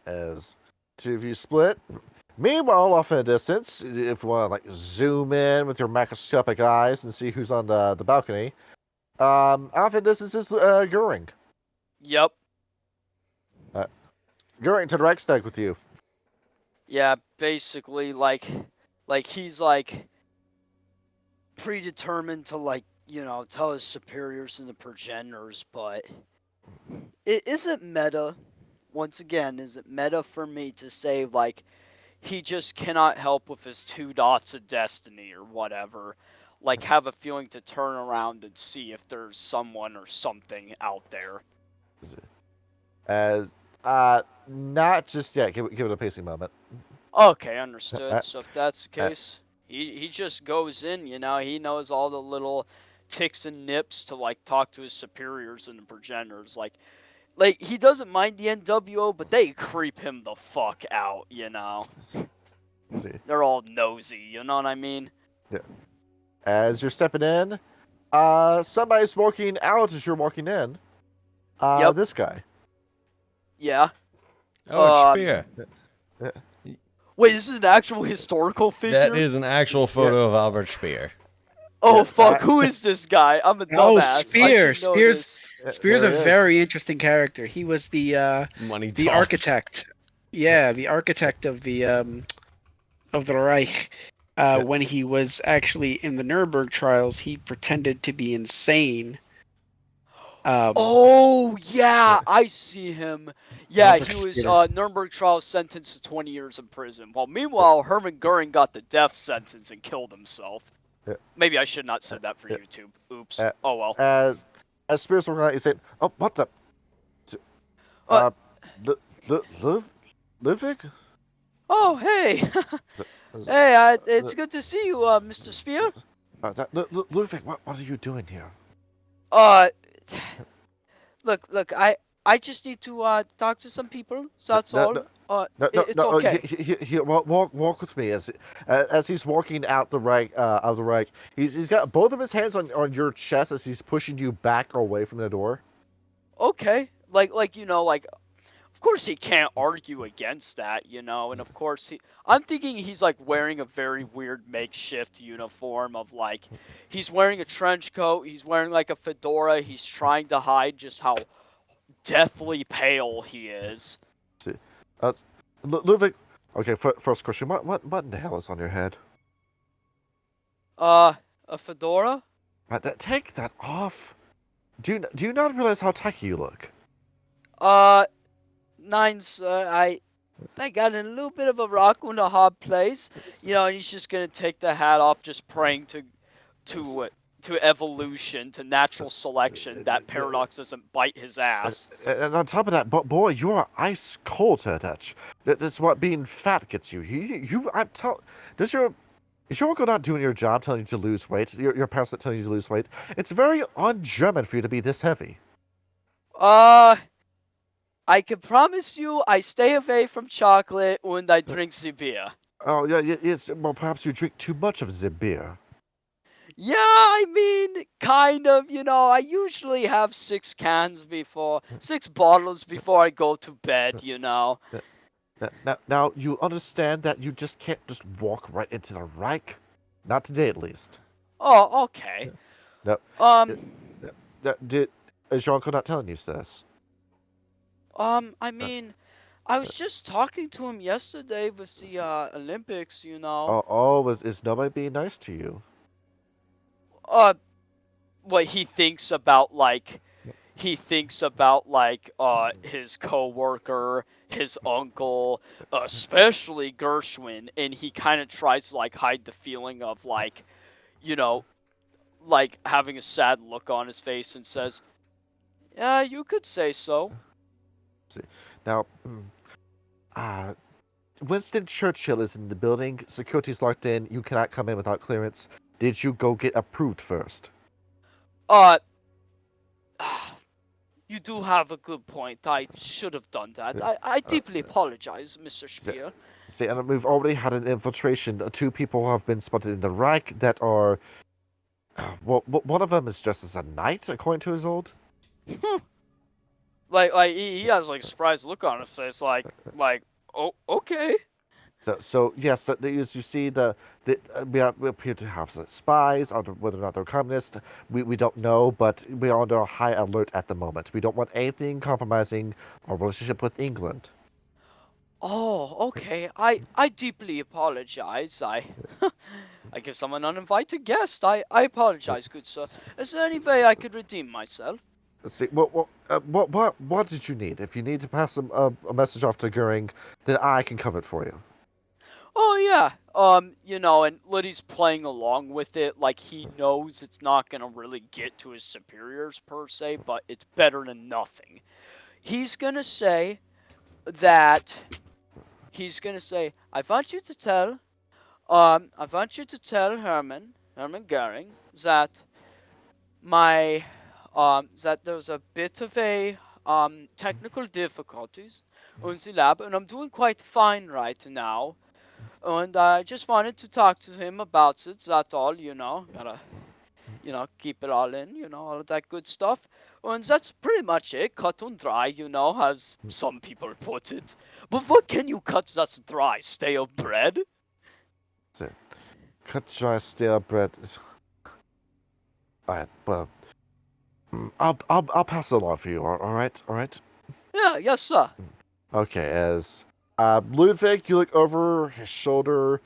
As two of you split. Meanwhile, off in a distance, if you want to zoom in with your macroscopic eyes and see who's on the balcony, Alfred, this is Goering. Yep. Goering to the Reichstag with you. Yeah, basically, like he's like predetermined to like, tell his superiors and the progenitors, but it isn't meta. Once again, is it meta for me to say like he just cannot help with his 2 dots of destiny or whatever? Like have a feeling to turn around and see if there's someone or something out there. As not just yet. Give it a pacing moment. Okay, understood. So if that's the case, he just goes in, he knows all the little ticks and nips to like talk to his superiors and the progenitors. Like he doesn't mind the NWO, but they creep him the fuck out, See. They're all nosy, you know what I mean? Yeah. As you're stepping in, somebody's walking out as you're walking in. Yep. This guy. Yeah. Oh, it's Spear. Wait, this is an actual historical figure? That is an actual photo of Albert Speer. Oh, fuck, who is this guy? I'm a dumbass. Spear. Spear's a There he is. very interesting character. He was the Money the talks. architect. Yeah, the architect of the Reich. When he was actually in the Nuremberg trials, he pretended to be insane. Oh, yeah, I see him. Yeah, Albert he was Speer. Nuremberg trial sentenced to 20 years in prison. Well, meanwhile, Hermann Goering got the death sentence and killed himself. Yeah. Maybe I should not said that for YouTube. Oops. Oh well. As Spears walking out, he said, "Oh, what the? Ludwig? Oh, hey. Hey, it's good to see you, Mr. Spear. Ludwig, what are you doing here?" Look, I just need to talk to some people. So that's all. It's okay. Walk with me as he's walking out the right. He's got both of his hands on your chest as he's pushing you back away from the door. Okay. Like of course he can't argue against that, and of course I'm thinking he's like wearing a very weird makeshift uniform of like he's wearing a trench coat, he's wearing like a fedora, he's trying to hide just how deathly pale he is. Ludwig, okay, first question, what in the hell is on your head? A fedora? Take that off. Do you not realize how tacky you look? Nines, I got in a little bit of a rock and a hard place. He's just gonna take the hat off, just praying to evolution, to natural selection, that Paradox doesn't bite his ass. And on top of that, boy, you are ice cold to touch. That's what being fat gets you. Is your uncle not doing your job, telling you to lose weight? Your parents not telling you to lose weight? It's very un-German for you to be this heavy. I can promise you I stay away from chocolate when I drink the beer. Oh, yeah, yes. Well, perhaps you drink too much of the beer. Yeah, I mean, kind of, I usually have 6 bottles before I go to bed, Now, you understand that you just can't just walk right into the Reich? Not today, at least. Oh, okay. No. Is your uncle not telling you this? I mean, I was just talking to him yesterday with the Olympics, Is nobody being nice to you? What he thinks about like his coworker, his uncle, especially Gershwin, and he kind of tries to like hide the feeling of like, like having a sad look on his face and says, "Yeah, you could say so." Now, Winston Churchill is in the building. Security's locked in. You cannot come in without clearance. Did you go get approved first? You do have a good point. I should have done that. I deeply apologize, Mr. Spear. See, and we've already had an infiltration. 2 people have been spotted in the Reich that are... one of them is dressed as a knight, according to his old. Like he has like a surprised look on his face, like, oh, okay. So yes, as you see, we appear to have some spies. Whether or not they're communists, we don't know. But we are under a high alert at the moment. We don't want anything compromising our relationship with England. Oh, okay. I deeply apologize. I give someone an uninvited guest. I apologize, good sir. Is there any way I could redeem myself? Let's see. What did you need? If you need to pass a message off to Goering, then I can cover it for you. Oh yeah. And Liddy's playing along with it like he knows it's not gonna really get to his superiors per se, but it's better than nothing. He's gonna say that I want you to tell Herman Goering that that there's a bit of a technical difficulties on the lab, and I'm doing quite fine right now. And I just wanted to talk to him about it. That's all, Gotta, keep it all in, all of that good stuff. And that's pretty much it. Cut and dry, as some people put it. But what can you cut that's dry? Stale bread? Cut dry stale bread. Alright, well, I'll pass it along for you. All right. Yeah, yes, sir. Okay, as Ludwig, you look over his shoulder.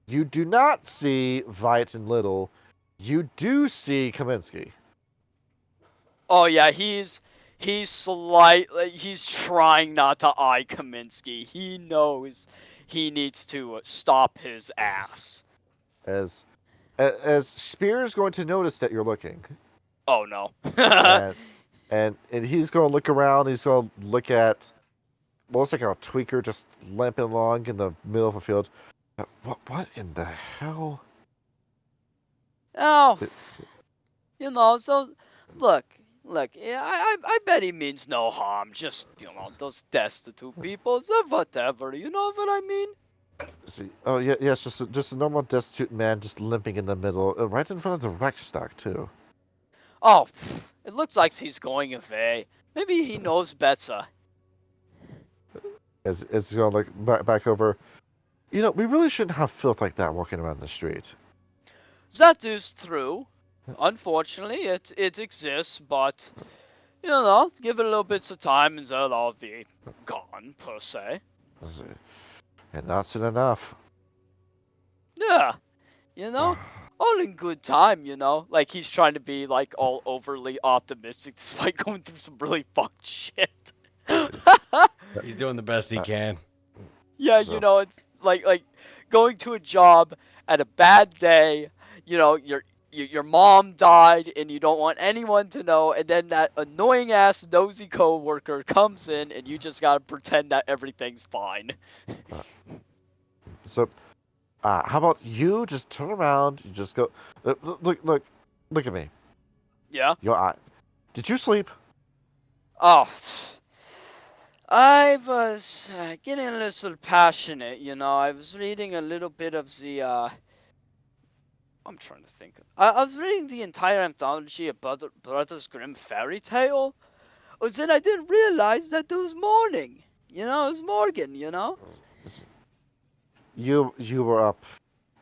You do not see Vite and Little. You do see Kaminsky. Oh yeah, he's trying not to eye Kaminsky. He knows he needs to stop his ass. As Spear's going to notice that you're looking. Oh no. and he's going to look around. He's going to look at what looks like a tweaker just limping along in the middle of a field. What in the hell? Oh, so look, yeah, I bet he means no harm. Just, those destitute people, so whatever, you know what I mean? See, oh yeah, yes, just a normal destitute man just limping in the middle, right in front of the Reichstag too. Oh, it looks like he's going away. Maybe he knows better. As it's going to look back over. We really shouldn't have filth like that walking around the street. That is true. Unfortunately, it exists, but give it a little bit of time and they'll all be gone per se. And not soon enough. Yeah, all in good time. Like he's trying to be like all overly optimistic despite going through some really fucked shit. He's doing the best he can. Yeah, it's like going to a job at a bad day. Your mom died and you don't want anyone to know, and then that annoying ass nosy coworker comes in and you just gotta pretend that everything's fine. So, how about you just turn around, you just go, look at me. Yeah? Your eye. Did you sleep? Oh, I was getting a little passionate, I was reading a little bit of the, I'm trying to think. I was reading the entire anthology of Brothers Grimm fairy tale, but then I didn't realize that it was morning. It was Morgan, You were up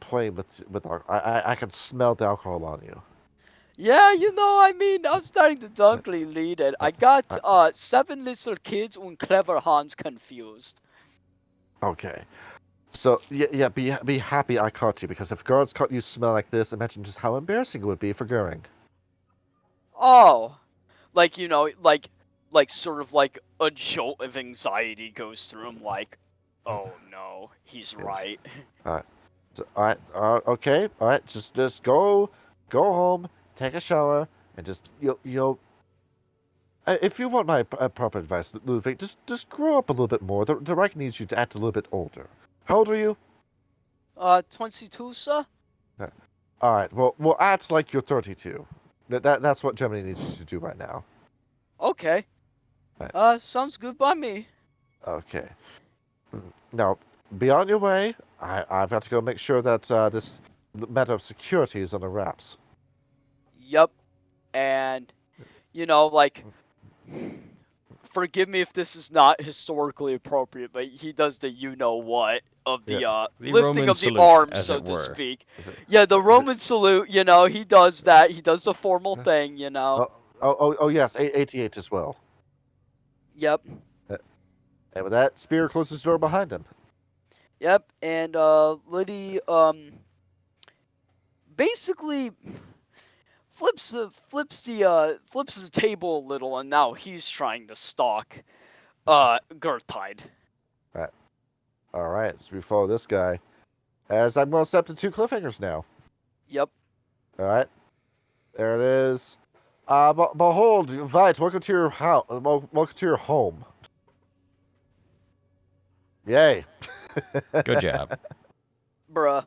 playing with I could smell the alcohol on you. Yeah, I'm starting to darkly read it. I got 7 little kids and clever Hans confused. Okay. So, yeah, be happy I caught you, because if guards caught you smell like this, imagine just how embarrassing it would be for Goering. Oh. Like, sort of like a jolt of anxiety goes through him, like, oh no, he's right. Alright. So, okay, alright, just go home, take a shower, and just, if you want my proper advice, Ludwig, just grow up a little bit more. The Reich needs you to act a little bit older. How old are you? 22, sir? Alright, well, we'll act like you're 32. That's what Germany needs you to do right now. Okay. Right. Sounds good by me. Okay. Now, be on your way. I've got to go make sure that this matter of security is on the wraps. Yep. And, forgive me if this is not historically appropriate, but he does the you know what of the The lifting Roman of the salute, arms, as so it to were. speak. Is it- Yeah, the is it- Roman salute. You know, he does that. He does the formal thing. You know. Oh, yes, ATH as well. Yep. And with that, Spear closes the door behind him. Yep. And Liddy basically flips the table a little, and now he's trying to stalk Girtide. All right, so we follow this guy. As I'm going to step to 2 cliffhangers now. Yep. All right, there it is. Behold, Vite, welcome to your house. Welcome to your home. Yay. Good job. Bruh.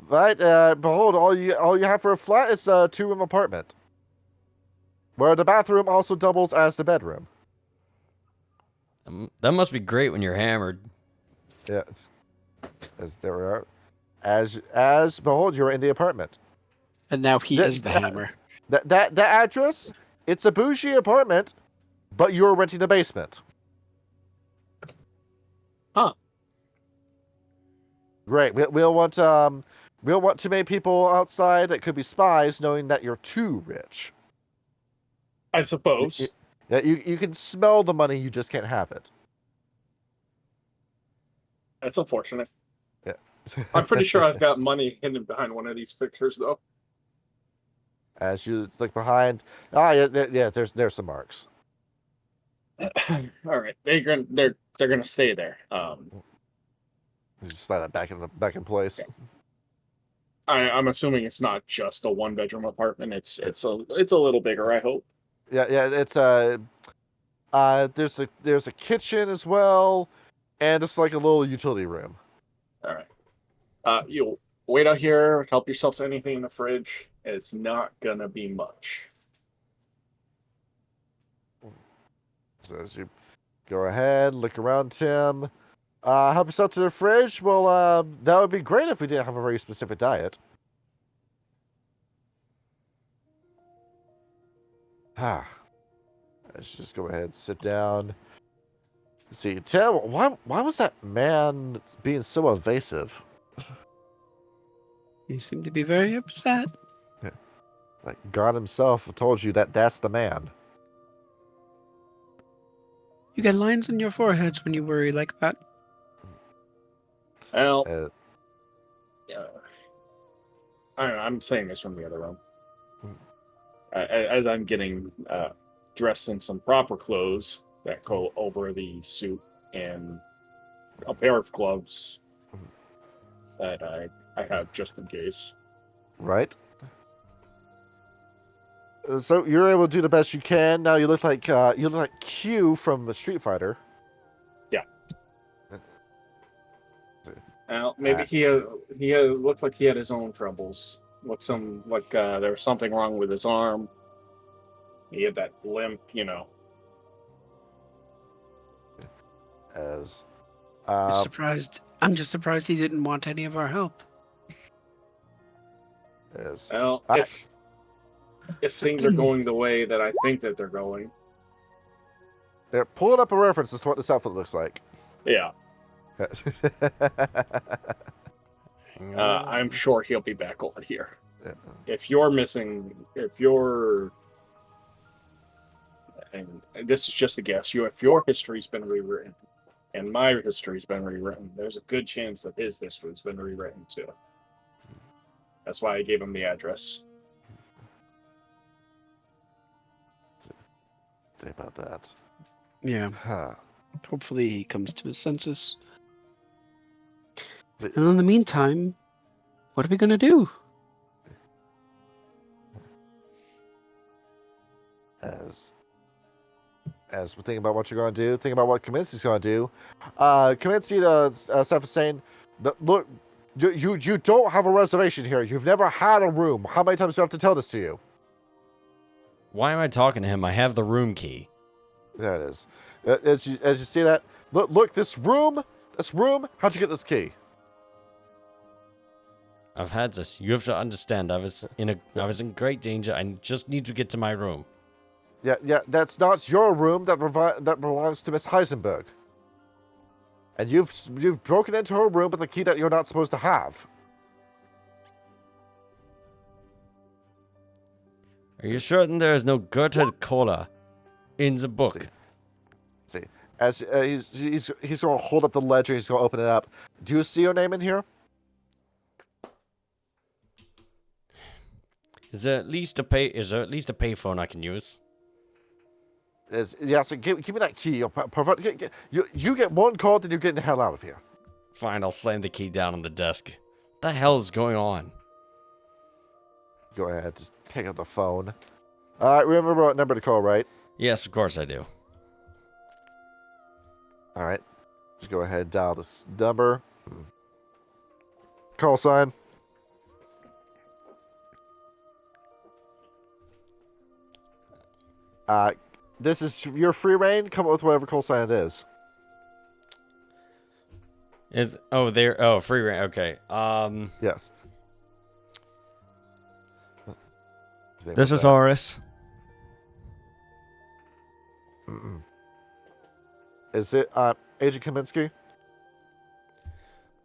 Vite, behold, all you have for a flat is a 2-room apartment, where the bathroom also doubles as the bedroom. That must be great when you're hammered. Yeah, as there we are. As behold, you're in the apartment. And now he is the hammer. That address, it's a bougie apartment, but you're renting the basement. Huh. Great. We'll want too many people outside that could be spies, knowing that you're too rich. I suppose. You can smell the money, you just can't have it. That's unfortunate. Yeah. I'm pretty sure I've got money hidden behind one of these pictures, though. As you look behind, there's some marks. All right, they're gonna stay there. You just slide it back in place. I'm assuming it's not just a 1-bedroom apartment. It's a little bigger. I hope. Yeah. It's there's a kitchen as well, and it's like a little utility room. All right. You'll wait out here. Help yourself to anything in the fridge. It's not gonna be much. So as you go ahead, look around, Tim. Help yourself to the fridge. Well, that would be great if we didn't have a very specific diet. Let's just go ahead and sit down. Let's see, Tim, why was that man being so evasive? He seemed to be very upset. Like God himself told you that that's the man. You get lines on your foreheads when you worry like that. Well, Uh, I'm saying this from the other room. As I'm getting dressed in some proper clothes that go over the suit and a pair of gloves that I have just in case. right? So you're able to do the best you can. Now you look like Q from Street Fighter. Yeah. Well, maybe he looked like he had his own troubles. There was something wrong with his arm. He had that limp, As I'm just surprised he didn't want any of our help. as Well, if things are going the way that I think that they're going, they're pulling up a reference as to what this outfit looks like. yeah, I'm sure he'll be back over here. Yeah. If you're missing, and this is just a guess, if your history's been rewritten, and my history's been rewritten, there's a good chance that his history's been rewritten too. That's why I gave him the address. Think about that. Yeah. Huh. Hopefully he comes to his senses. And in the meantime, what are we gonna do? As we think about what you're going to do, think about what Kaminsky's going to do. Kaminsky, Steph is saying, look, you don't have a reservation here. You've never had a room. How many times do I have to tell this to you? Why am I talking to him? I have the room key. There it is. As you see that, look, this room. How'd you get this key? I've had this. You have to understand. I was in great danger. I just need to get to my room. Yeah, that's not your room. That belongs to Miss Heisenberg. And you've broken into her room with a key that you're not supposed to have. Are you certain there is no Goethe Cola in the book? See, as he's gonna hold up the ledger. He's gonna open it up. Do you see your name in here? Is there at least a payphone I can use? So give me that key. You get one call, then you're getting the hell out of here. Fine, I'll slam the key down on the desk. What the hell is going on? Go ahead, just pick up the phone. Remember what number to call, right? Yes, of course I do. All right, just go ahead, dial this number. Call sign. This is your free reign. Come up with whatever call sign it is. Free reign. Okay. Yes. This is Horace. Is it Agent Kaminsky?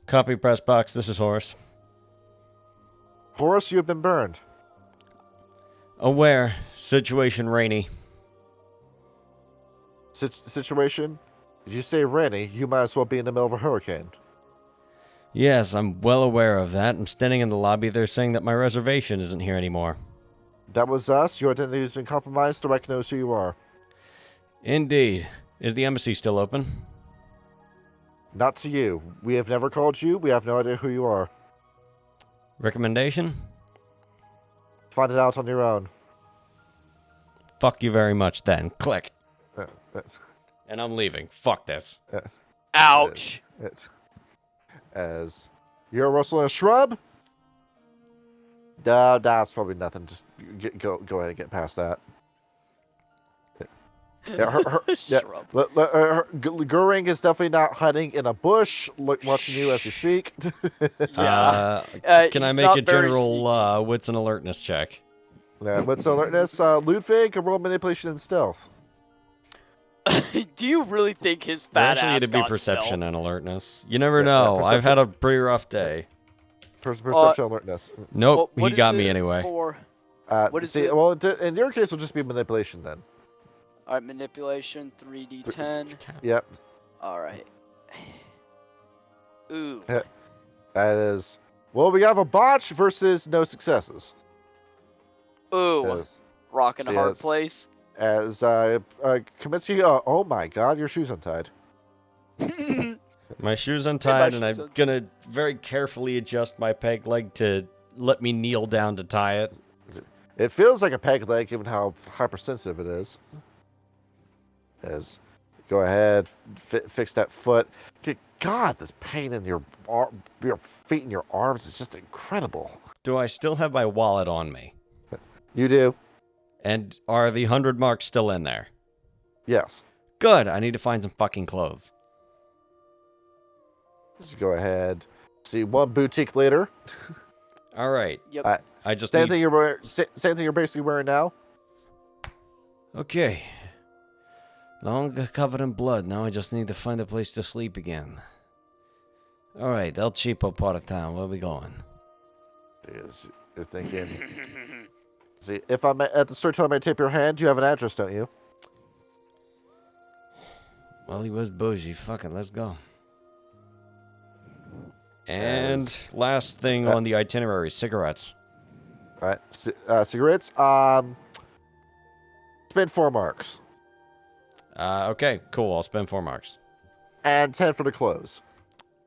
Copy press box. This is Horace. Horace, you have been burned. Aware. Situation rainy. Situation? Did you say rainy? You might as well be in the middle of a hurricane. Yes, I'm well aware of that. I'm standing in the lobby. They're saying that my reservation isn't here anymore. That was us. Your identity has been compromised. The rec knows who you are. Indeed. Is the embassy still open? Not to you. We have never called you. We have no idea who you are. Recommendation? Find it out on your own. Fuck you very much then. Click. And I'm leaving. Fuck this. Ouch. As you're rustling a shrub? No, that's probably nothing. Just go ahead and get past that. Yeah, Goring is definitely not hiding in a bush, watching you as you speak. Yeah. Can I he's make not a very general wits and alertness check? Yeah, what's alertness? Ludwig, a roll manipulation and stealth. Do you really think his fat Actually, ass it'd be got perception stealth? and alertness. You never know. I've had a pretty rough day. Perception alertness. Nope, What he is got me it anyway. For? What is see, it? well, in your case, it'll just be manipulation then. All right, manipulation 3d10. Yep. All right. Ooh. That is. Well, we have a botch versus no successes. Ooh. Rock in a hard place. As Kaminsky, oh my God, your shoe's untied. My shoe's untied, and I'm gonna very carefully adjust my peg leg to let me kneel down to tie it. It feels like a peg leg, given how hypersensitive it is. Go ahead, fix that foot. God, this pain in your feet and your arms is just incredible. Do I still have my wallet on me? You do. And are the 100 marks still in there? Yes. Good. I need to find some fucking clothes. Just go ahead. See, one boutique later. All right. Yep. I just same need... thing you're wearing. Same thing you're basically wearing now. Okay. Long covered in blood. Now I just need to find a place to sleep again. All right, El Cheapo part of town. Where are we going? You're thinking. See, if I'm at the store telling me to tip your hand, you have an address, don't you? Well, he was bougie. Fuck it, let's go. And last thing on the itinerary, cigarettes. All right, cigarettes. Spend 4 marks. Okay, cool. I'll spend 4 marks. And 10 for the clothes.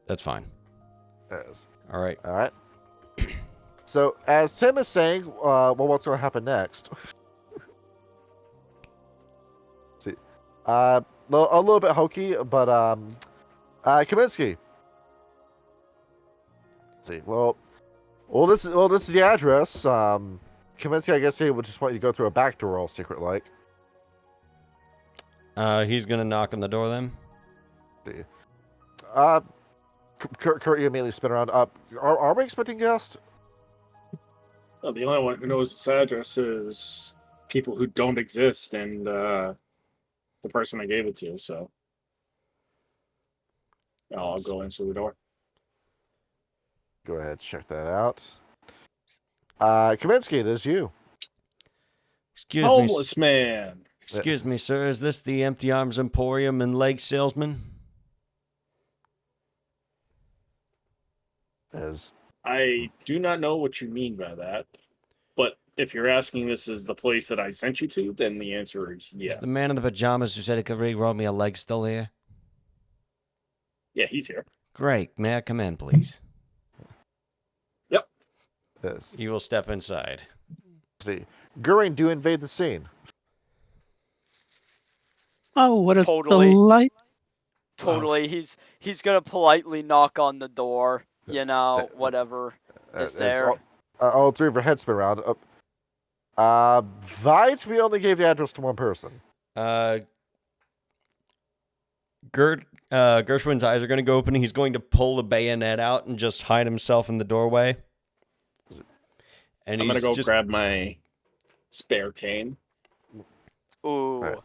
That's fine. Yes. All right. All right. So, as Tim is saying, what's going to happen next? See, a little bit hokey, but Kaminsky. See, this is the address. Kaminsky, I guess he would just want you to go through a back door, all secret like. He's gonna knock on the door then. See. Kurt, you immediately spin around. Are we expecting guests? Oh, the only one who knows its address is people who don't exist and the person I gave it to. So I'll go answer the door. Go ahead, check that out. Kaminsky, it is you. Excuse me. Homeless man. Excuse me, sir. Is this the Empty Arms Emporium and Leg Salesman? As I do not know what you mean by that, but if you're asking this is the place that I sent you to, then the answer is yes. Is the man in the pajamas who said he could re-roll me a leg still here? Yeah, he's here. Great. May I come in, please? Yep. Yes. You will step inside. See, Goering, do invade the scene. Oh, what a Totally. delight! Totally. He's gonna politely knock on the door. You know, whatever is there. All three of your heads spin around. Vite, we only gave the address to one person. Gershwin's eyes are going to go open. He's going to pull the bayonet out and just hide himself in the doorway. And I'm gonna go grab my spare cane. Ooh. Right.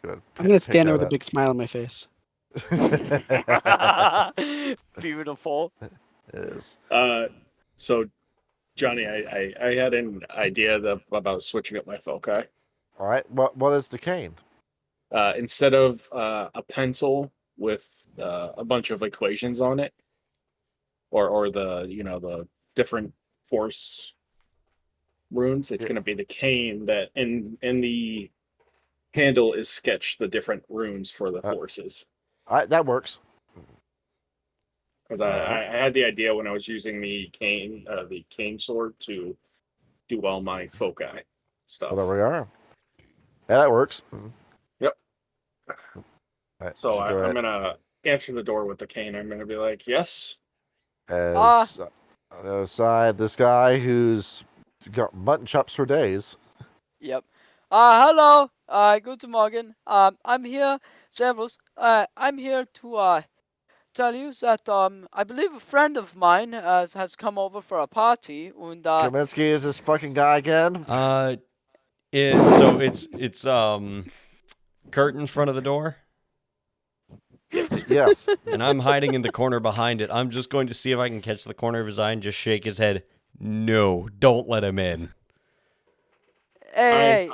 Good. I'm gonna Pick stand there that with a big smile on my face. up. Beautiful. Yes. So Johnny, I had an idea about switching up my foci. All right. What is the cane? Instead of a pencil with a bunch of equations on it, or the different force runes, it's going to be the cane that in the handle is sketched the different runes for the forces. All right, that works. Because I had the idea when I was using the cane sword to do all my foci stuff. Well, there we are. Yeah, that works. Yep. All right, So go I'm ahead. gonna answer the door with the cane. I'm gonna be like, yes. As on the other side, this guy who's got mutton chops for days. Yep. Hello. Guten Morgen. I'm here, Servus. I'm here to tell you that I believe a friend of mine has come over for a party, and Kaminsky is this fucking guy again? It's curtain in front of the door. Yes. And I'm hiding in the corner behind it. I'm just going to see if I can catch the corner of his eye and just shake his head. No, don't let him in. hey.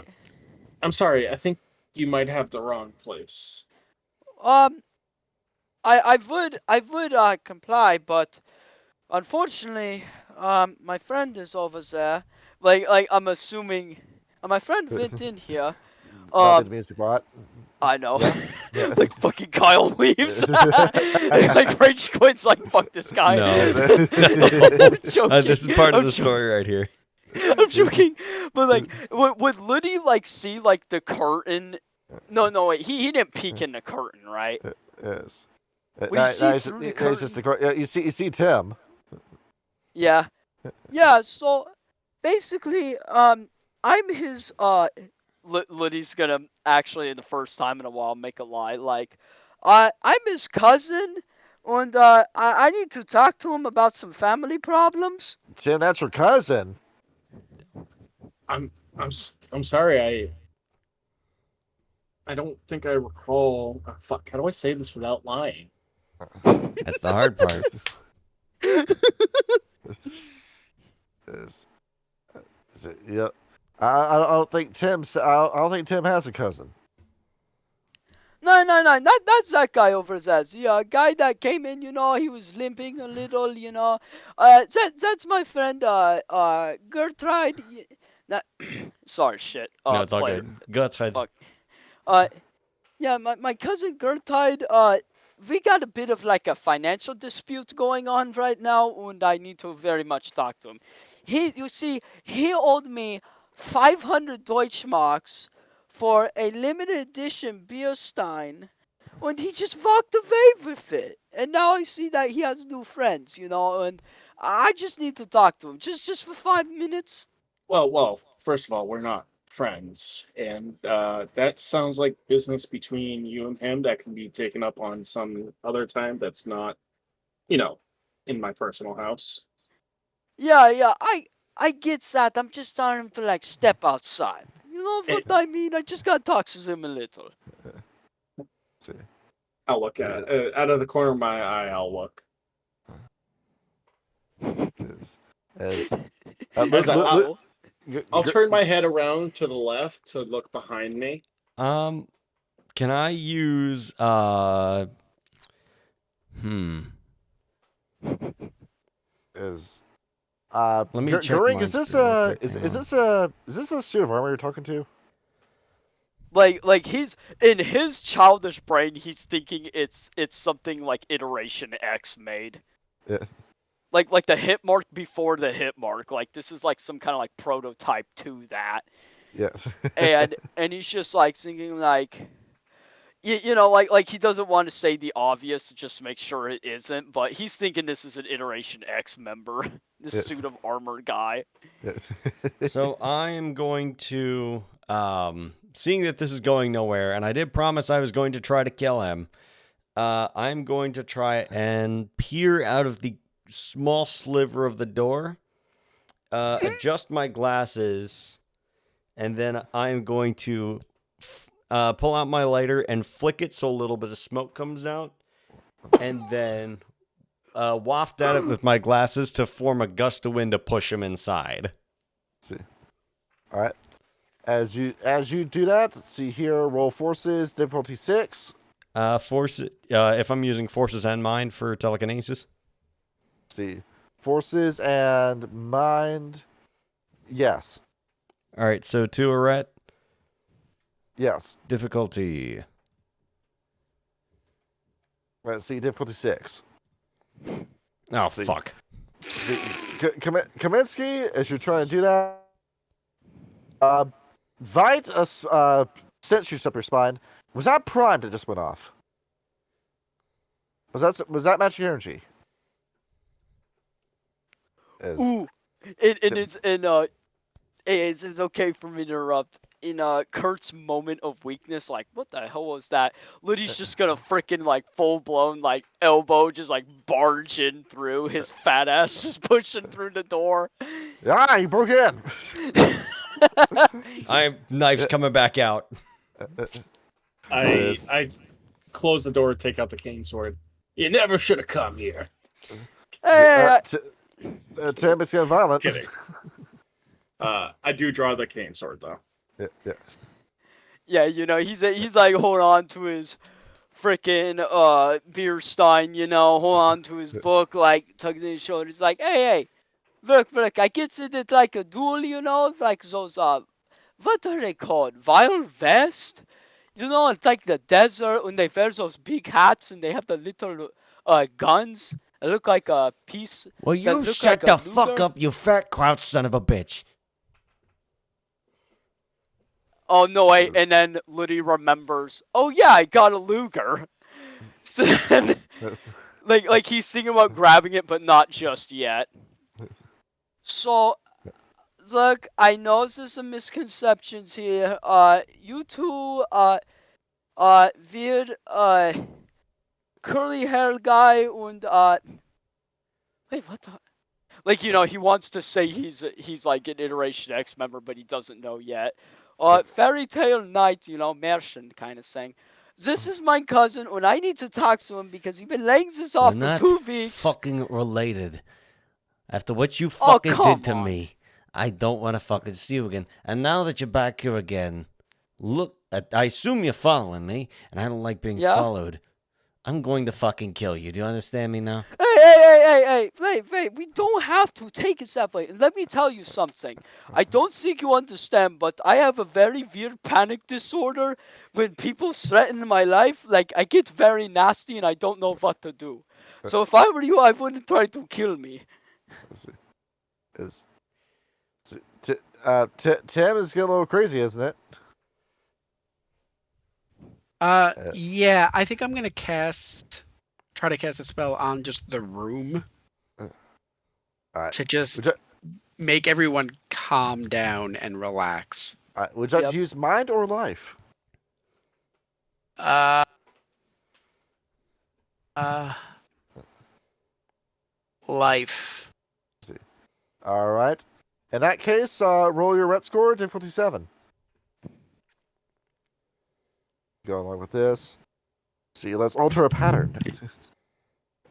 I'm sorry. I think you might have the wrong place. I would comply, but unfortunately, my friend is over there. Like I'm assuming, my friend went in here. Not Vietnamese bot. I know. Yeah. Like fucking Kyle leaves. Like Rage quits. Like fuck this guy. No. I'm joking. This is part of I'm the story right here. I'm joking, but like, would Liddy like see like the curtain? No, wait, he didn't peek in the curtain, right? Yes. Would he see through the curtain? You see Tim. Yeah. So basically, I'm his Liddy's gonna actually the first time in a while make a lie. Like, I'm his cousin, and I need to talk to him about some family problems. Tim, that's your cousin. I'm sorry. I don't think I recall. Fuck. How do I say this without lying? That's the hard part. Is it, yeah. I don't think Tim has a cousin. No, that's that guy over there. The guy that came in, he was limping a little, that's my friend, Gertrude. Sorry, shit. No, it's all player. good. Gertrude. Fuck. Yeah, my cousin Gertrude, we got a bit of like a financial dispute going on right now, and I need to very much talk to him. He owed me 500 Deutschmarks for a limited edition beer stein, and he just walked away with it. And now I see that he has new friends, and I just need to talk to him, just for 5 minutes. Well, first of all, we're not friends, and that sounds like business between you and him that can be taken up on some other time. That's not, in my personal house. Yeah, I get that. I'm just telling him to like step outside. You know what I mean? I just got to talk to him a little. See. I'll look at it. Out of the corner of my eye, I'll look. I'll turn my head around to the left to look behind me. Can I use Let me check Goring, my is this screen real quick, is hang this a suit of armor you're talking to? Like he's in his childish brain, he's thinking it's something like Iteration X made. Yes. Like the hit mark before the hit mark. Like this is like some kind of like prototype to that. Yes. and he's just like thinking like, you know, like he doesn't want to say the obvious to just make sure it isn't, but he's thinking this is an Iteration X member, this Yes. suit of armor guy. Yes. So I am going to, seeing that this is going nowhere, and I did promise I was going to try to kill him, I'm going to try and peer out of the small sliver of the door, adjust my glasses, and then I'm going to pull out my lighter and flick it so a little bit of smoke comes out, and then waft at it with my glasses to form a gust of wind to push him inside. See. All right. As you do that, see here, roll forces, difficulty 6. If I'm using forces and mind for telekinesis. See. Forces and mind. Yes. All right, so 2 Arret. Yes. Difficulty. Let's see, difficulty 6. Oh, See. fuck. See, Kaminsky, as you're trying to do that, Vite sense shoots up your spine. Was that primed that just went off? Was that magic energy? Ooh, it's okay for me to interrupt. In Kurt's moment of weakness, like, what the hell was that? Liddy's just gonna freaking, like, full-blown, like, elbow just, like, barge in through, his fat ass just pushing through the door. Yeah, he broke in. Knife's coming back out. I close the door and take out the cane sword. You never should have come here. Hey, Tim, it's getting violent. Kidding. I do draw the cane sword though. Yeah. yeah, you know, he's like holding on to his freaking beer stein, you know, hold on to his book, like tugging his shoulder. He's like, hey, look, I get it like a duel, you know, like those what are they called? Wild West? You know, it's like the desert when they wear those big hats and they have the little guns. It look like a piece. Well, you shut the fuck up, you fat crouch son of a bitch. Oh no, wait, and then Liddy remembers. Oh yeah, I got a Luger. So then, like he's thinking about grabbing it, but not just yet. So, look, I know there's some misconceptions here. You two, weird, curly hair guy, and wait, what the? Like, you know, he wants to say he's like an Iteration X member, but he doesn't know yet. Fairy tale knight, you know, merchant kind of thing. This is my cousin, and I need to talk to him because he's been laying this off for 2 weeks. Fucking related. After what you fucking did to me, I don't want to fucking see you again. And now that you're back here again, look, I assume you're following me, and I don't like being followed. I'm going to fucking kill you. Do you understand me now? Hey, wait, we don't have to take it that way. Let me tell you something. I don't think you understand, but I have a very weird panic disorder. When people threaten my life, like, I get very nasty and I don't know what to do. So if I were you, I wouldn't try to kill me. Tim is getting a little crazy, isn't it? Yeah, I think I'm gonna try to cast a spell on just the room to just make everyone calm down and relax. Would you like to use mind or life? Life. All right. In that case, roll your ret score, difficulty 7. Go along with this. See, let's alter a pattern.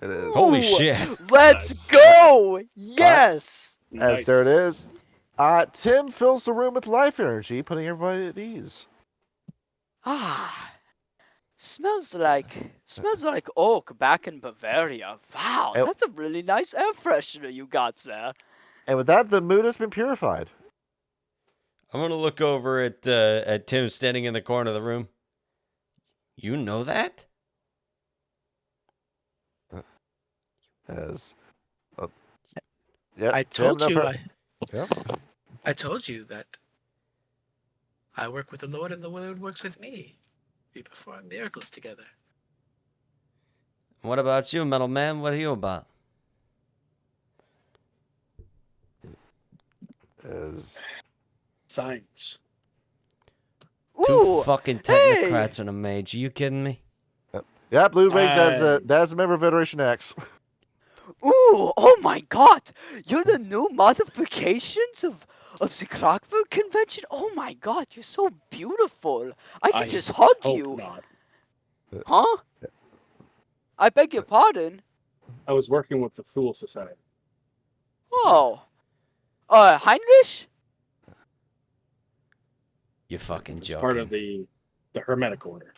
It is. Holy Ooh, shit. Let's Nice. go! Yes! As there it is. Tim fills the room with life energy, putting everybody at ease. Ah, smells like oak back in Bavaria. Wow, Oh. that's a really nice air freshener you got there. And with that, the mood has been purified. I'm gonna look over at Tim standing in the corner of the room. You know that? As I Tim, told you. Yep. I told you that I work with the Lord and the Lord works with me. We perform miracles together. What about you, metal man? What are you about? As Science. Two Ooh, fucking hey! technocrats and a mage. Are you kidding me? Yep, Ludwig, that's a member of Iteration X. Ooh, oh my god! You're the new modifications of the Clockwork Convention? Oh my god, you're so beautiful. I could just hug hope you. not. Huh? I beg your pardon? I was working with the Fool Society. Oh. Heinrich? You fucking It's joking. part of the Hermetic Order.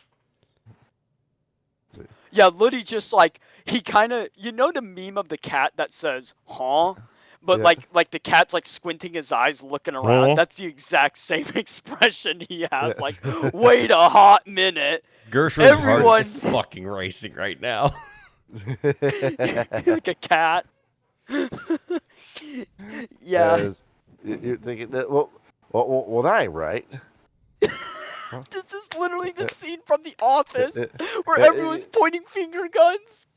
Yeah, Luddy just like, he kind of, you know the meme of the cat that says, huh? But Yeah. like the cat's like squinting his eyes looking around. Huh? That's the exact same expression he has. Yes. Like, wait a hot minute. Gershwin's Everyone- heart is fucking racing right now. Like a cat. Yeah. As you're thinking that, well, that ain't right. This is literally the scene from The Office where uh, everyone's pointing finger guns.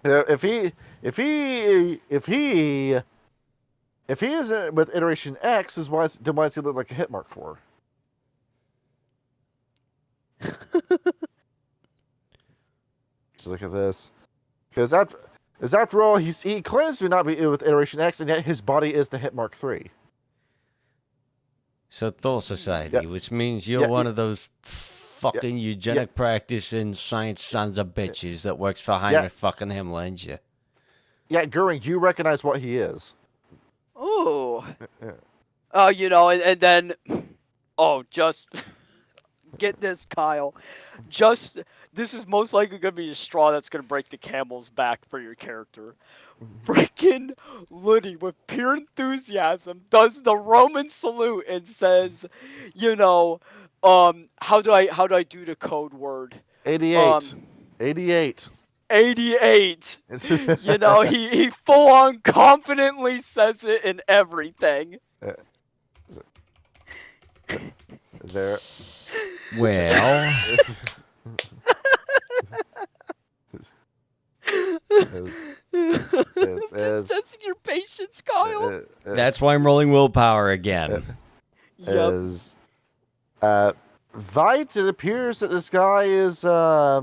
If he is with Iteration X, then why does he look like a hit mark 4? Just look at this, because after all, he claims to not be with Iteration X, and yet his body is the hit mark 3. So Thor Society, Yeah. which means you're Yeah, one yeah. of those fucking eugenic practicing science sons of bitches that works for Heinrich fucking Himmler, ain't you? Yeah, Goering, you recognize what he is. Ooh. Yeah. Oh, you know, and then, just get this, Kyle. This is most likely going to be a straw that's going to break the camel's back for your character. Frickin' Luddy, with pure enthusiasm, does the Roman salute and says, you know, how do I do the code word? 88. 88. 88. You know, he full on confidently says it in everything. There. Well, Just testing your patience, Kyle. that's why I'm rolling willpower again. Yep. As Vite, it appears that this guy is a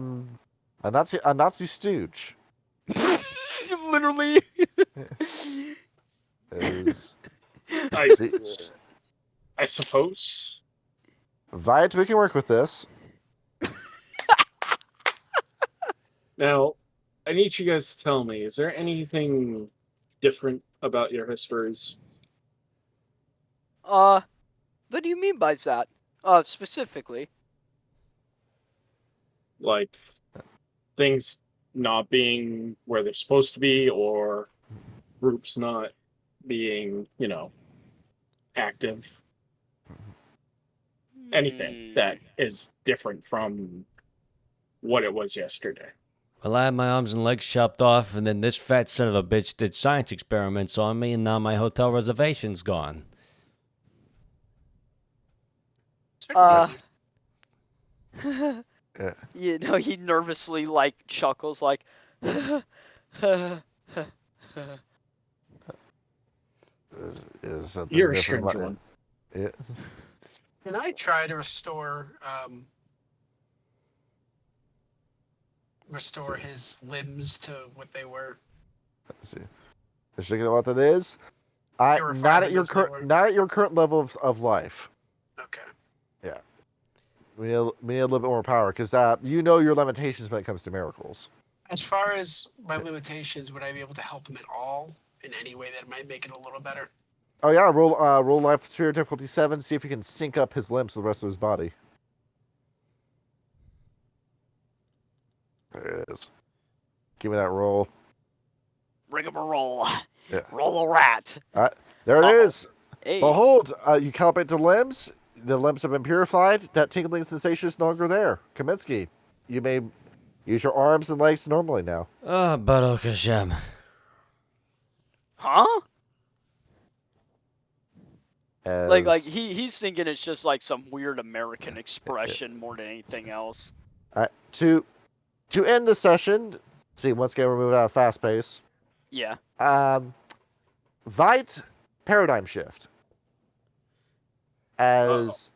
Nazi stooge. Literally. As, I suppose. Vite, we can work with this. Now, I need you guys to tell me, is there anything different about your histories? What do you mean by that? Specifically. Like, things not being where they're supposed to be, or groups not being, active? Anything that is different from what it was yesterday. Well, I had my arms and legs chopped off, and then this fat son of a bitch did science experiments on me, and now my hotel reservation's gone. You know, he nervously like chuckles like Is something You're a different strange about- one. Yeah. Can I try to restore his limbs to what they were? Let's see. Just looking at what that is. They were not at 5 your and they were- not at your current level of life. Okay. Yeah. We need a little bit more power because you know your limitations when it comes to miracles. As far as my limitations, would I be able to help him at all in any way that might make it a little better? Oh yeah, roll life sphere difficulty 7. See if you can sync up his limbs to the rest of his body. There it is. Give me that roll. Rigmarole. Yeah. Roll a rat. There it Uh-oh. is. Hey. Behold, you calibrate the limbs. The limbs have been purified. That tingling sensation is no longer there. Kaminsky, you may use your arms and legs normally now. Ah, Baruch Hashem. Huh? Like As- he's thinking it's just like some weird American expression more than anything else. to end the session, see, once again, we're moving out of fast pace. Yeah. Vite paradigm shift. As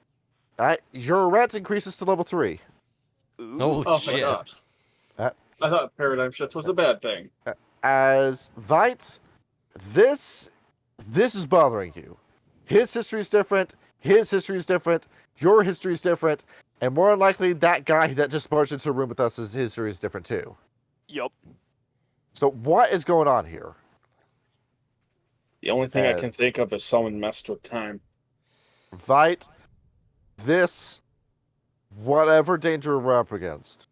your ret increases to level 3. Ooh. Holy Oh my shit. god. Uh, I thought paradigm shift was a bad thing. As Vite, this is bothering you. His history is different. His history is different. Your history is different. And more than likely, that guy that just barged into a room with us, his history is different too. Yup. So what is going on here? The only thing I can think of is someone messed with time. Vite, this, whatever danger we're up against,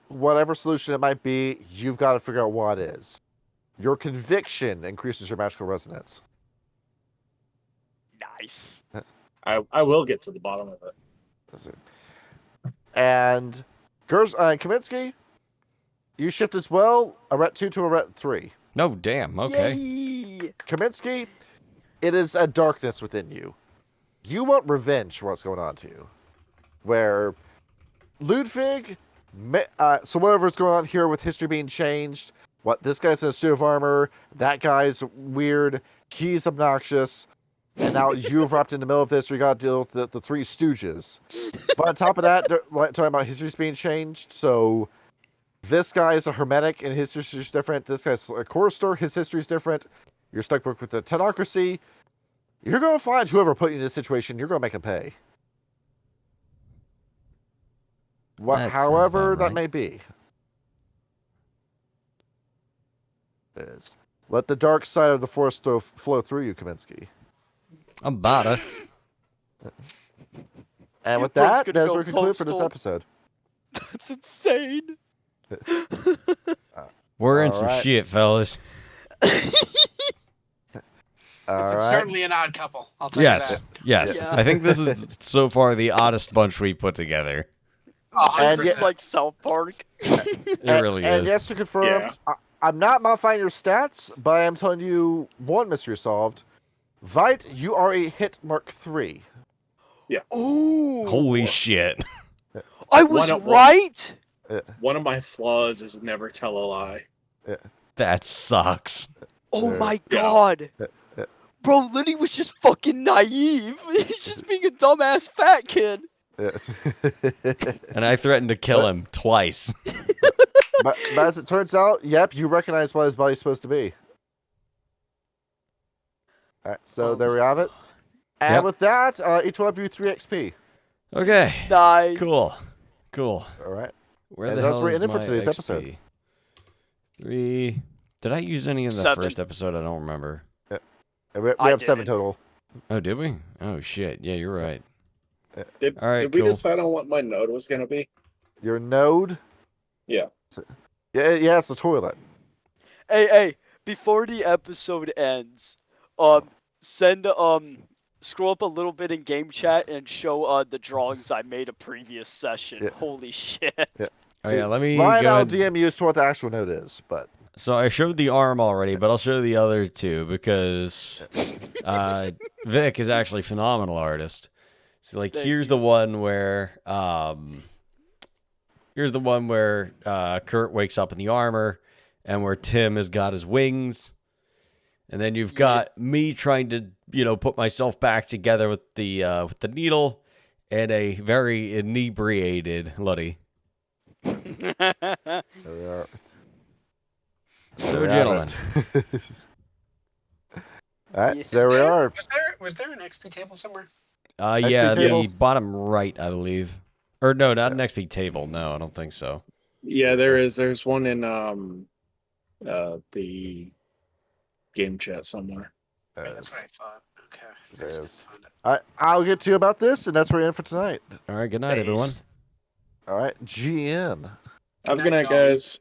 whatever solution it might be, you've got to figure out what it is. Your conviction increases your magical resonance. Nice. I will get to the bottom of it. That's it. And Kaminsky, you shift as well, a ret 2 to a ret 3. No, damn. Okay. Yay! Kaminsky, it is a darkness within you. You want revenge for what's going on to you. Where Ludwig, so whatever's going on here with history being changed, what this guy's in a suit of armor, that guy's weird, he's obnoxious, and now you've wrapped in the middle of this, we got to deal with the Three Stooges. But on top of that, they're talking about history's being changed, so this guy is a hermetic and his history's different. This guy's a chorister, his history's different. You're stuck with the tenocracy. You're going to find whoever put you in this situation, you're going to make him pay. That sounds However about that right. may be. It is. Let the dark side of the force flow through you, Kaminsky. I'm about to. And with Bro's that, gonna that's go where we conclude for this postal. episode. That's insane. We're in All some right. shit, fellas. All It's right. certainly an odd couple. I'll tell Yes. you that. Yes. Yeah. I think this is so far the oddest bunch we've put together. And 100%. yet- Just like South Park. It really and is. yes, to confirm, I'm not modifying your stats, but I am telling you one mystery solved. Vite, you are a hit mark 3. Ooh. Holy shit. I was One- right. One of my flaws is never tell a lie. That sucks. Oh my Yeah. god. Bro, Lenny was just fucking naive. He's just being a dumbass fat kid. Yes. And I threatened to kill him twice. but as it turns out, yep, you recognize what his body's supposed to be. Alright, so there we have it. And Yep. with that, each one of you 3 XP. Okay. Nice. Cool. Cool. Alright. Where And the that's hell where we is end it for my today's XP? episode. 3. Did I use any in the 7. first episode? I don't remember. And we I have 7 didn't. total. Oh, did we? Oh, shit. Yeah, you're right. Did, All right, did we cool. decide on what my node was going to be? Your node? Yeah. Yeah, it's the toilet. Hey, before the episode ends, send scroll up a little bit in game chat and show the drawings I made a previous session. Yeah. Holy shit. Yeah. Oh, yeah, let me Ryan, go I'll ahead. DM you as to what the actual node is, but So I showed the arm already, but I'll show the other two because Vic is actually a phenomenal artist. So like Thank here's you. the one where Kurt wakes up in the armor and where Tim has got his wings. And then you've got me trying to, put myself back together with the needle and a very inebriated Luddy. there we are. So There we have gentlemen, it. All right, Yeah. so there we are. Was there an XP table somewhere? Yeah, the tables? bottom right, I believe. Or no, not an XP table. No, I don't think so. Yeah, there is. There's one in the game chat somewhere. That's what I thought. Okay. There I just is. didn't find it. All right, I'll get to you about this, and that's where we're in for tonight. All right, good night, everyone. Based. All right, GN. Have a good night, guys.